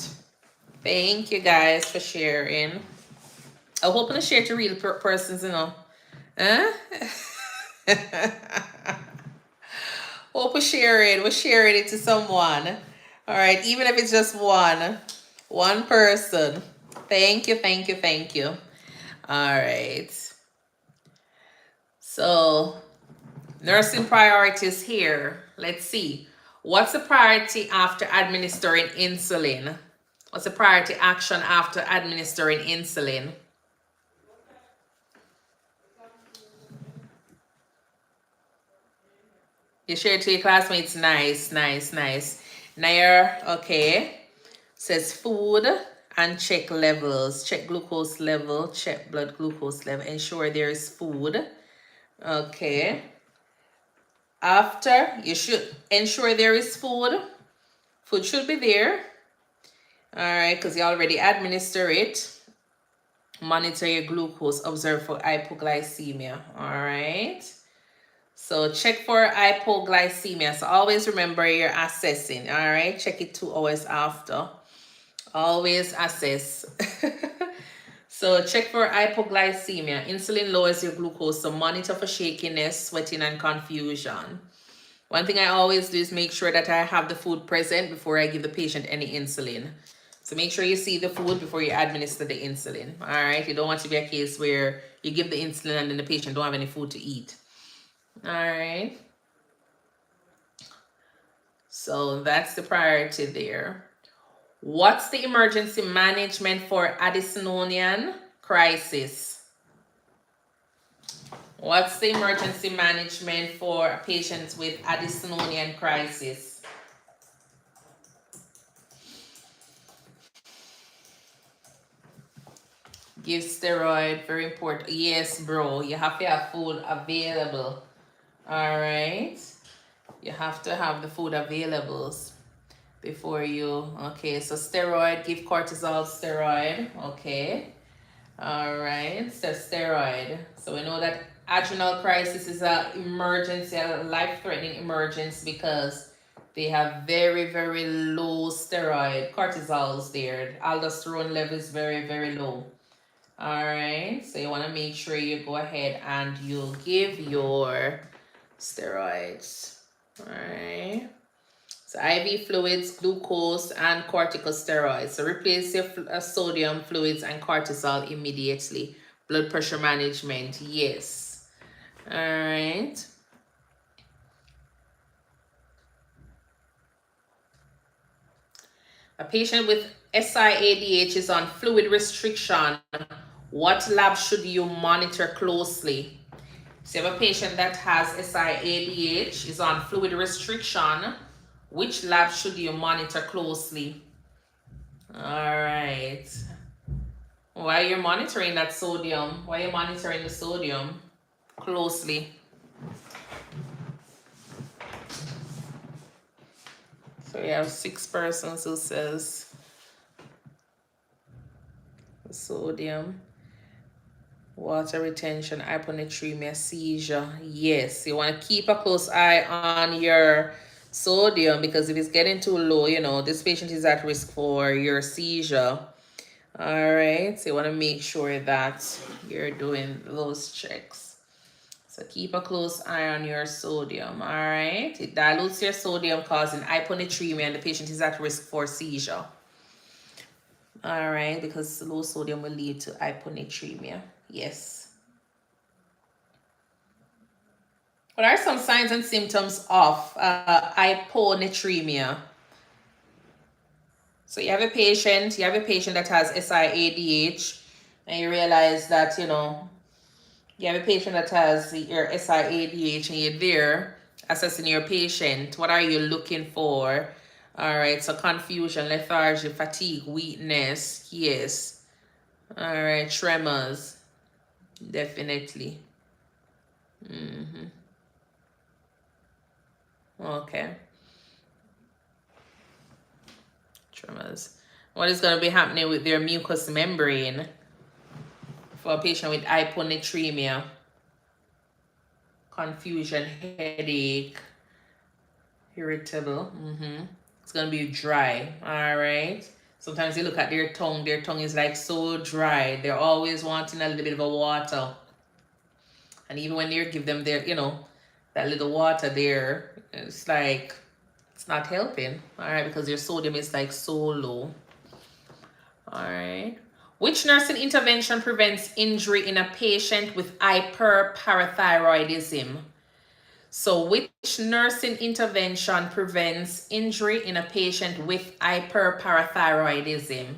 Thank you guys for sharing. I'm hoping to share to real persons, you know. Huh? Hope we're sharing it to someone. All right, even if it's just one person. Thank you, thank you, thank you. All right. So, nursing priorities here. Let's see. What's the priority after administering insulin? What's the priority action after administering insulin? You share it to your classmates. Nice, nice, nice. Nair, okay. Says food and check levels. Check glucose level, check blood glucose level. Ensure there is food. Okay. After, you should ensure there is food. Food should be there. All right, because you already administer it. Monitor your glucose. Observe for hypoglycemia. All right. So check for hypoglycemia. So always remember you're assessing. All right. Check it 2 hours after. Always assess. So check for hypoglycemia. Insulin lowers your glucose. So monitor for shakiness, sweating, and confusion. One thing I always do is make sure that I have the food present before I give the patient any insulin. So make sure you see the food before you administer the insulin. All right. You don't want to be a case where you give the insulin and then the patient don't have any food to eat. All right. So that's the priority there. What's the emergency management for Addisonian crisis? What's the emergency management for patients with Addisonian crisis? Give steroid, very important. Yes, bro, you have to have food available. All right. You have to have the food available before you, okay, so steroid, give cortisol steroid, okay. All right, so steroid. So we know that adrenal crisis is a emergency, a life-threatening emergency because they have very, very low steroid, cortisols there. Aldosterone level is very, very low. All right, so you want to make sure you go ahead and you give your steroids. All right. So IV fluids, glucose, and corticosteroids. So replace your sodium fluids and cortisol immediately. Blood pressure management, yes. All right. A patient with SIADH is on fluid restriction. What lab should you monitor closely? So you have a patient that has SIADH, is on fluid restriction. Which lab should you monitor closely? All right. Why you're monitoring that sodium? Why you're monitoring the sodium closely? So we have 6 persons who says sodium, water retention, hyponatremia, seizure. Yes, you want to keep a close eye on your sodium, because if it's getting too low, you know, this patient is at risk for your seizure. All right, so you want to make sure that you're doing those checks. So keep a close eye on your sodium. All right, it dilutes your sodium, causing hyponatremia, and the patient is at risk for seizure. All right, because low sodium will lead to hyponatremia. Yes. What are some signs and symptoms of hyponatremia? So you have a patient that has SIADH, and you realize that, you know, you have a patient that has your SIADH, and you're there assessing your patient. What are you looking for? All right, so confusion, lethargy, fatigue, weakness. Yes. All right, tremors. Definitely. Okay. Tremors. What is going to be happening with their mucous membrane for a patient with hyponatremia? Confusion, headache, irritable. It's going to be dry. All right. Sometimes you look at their tongue. Their tongue is like so dry. They're always wanting a little bit of a water. And even when you give them their, you know, that little water there, it's like, it's not helping. All right. Because their sodium is like so low. All right. Which nursing intervention prevents injury in a patient with hyperparathyroidism? So which nursing intervention prevents injury in a patient with hyperparathyroidism?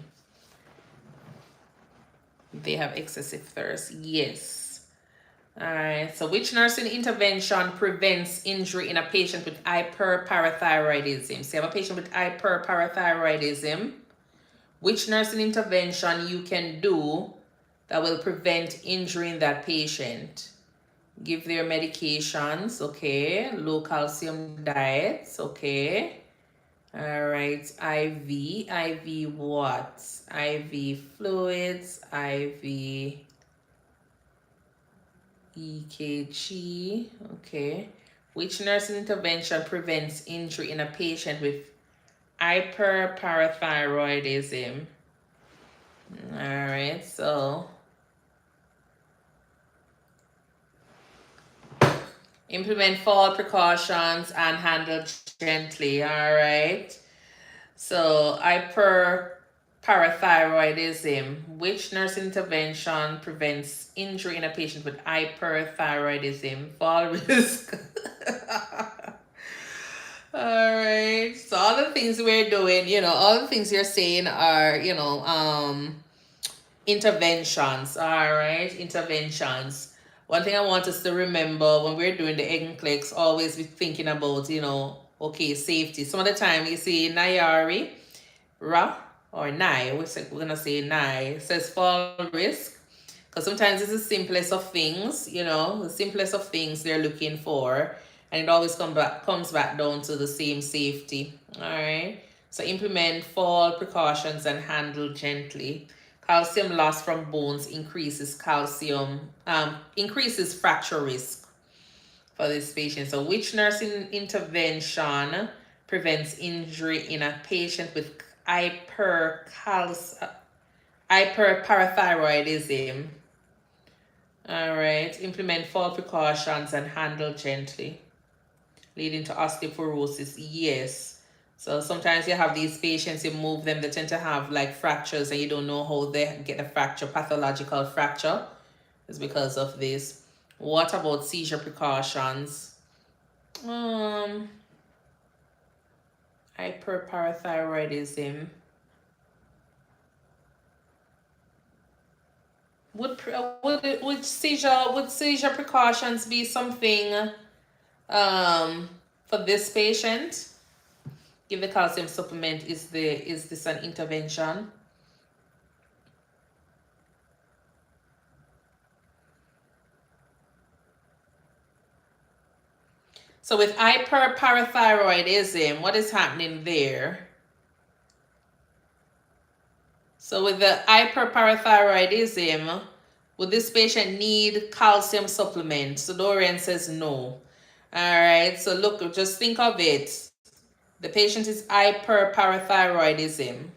They have excessive thirst. Yes. All right. So which nursing intervention prevents injury in a patient with hyperparathyroidism? So you have a patient with hyperparathyroidism. Which nursing intervention you can do that will prevent injury in that patient? Give their medications, okay. Low calcium diets, okay. All right, IV what? IV fluids, IV EKG, okay. Which nursing intervention prevents injury in a patient with hyperparathyroidism? All right, so implement fall precautions and handle gently. All right. So hyperparathyroidism. Which nurse intervention prevents injury in a patient with hyperthyroidism? Fall risk. All right. So all the things we're doing, you know, all the things you're saying are, you know, interventions. All right, interventions. One thing I want us to remember when we're doing the NCLEX, always be thinking about, you know, okay, safety. Some of the time you see Nayari, Ra, or Nai, we're gonna say Nai, says fall risk. Because sometimes it's the simplest of things, you know, the simplest of things they're looking for. And it always comes back down to the same safety. All right. So implement fall precautions and handle gently. Calcium loss from bones increases increases fracture risk for this patient. So which nursing intervention prevents injury in a patient with hyperparathyroidism? All right. Implement fall precautions and handle gently, leading to osteoporosis. Yes. So sometimes you have these patients, you move them, they tend to have like fractures, and you don't know how they get a fracture, pathological fracture. It's because of this. What about seizure precautions? Hyperparathyroidism. Would seizure precautions be something for this patient? Give the calcium supplement. Is this an intervention? So with hyperparathyroidism, what is happening there? So with the hyperparathyroidism, would this patient need calcium supplement? So Dorian says no. All right, so look, just think of it. The patient is hyperparathyroidism.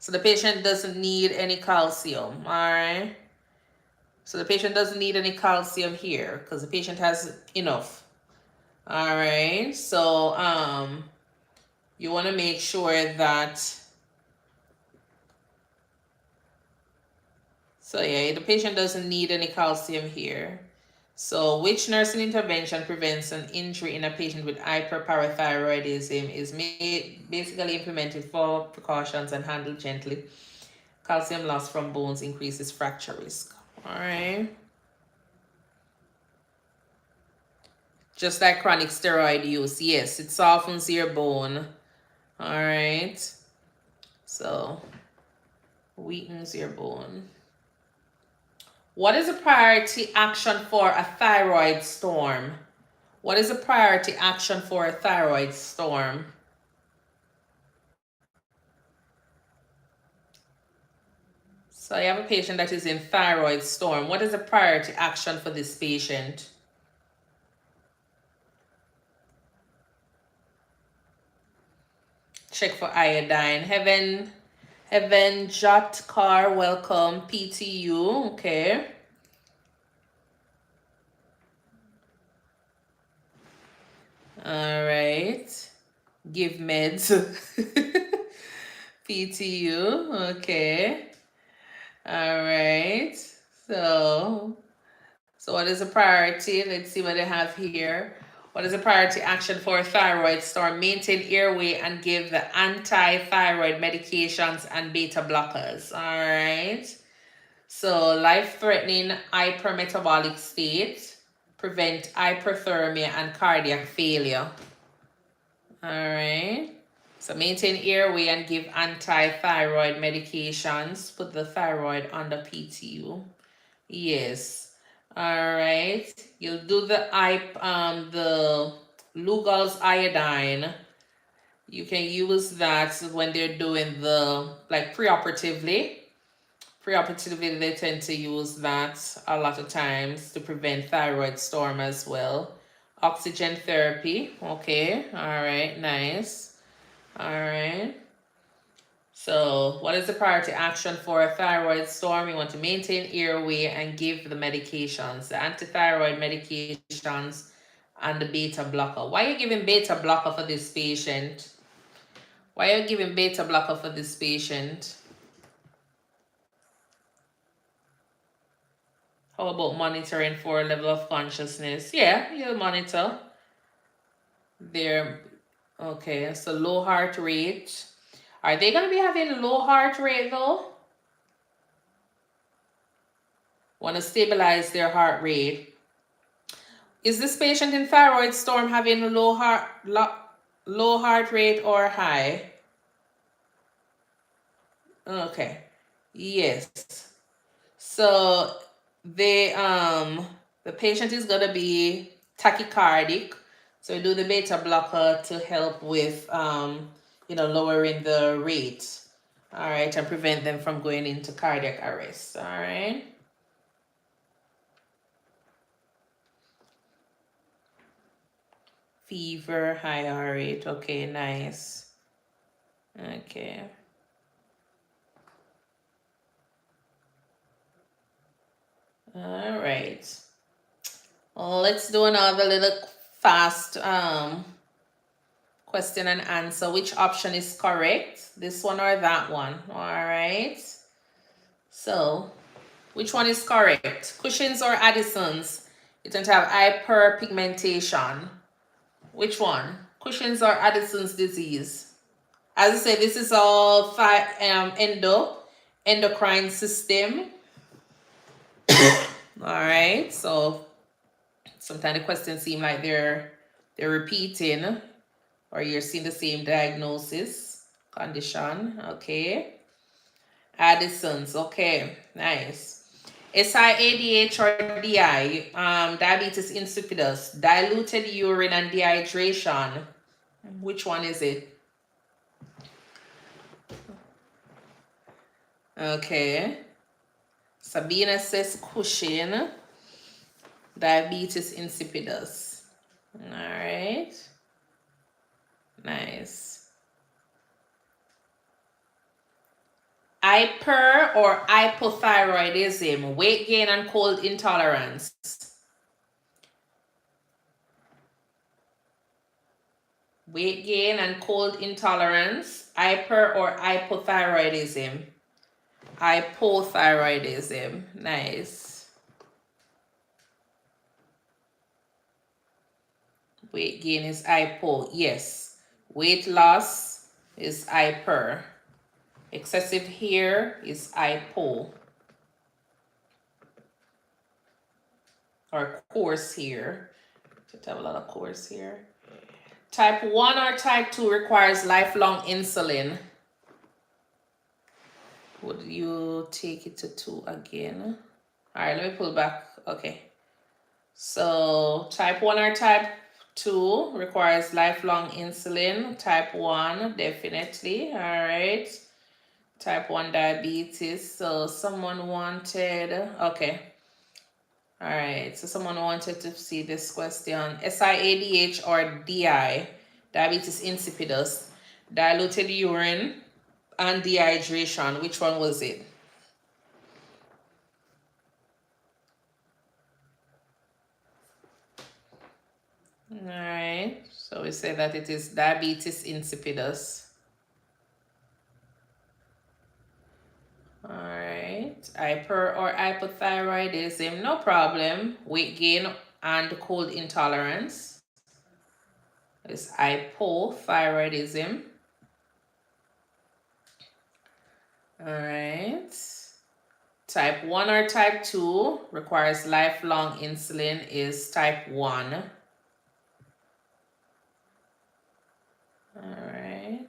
So the patient doesn't need any calcium, all right? So the patient doesn't need any calcium here because the patient has enough. All right, so you want to make sure that, so yeah, the patient doesn't need any calcium here. So which nursing intervention prevents an injury in a patient with hyperparathyroidism is basically implemented for precautions and handled gently. Calcium loss from bones increases fracture risk. All right. Just like chronic steroid use. Yes, it softens your bone. All right. So weakens your bone. What is a priority action for a thyroid storm? What is a priority action for a thyroid storm? So I have a patient that is in thyroid storm. What is a priority action for this patient? Check for iodine. Heaven Jotkar, welcome. PTU, okay. All right. Give meds. PTU, okay. All right. So what is a priority? Let's see what they have here. What is a priority action for thyroid storm? Maintain airway and give the anti-thyroid medications and beta blockers. All right. So life-threatening hypermetabolic state, prevent hyperthermia and cardiac failure. All right. So maintain airway and give anti-thyroid medications. Put the thyroid under PTU. Yes. All right. You'll do the Lugol's iodine. You can use that when they're doing the, like, preoperatively. Preoperatively, they tend to use that a lot of times to prevent thyroid storm as well. Oxygen therapy. Okay. All right. Nice. All right. So what is the priority action for a thyroid storm? You want to maintain airway and give the medications, the antithyroid medications and the beta blocker. Why are you giving beta blocker for this patient? Why are you giving beta blocker for this patient? How about monitoring for level of consciousness? Yeah, you'll monitor. There. Okay, so low heart rate. Are they going to be having low heart rate though? Want to stabilize their heart rate. Is this patient in thyroid storm having a low heart rate or high? Okay. Yes. So the patient is gonna be tachycardic. So we do the beta blocker to help with lowering the rate. All right, and prevent them from going into cardiac arrest. All right. Fever, high heart rate. Okay, nice. Okay. All right. Let's do another little fast question and answer. Which option is correct? This one or that one? All right. So, which one is correct? Cushing's or Addison's? You tend to have hyperpigmentation. Which one? Cushing's or Addison's disease? As I said, this is all endocrine system. All right. So sometimes the questions seem like they're repeating. or you're seeing the same diagnosis, condition. Okay. Addison's. Okay, nice. SIADH or DI, diabetes insipidus, diluted urine and dehydration. Which one is it? Okay. Sabina says Cushing, diabetes insipidus. All right. Nice. Hyper or hypothyroidism, weight gain and cold intolerance. Weight gain and cold intolerance, hyper or hypothyroidism. Hypothyroidism, nice. Weight gain is hypo, yes. Weight loss is hyper. Excessive hair is hypo. Or coarse hair. Should have a lot of coarse hair. Type 1 or type 2 requires lifelong insulin. Would you take it to 2 again? All right, let me pull back. Okay. So type 1 or type 2 requires lifelong insulin. Type 1, definitely. All right. Type 1 diabetes. So someone wanted, okay. All right. So someone wanted to see this question. SIADH or DI, diabetes insipidus, diluted urine and dehydration. Which one was it? All right. So we say that it is diabetes insipidus. All right. Hyper or hypothyroidism, no problem. Weight gain and cold intolerance. It's hypothyroidism. All right. Type 1 or type 2 requires lifelong insulin is type 1. All right.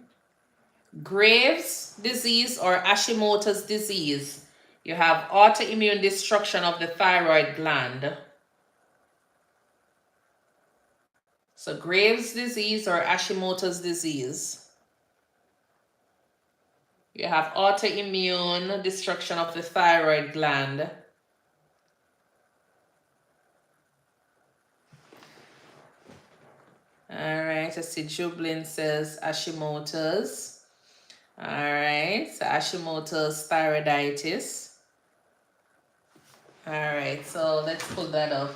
Graves' disease or Hashimoto's disease. You have autoimmune destruction of the thyroid gland. So Graves' disease or Hashimoto's disease. You have autoimmune destruction of the thyroid gland. All right, I see Jublin says Hashimoto's. All right, so Hashimoto's thyroiditis. All right, so let's pull that up.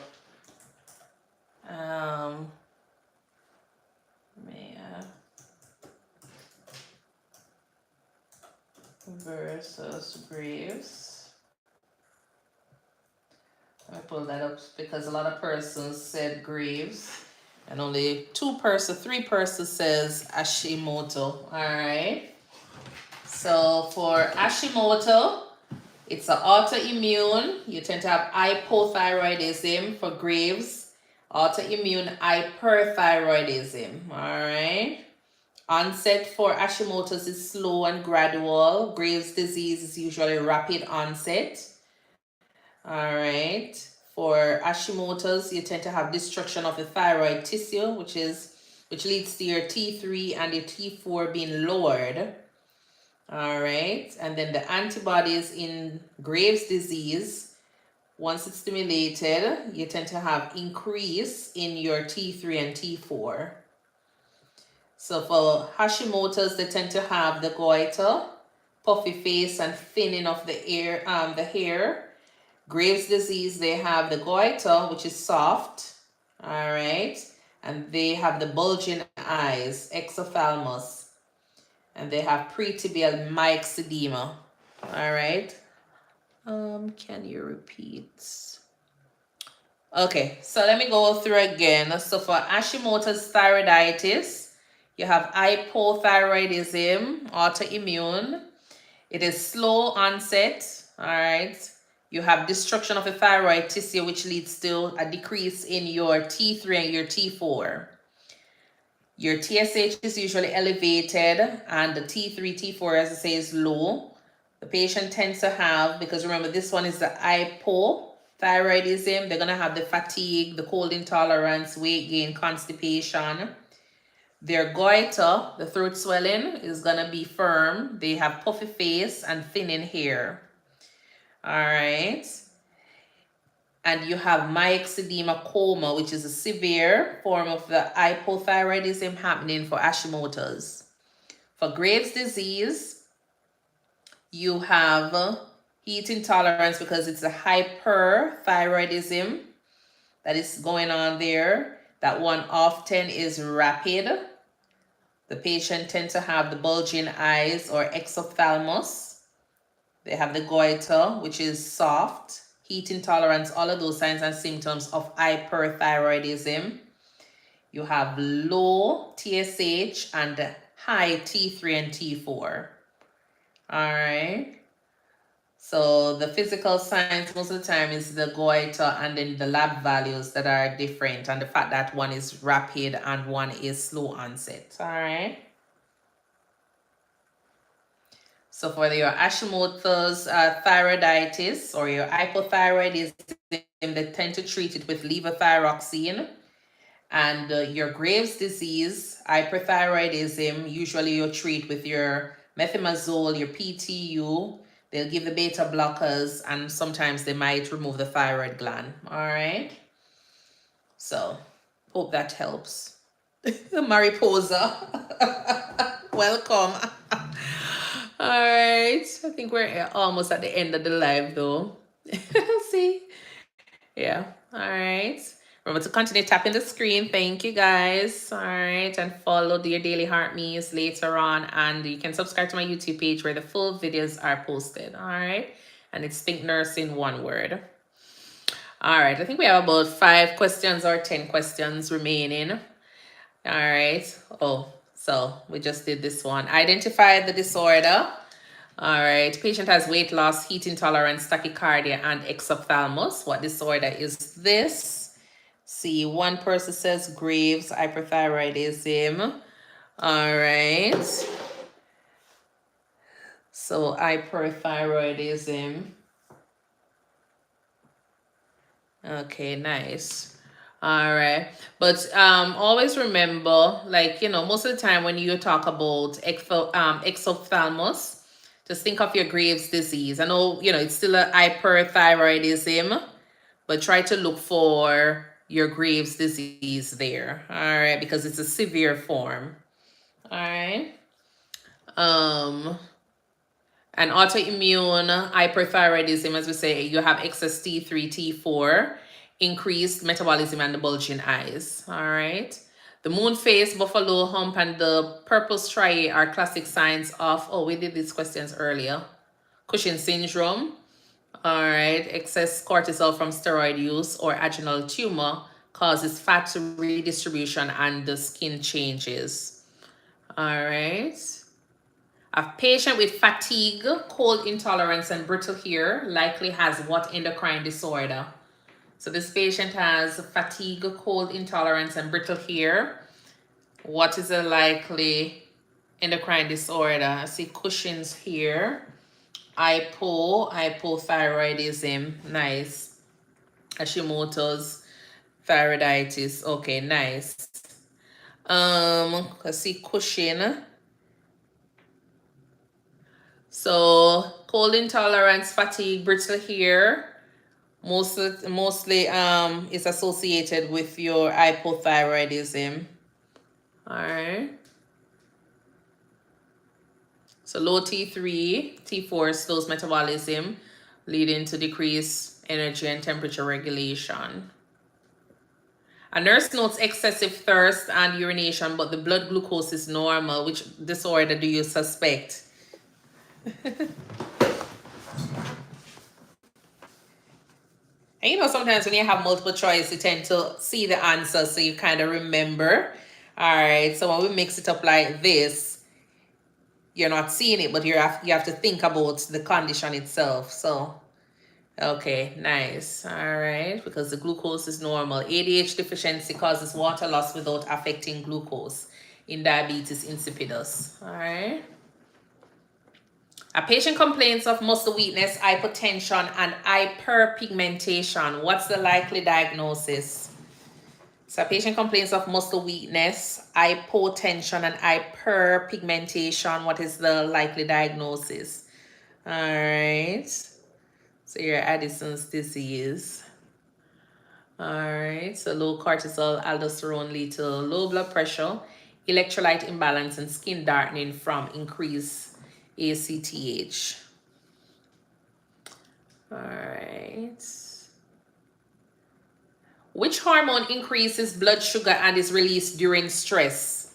Versus Graves. Let me pull that up because a lot of persons said Graves and only 3 persons says Hashimoto. All right. So for Hashimoto, it's an autoimmune. You tend to have hypothyroidism. For Graves, autoimmune hyperthyroidism. All right. Onset for Hashimoto's is slow and gradual. Graves' disease is usually rapid onset. All right. For Hashimoto's, you tend to have destruction of the thyroid tissue, which leads to your T3 and your T4 being lowered. All right. And then the antibodies in Graves' disease, once it's stimulated, you tend to have increase in your T3 and T4. So for Hashimoto's, they tend to have the goiter, puffy face, and thinning of the hair. Graves' disease, they have the goiter, which is soft, all right, and they have the bulging eyes, exophthalmos, and they have pretibial myxedema, all right. Can you repeat? Okay, so let me go through again. So for Hashimoto's thyroiditis, you have hypothyroidism, autoimmune. It is slow onset, all right. You have destruction of the thyroid tissue, which leads to a decrease in your T3 and your T4. Your TSH is usually elevated, and the T3, T4, as I say, is low. The patient tends to have, because remember, this one is the hypothyroidism. They're going to have the fatigue, the cold intolerance, weight gain, constipation. Their goiter, the throat swelling, is going to be firm. They have puffy face and thinning hair. All right. And you have myxedema coma, which is a severe form of the hypothyroidism happening for Hashimoto's. For Graves' disease, you have heat intolerance because it's a hyperthyroidism that is going on there. That one often is rapid. The patient tends to have the bulging eyes or exophthalmos. They have the goiter, which is soft. Heat intolerance, all of those signs and symptoms of hyperthyroidism. You have low TSH and high T3 and T4. All right. So the physical signs most of the time is the goiter and then the lab values that are different, and the fact that one is rapid and one is slow onset. All right. So for your Hashimoto's thyroiditis or your hypothyroidism, they tend to treat it with levothyroxine. And your Graves' disease, hyperthyroidism, usually you treat with your methimazole, your PTU. They'll give the beta blockers, and sometimes they might remove the thyroid gland. All right. So hope that helps. Mariposa. Welcome. All right. I think we're almost at the end of the live though. See? Yeah. All right. Remember to continue tapping the screen. Thank you guys. All right. And follow your daily heart meals later on. And you can subscribe to my YouTube page where the full videos are posted. All right. And it's ThinkNursing, one word. All right. I think we have about 5 questions or 10 questions remaining. All right. Oh, so we just did this one. Identify the disorder. All right. Patient has weight loss, heat intolerance, tachycardia, and exophthalmos. What disorder is this? See, one person says Graves, hyperthyroidism. All right. So hyperthyroidism. Okay, nice. All right. But always remember, like, you know, most of the time when you talk about exophthalmos, just think of your Graves' disease. I know, you know, it's still a hyperthyroidism, but try to look for your Graves' disease there. All right, because it's a severe form. All right. And autoimmune hyperthyroidism, as we say, you have excess T3, T4, increased metabolism, and the bulging eyes. All right. The moon face, buffalo hump, and the purple striae are classic signs of, oh, we did these questions earlier. Cushing syndrome. All right. Excess cortisol from steroid use or adrenal tumor causes fat redistribution and the skin changes. All right. A patient with fatigue, cold intolerance, and brittle hair likely has what endocrine disorder? So this patient has fatigue, cold intolerance, and brittle hair. What is a likely endocrine disorder? I see Cushing's here. Hypothyroidism. Nice. Hashimoto's thyroiditis. Okay, nice. I see Cushing. So cold intolerance, fatigue, brittle hair, mostly is associated with your hypothyroidism. All right. So low T3, T4 slows metabolism, leading to decreased energy and temperature regulation. A nurse notes excessive thirst and urination, but the blood glucose is normal. Which disorder do you suspect? And you know, sometimes when you have multiple choice, you tend to see the answer, so you kind of remember. All right, so when we mix it up like this, you're not seeing it, but you have to think about the condition itself. So, okay, nice. All right, because the glucose is normal. ADH deficiency causes water loss without affecting glucose. in diabetes insipidus. All right. A patient complains of muscle weakness, hypotension, and hyperpigmentation. What's the likely diagnosis? So a patient complains of muscle weakness, hypotension, and hyperpigmentation. What is the likely diagnosis? All right. So your Addison's disease. All right. So low cortisol, aldosterone lead to low blood pressure, electrolyte imbalance, and skin darkening from increased ACTH. All right. Which hormone increases blood sugar and is released during stress?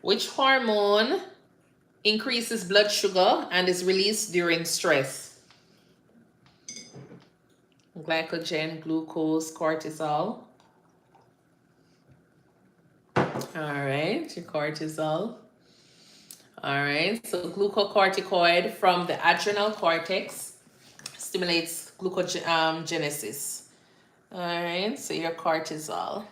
Which hormone increases blood sugar and is released during stress? Glycogen, glucose, cortisol. All right, your cortisol. All right, so glucocorticoid from the adrenal cortex stimulates glucogenesis. All right, so your cortisol.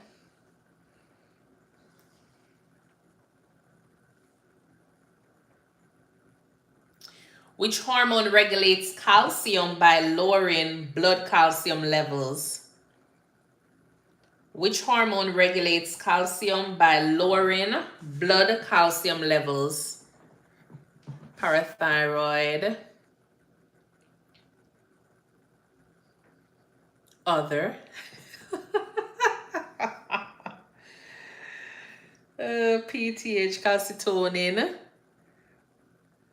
Which hormone regulates calcium by lowering blood calcium levels? Which hormone regulates calcium by lowering blood calcium levels? Parathyroid. Other. PTH, calcitonin.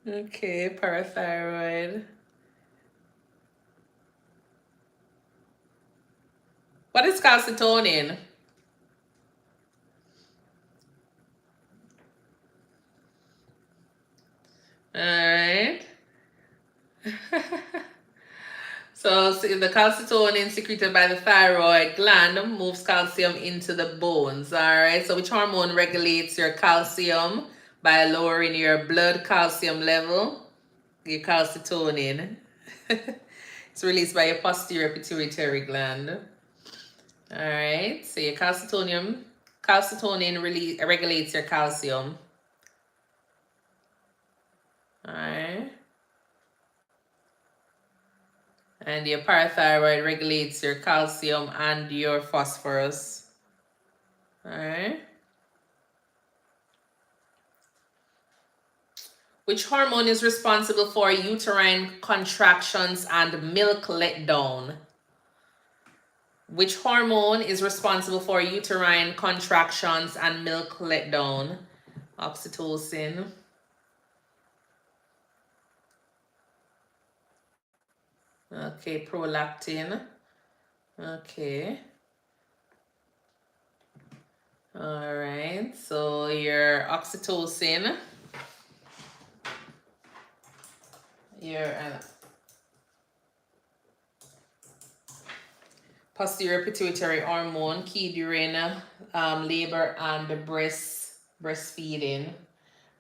Okay, parathyroid. What is calcitonin? All right. So the calcitonin secreted by the thyroid gland moves calcium into the bones. All right. So which hormone regulates your calcium by lowering your blood calcium level? Your calcitonin. It's released by your posterior pituitary gland. All right. So your calcitonin regulates your calcium. All right. And your parathyroid regulates your calcium and your phosphorus. All right. Which hormone is responsible for uterine contractions and milk letdown? Which hormone is responsible for uterine contractions and milk letdown? Oxytocin. Okay, prolactin. Okay. All right, so your oxytocin, your posterior pituitary hormone, key during labor and breastfeeding.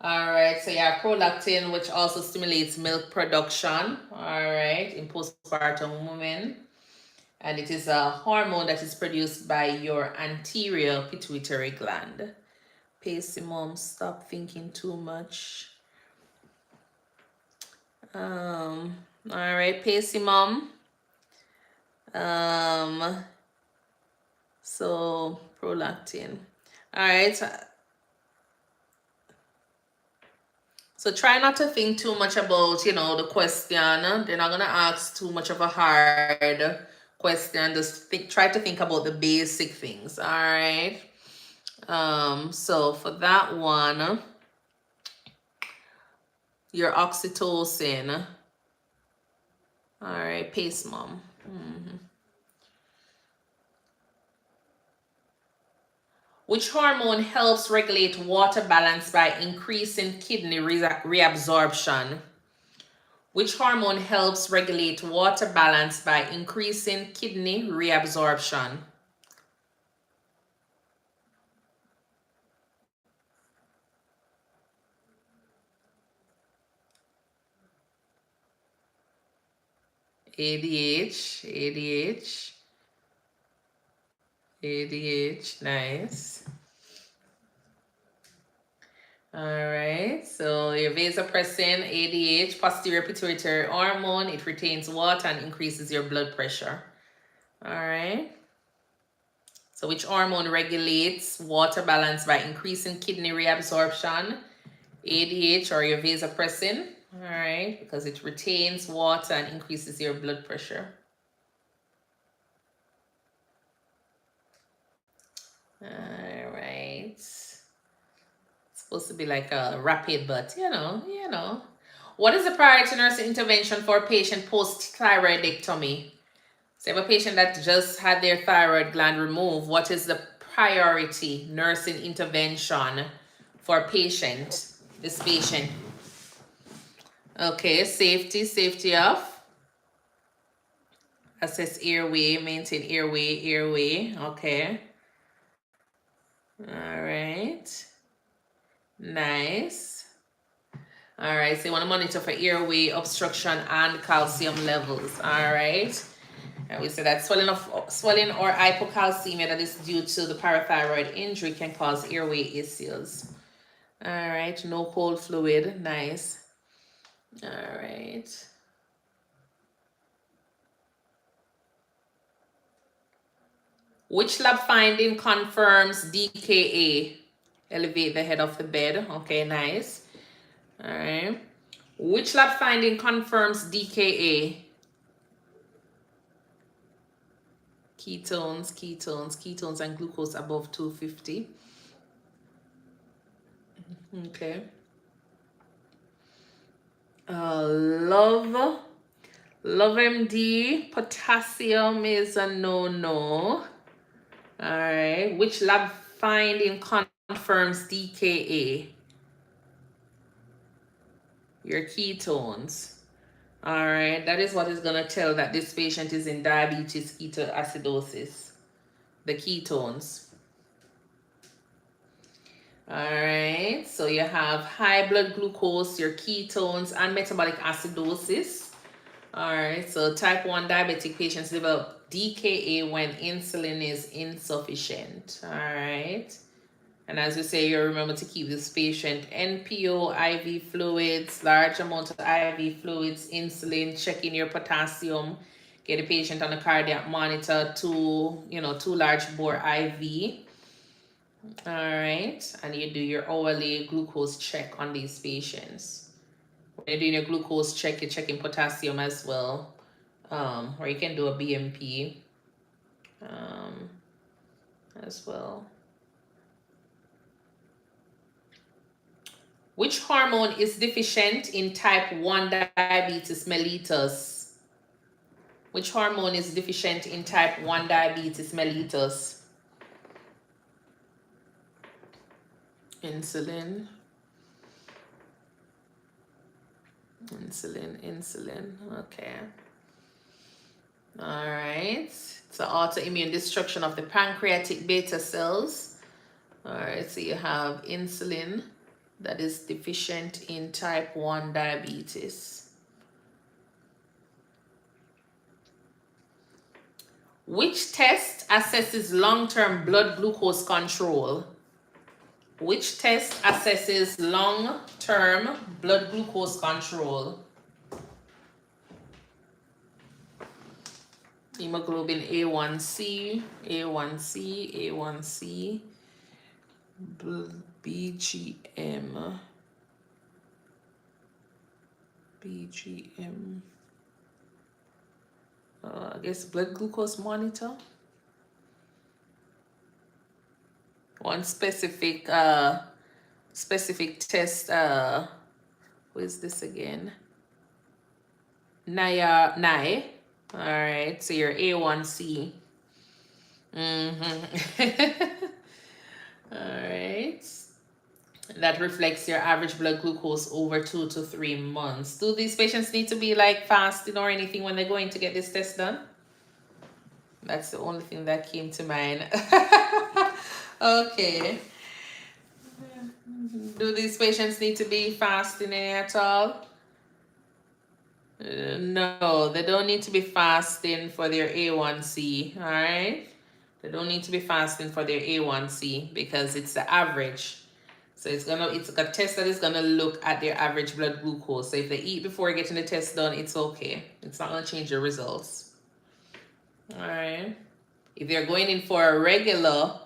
All right, so you have prolactin, which also stimulates milk production, all right, in postpartum women. And it is a hormone that is produced by your anterior pituitary gland. Pacey, mom, stop thinking too much. All right, Pacey, mom. So prolactin. All right. So try not to think too much about, the question. They're not gonna ask too much of a hard question. Just try to think about the basic things. All right. So for that one, your oxytocin. All right, pace, mom. Which hormone helps regulate water balance by increasing kidney reabsorption? Which hormone helps regulate water balance by increasing kidney reabsorption? ADH. ADH, nice. All right, so your vasopressin, ADH, posterior pituitary hormone, it retains water and increases your blood pressure. All right. So which hormone regulates water balance by increasing kidney reabsorption? ADH or your vasopressin. All right, because it retains water and increases your blood pressure. All right. It's supposed to be like a rapid, but you know. What is the priority nursing intervention for a patient post-thyroidectomy? So you have a patient that just had their thyroid gland removed. What is the priority nursing intervention for this patient? Okay, safety off. Assess airway, maintain airway. Okay. All right. Nice. All right, so you want to monitor for airway obstruction and calcium levels. All right. And we said that swelling or hypocalcemia that is due to the parathyroid injury can cause airway issues. All right, no cold fluid. Nice. All right. Which lab finding confirms DKA? Elevate the head of the bed. Okay, nice. All right. Which lab finding confirms DKA? Ketones and glucose above 250. Okay. Love MD, potassium is a no. All right. Which lab finding confirms DKA? Your ketones. All right. That is what is going to tell that this patient is in diabetes ketoacidosis. The ketones. All right. So you have high blood glucose, your ketones, and metabolic acidosis. All right. So type 1 diabetic patients develop DKA when insulin is insufficient. All right. And as we say, you remember to keep this patient NPO, IV fluids, large amount of IV fluids, insulin, checking your potassium, get the patient on a cardiac monitor, two large bore IV. All right. And you do your hourly glucose check on these patients. When you're doing your glucose check, you're checking potassium as well. Or you can do a BMP as well. Which hormone is deficient in type 1 diabetes mellitus? Which hormone is deficient in type 1 diabetes mellitus? Insulin. Okay. All right. It's an autoimmune destruction of the pancreatic beta cells. All right. So you have insulin that is deficient in type 1 diabetes. Which test assesses long-term blood glucose control? Which test assesses long-term blood glucose control? Hemoglobin A1C, BGM. I guess blood glucose monitor. One specific test. Who is this again? Nye. All right. So your A1C. All right. That reflects your average blood glucose over 2 to 3 months. Do these patients need to be like fasting or anything when they're going to get this test done? That's the only thing that came to mind. Okay. Do these patients need to be fasting at all? No, they don't need to be fasting for their A1C. All right. They don't need to be fasting for their A1C because it's the average. So it's a test that is gonna look at their average blood glucose. So if they eat before getting the test done, it's okay. It's not gonna change the results. All right. If they're going in for a regular,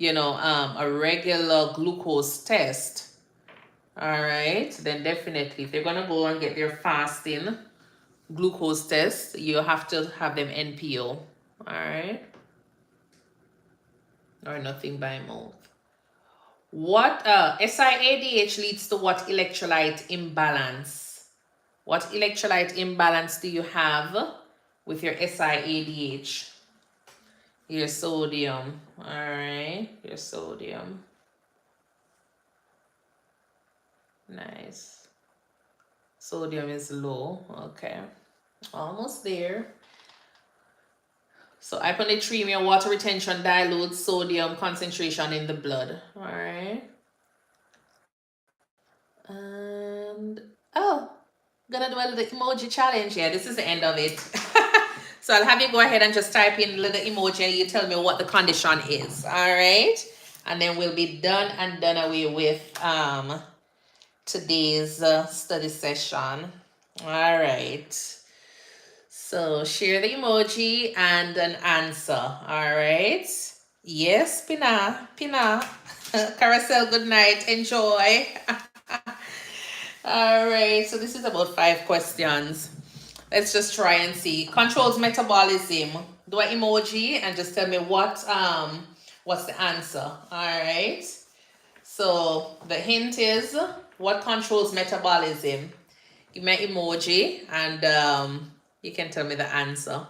a regular glucose test, all right, then definitely if they're gonna go and get their fasting glucose test, you have to have them NPO, all right, or nothing by mouth. What SIADH leads to what electrolyte imbalance? What electrolyte imbalance do you have with your SIADH? Your sodium, all right, your sodium. Nice. Sodium is low, okay. Almost there. So hyponatremia, water retention dilutes sodium concentration in the blood, all right. And gonna do a little emoji challenge. Yeah, this is the end of it. So I'll have you go ahead and just type in a little emoji and you tell me what the condition is, all right? And then we'll be done and done away with today's study session. All right. So share the emoji and an answer. All right. Yes, Pina. Carousel, good night. Enjoy. All right. So this is about 5 questions. Let's just try and see. Controls metabolism. Do an emoji and just tell me what's the answer. All right. So the hint is what controls metabolism. Give me an emoji and you can tell me the answer.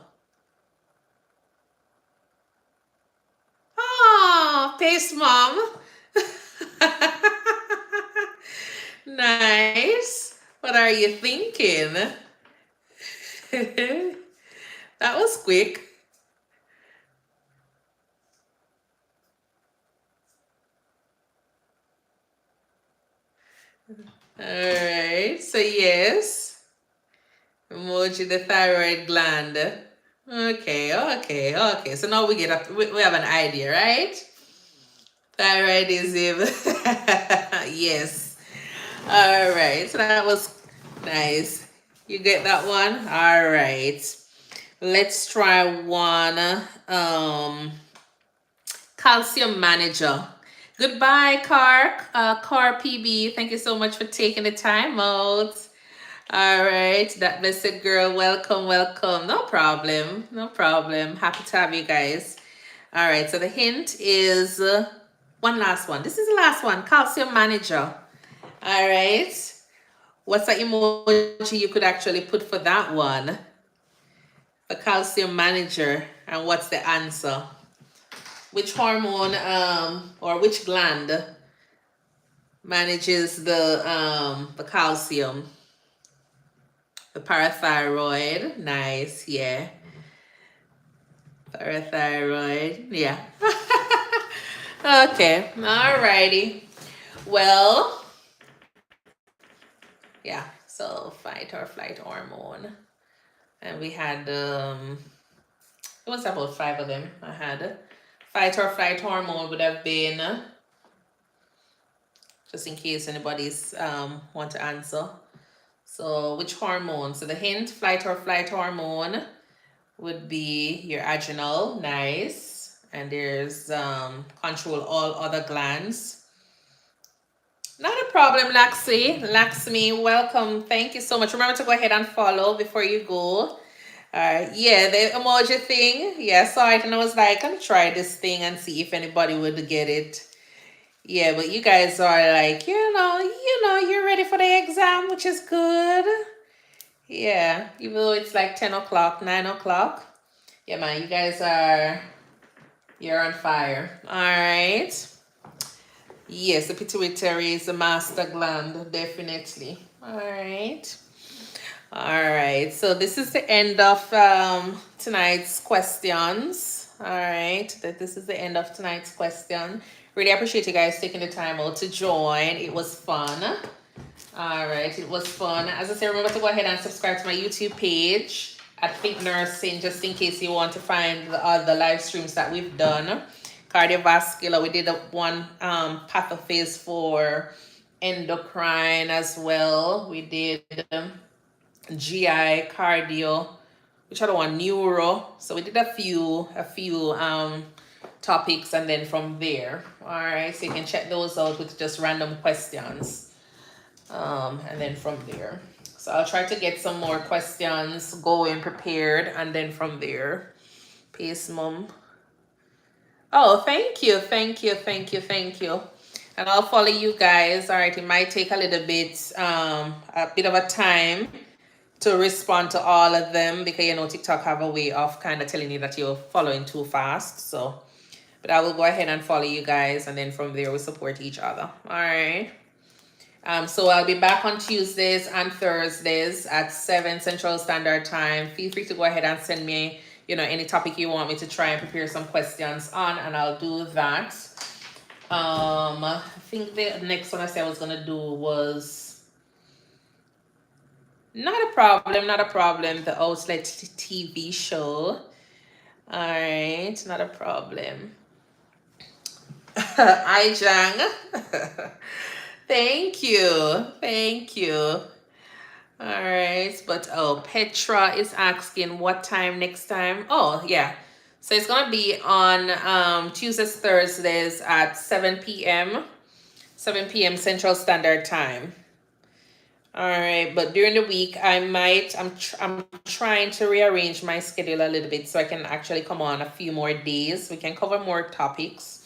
Oh, pace mom. Nice. What are you thinking? That was quick. All right. So yes. Emoji the thyroid gland. Okay. So now we have an idea, right? Thyroidism. Yes. All right. So that was nice. You get that one? All right. Let's try one. Calcium manager. Goodbye, Car PB. Thank you so much for taking the time out. All right, that blessed girl, welcome. No problem. Happy to have you guys. All right, so the hint is one last one. This is the last one, calcium manager. All right, what's the emoji you could actually put for that one? The calcium manager, and what's the answer? Which hormone or which gland manages the calcium? The parathyroid. Nice, yeah. Parathyroid, yeah. Okay, alrighty. Well, yeah, so fight or flight hormone. And we had, it was about 5 of them. I had fight or flight hormone would have been, just in case anybody's want to answer. So which hormone? So the hint, fight or flight hormone would be your adrenal. Nice. And there's control all other glands. Not a problem, Laxmi, welcome. Thank you so much. Remember to go ahead and follow before you go. Yeah, the emoji thing. Yeah, I saw it and I was like, I'm gonna try this thing and see if anybody would get it. Yeah, but you guys are like, you're ready for the exam, which is good. Yeah, even though it's like 10 o'clock, 9 o'clock. Yeah, man, you guys you're on fire. All right. Yes, the pituitary is the master gland, definitely. All right. So this is the end of tonight's questions. All right. This is the end of tonight's question. Really appreciate you guys taking the time out to join. It was fun. All right. It was fun. As I said, remember to go ahead and subscribe to my YouTube page. at ThinkNursing, just in case you want to find the other live streams that we've done. Cardiovascular, we did one pathophase for endocrine as well. We did GI, cardio, which other one, neuro. So we did a few topics, and then from there, all right, so you can check those out with just random questions, and then from there, so I'll try to get some more questions going prepared, and then from there. Peace, mom. Oh, thank you, thank you, thank you, thank you. And I'll follow you guys. All right, it might take a bit of a time to respond to all of them, because you know TikTok have a way of kind of telling you that you're following too fast. So, but I will go ahead and follow you guys, and then from there we support each other. All right. So I'll be back on Tuesdays and Thursdays at 7 Central Standard Time. Feel free to go ahead and send me, any topic you want me to try and prepare some questions on, and I'll do that. I think the next one I said I was gonna do was not a problem, not a problem. The Outlet TV show. All right, not a problem. Hi, Jang. Thank you. Thank you. All right. But Petra is asking what time next time. Oh, yeah. So it's going to be on Tuesdays, Thursdays at 7 p.m. 7 p.m. Central Standard Time. All right, but during the week I'm trying to rearrange my schedule a little bit so I can actually come on a few more days. We can cover more topics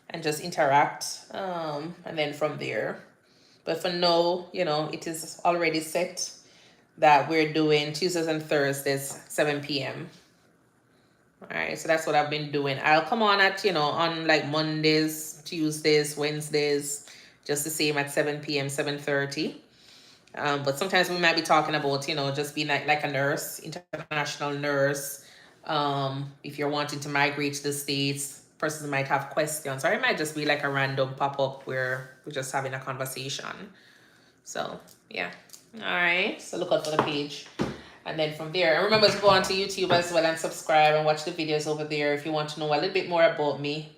and just interact, and then from there. But for now, it is already set that we're doing Tuesdays and Thursdays 7 p.m. All right, so that's what I've been doing. I'll come on on like Mondays, Tuesdays, Wednesdays, just the same at 7 p.m., 7:30. But sometimes we might be talking about, just being like a nurse, international nurse. If you're wanting to migrate to the States, persons might have questions, or it might just be like a random pop-up where we're just having a conversation. So, yeah. All right. So look out for the page. And then from there, and remember to go onto YouTube as well and subscribe and watch the videos over there. If you want to know a little bit more about me,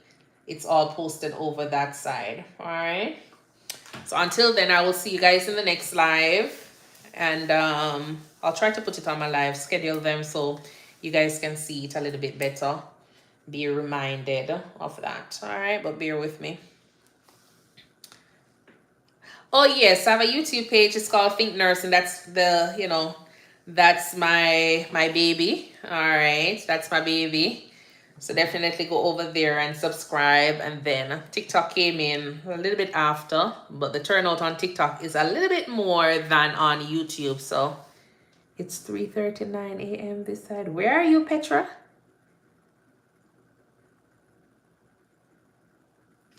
it's all posted over that side. All right. So until then, I will see you guys in the next live, and I'll try to put it on my live, schedule them so you guys can see it a little bit better, be reminded of that. All right, but bear with me. Oh yes, I have a YouTube page. It's called ThinkNursing. That's that's my baby. All right, that's my baby. So definitely go over there and subscribe. And then TikTok came in a little bit after, but the turnout on TikTok is a little bit more than on YouTube. So it's 3:39 a.m. this side. Where are you, Petra?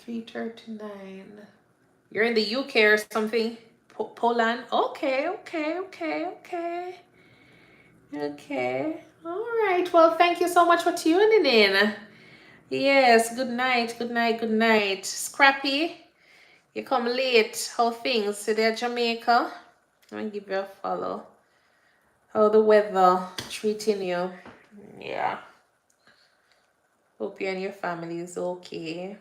3:39. You're in the UK or something? Poland? Okay, okay, okay, okay. Okay. All right. Well, thank you so much for tuning in. Yes, good night, good night, good night. Scrappy, you come late. How things? So they're Jamaica. Let me give you a follow. How the weather treating you? Yeah. Hope you and your family is okay.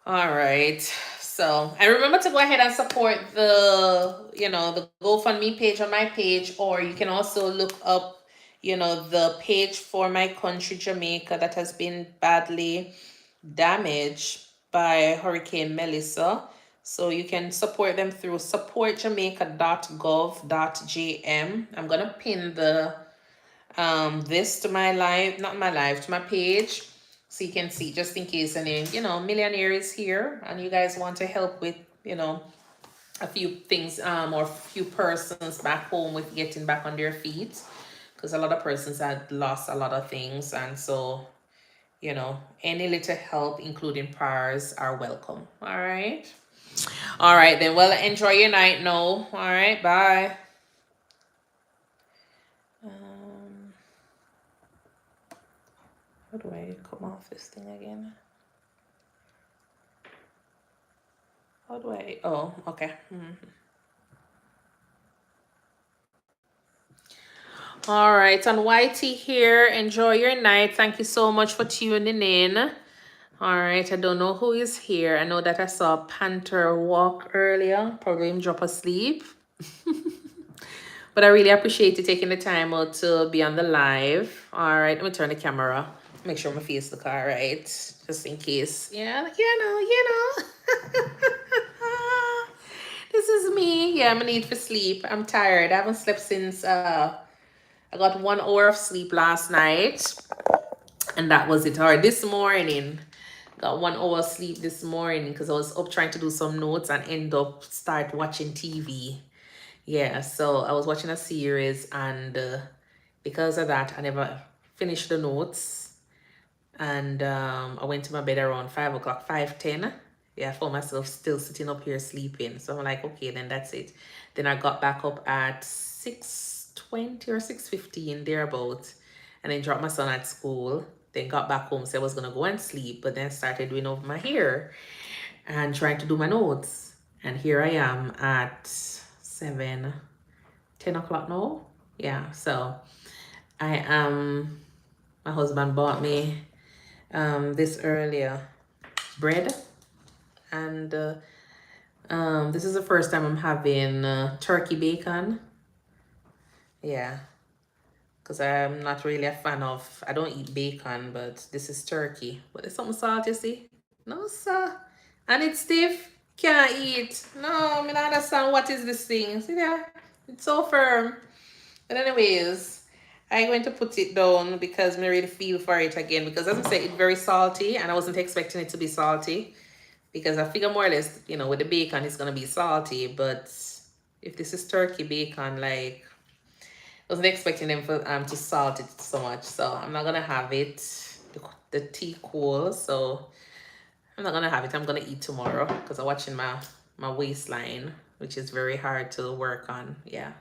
All right. So, and remember to go ahead and support the GoFundMe page on my page, or you can also look up, the page for my country, Jamaica, that has been badly damaged by Hurricane Melissa. So you can support them through supportjamaica.gov.jm. I'm going to pin this to my live, not my live, to my page, so you can see, just in case any millionaire is here and you guys want to help with a few things, or a few persons back home with getting back on their feet, because a lot of persons had lost a lot of things, and so any little help, including prayers, are welcome. All right then. Well, enjoy your night now. All right, bye. How do I come off this thing again? How do I? Oh, okay. All right, on YT here. Enjoy your night. Thank you so much for tuning in. All right, I don't know who is here. I know that I saw Panther walk earlier. Probably him drop asleep. But I really appreciate you taking the time out to be on the live. All right, let me turn the camera. Make sure my face look all right, just in case. Yeah, you know. This is me. Yeah, I'm gonna need for sleep. I'm tired. I haven't slept since I got 1 hour of sleep last night, and that was it. All right, this morning got 1 hour of sleep this morning because I was up trying to do some notes and end up start watching TV. Yeah, so I was watching a series, and because of that, I never finished the notes. And I went to my bed around 5 o'clock, 5:10. Yeah, I found myself still sitting up here sleeping. So I'm like, okay, then that's it. Then I got back up at 6:20 or 6:15, thereabouts, and then dropped my son at school. Then got back home, said I was going to go and sleep, but then started doing over my hair and trying to do my notes. And here I am at 10 o'clock now. Yeah, so I am, my husband bought me this earlier bread, and this is the first time I'm having turkey bacon. Yeah, because I'm not really a fan of, I don't eat bacon, but this is turkey. But it's something salty, see? No, sir. And it's stiff. Can't eat. No, I don't understand what is this thing. See there? It's so firm. But anyways, I'm going to put it down because I really feel for it again. Because as I said, it's very salty, and I wasn't expecting it to be salty. Because I figure more or less, you know, with the bacon, it's going to be salty. But if this is turkey bacon, like, I wasn't expecting them for to salt it so much. So I'm not going to have it. The tea cool. So I'm not going to have it. I'm going to eat tomorrow because I'm watching my waistline, which is very hard to work on. Yeah.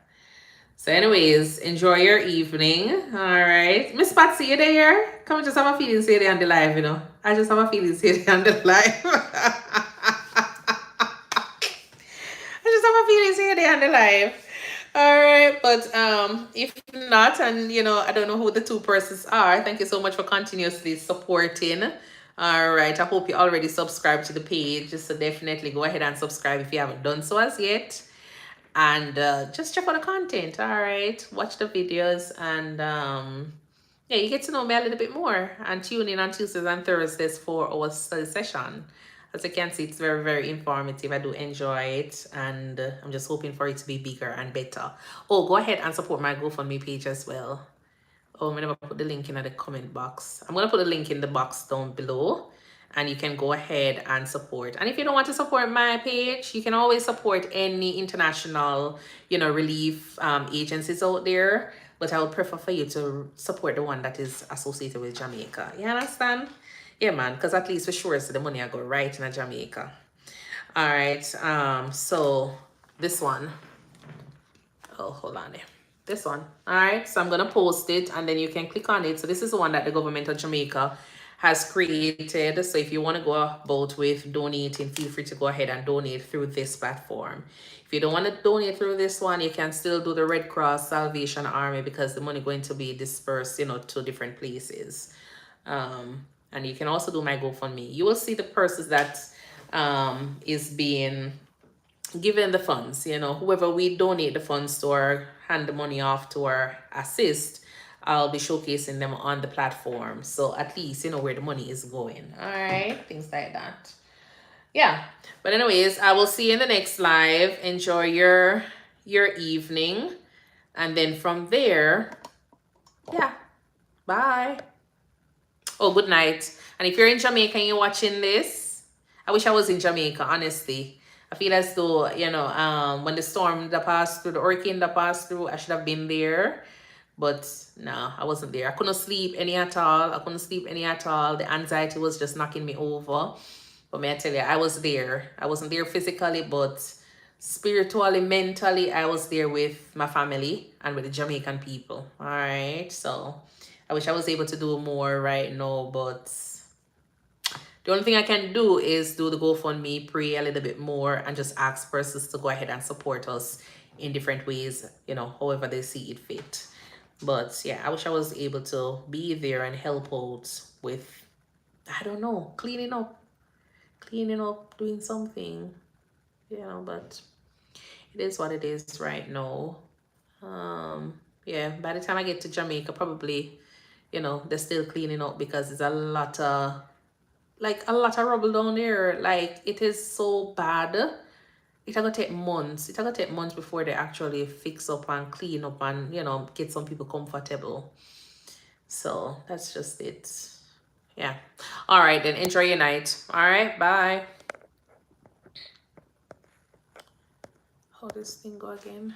So anyways, enjoy your evening. All right. Miss Patsy, you there? Come on, just have a feeling say they on the live, you know. I just have a feeling say they on the live. I just have a feeling say they on the live. All right, but if not, and you know, I don't know who the two persons are. Thank you so much for continuously supporting. All right, I hope you already subscribed to the page. So definitely go ahead and subscribe if you haven't done so as yet. And just check out the content. All right, watch the videos, and yeah, you get to know me a little bit more, and tune in on Tuesdays and Thursdays for our study session. As you can see, it's very, very informative. I do enjoy it, and I'm just hoping for it to be bigger and better. Oh, go ahead and support my GoFundMe page as well. Oh, I'm gonna put the link in the comment box. I'm gonna put a link in the box down below, and you can go ahead and support. And if you don't want to support my page, you can always support any international, you know, relief agencies out there. But I would prefer for you to support the one that is associated with Jamaica. You understand? Yeah, man, because at least for sure, so the money I go right in Jamaica. All right. So this one. Oh, hold on there. This one. All right, so I'm gonna post it, and then you can click on it. So this is the one that the government of Jamaica has created. So if you want to go about with donating, feel free to go ahead and donate through this platform. If you don't want to donate through this one, you can still do the Red Cross Salvation Army, because the money going to be dispersed, you know, to different places. And you can also do my GoFundMe. You will see the persons that is being given the funds, you know, whoever we donate the funds to or hand the money off to or assist, I'll be showcasing them on the platform. So at least you know where the money is going. All right, things like that. Yeah, but anyways, I will see you in the next live. Enjoy your evening, and then from there, yeah, bye. Oh, good night. And if you're in Jamaica and you're watching this, I wish I was in Jamaica, honestly. I feel as though, you know, when the storm that passed through, the hurricane that passed through, I should have been there. But no, I wasn't there. I couldn't sleep any at all. The anxiety was just knocking me over. But may I tell you, I was there. I wasn't there physically, but spiritually, mentally, I was there with my family and with the Jamaican people. All right. So I wish I was able to do more right now, but the only thing I can do is do the GoFundMe, pray a little bit more, and just ask persons to go ahead and support us in different ways, you know, however they see it fit. But yeah, I wish I was able to be there and help out with, I don't know, cleaning up, doing something, but it is what it is right now. Yeah, by the time I get to Jamaica, probably, they're still cleaning up because there's a lot of rubble down there. Like, it is so bad. It's gonna take months. It's gonna take months before they actually fix up and clean up and, get some people comfortable. So that's just it. Yeah. All right, then enjoy your night. All right, bye. How does this thing go again?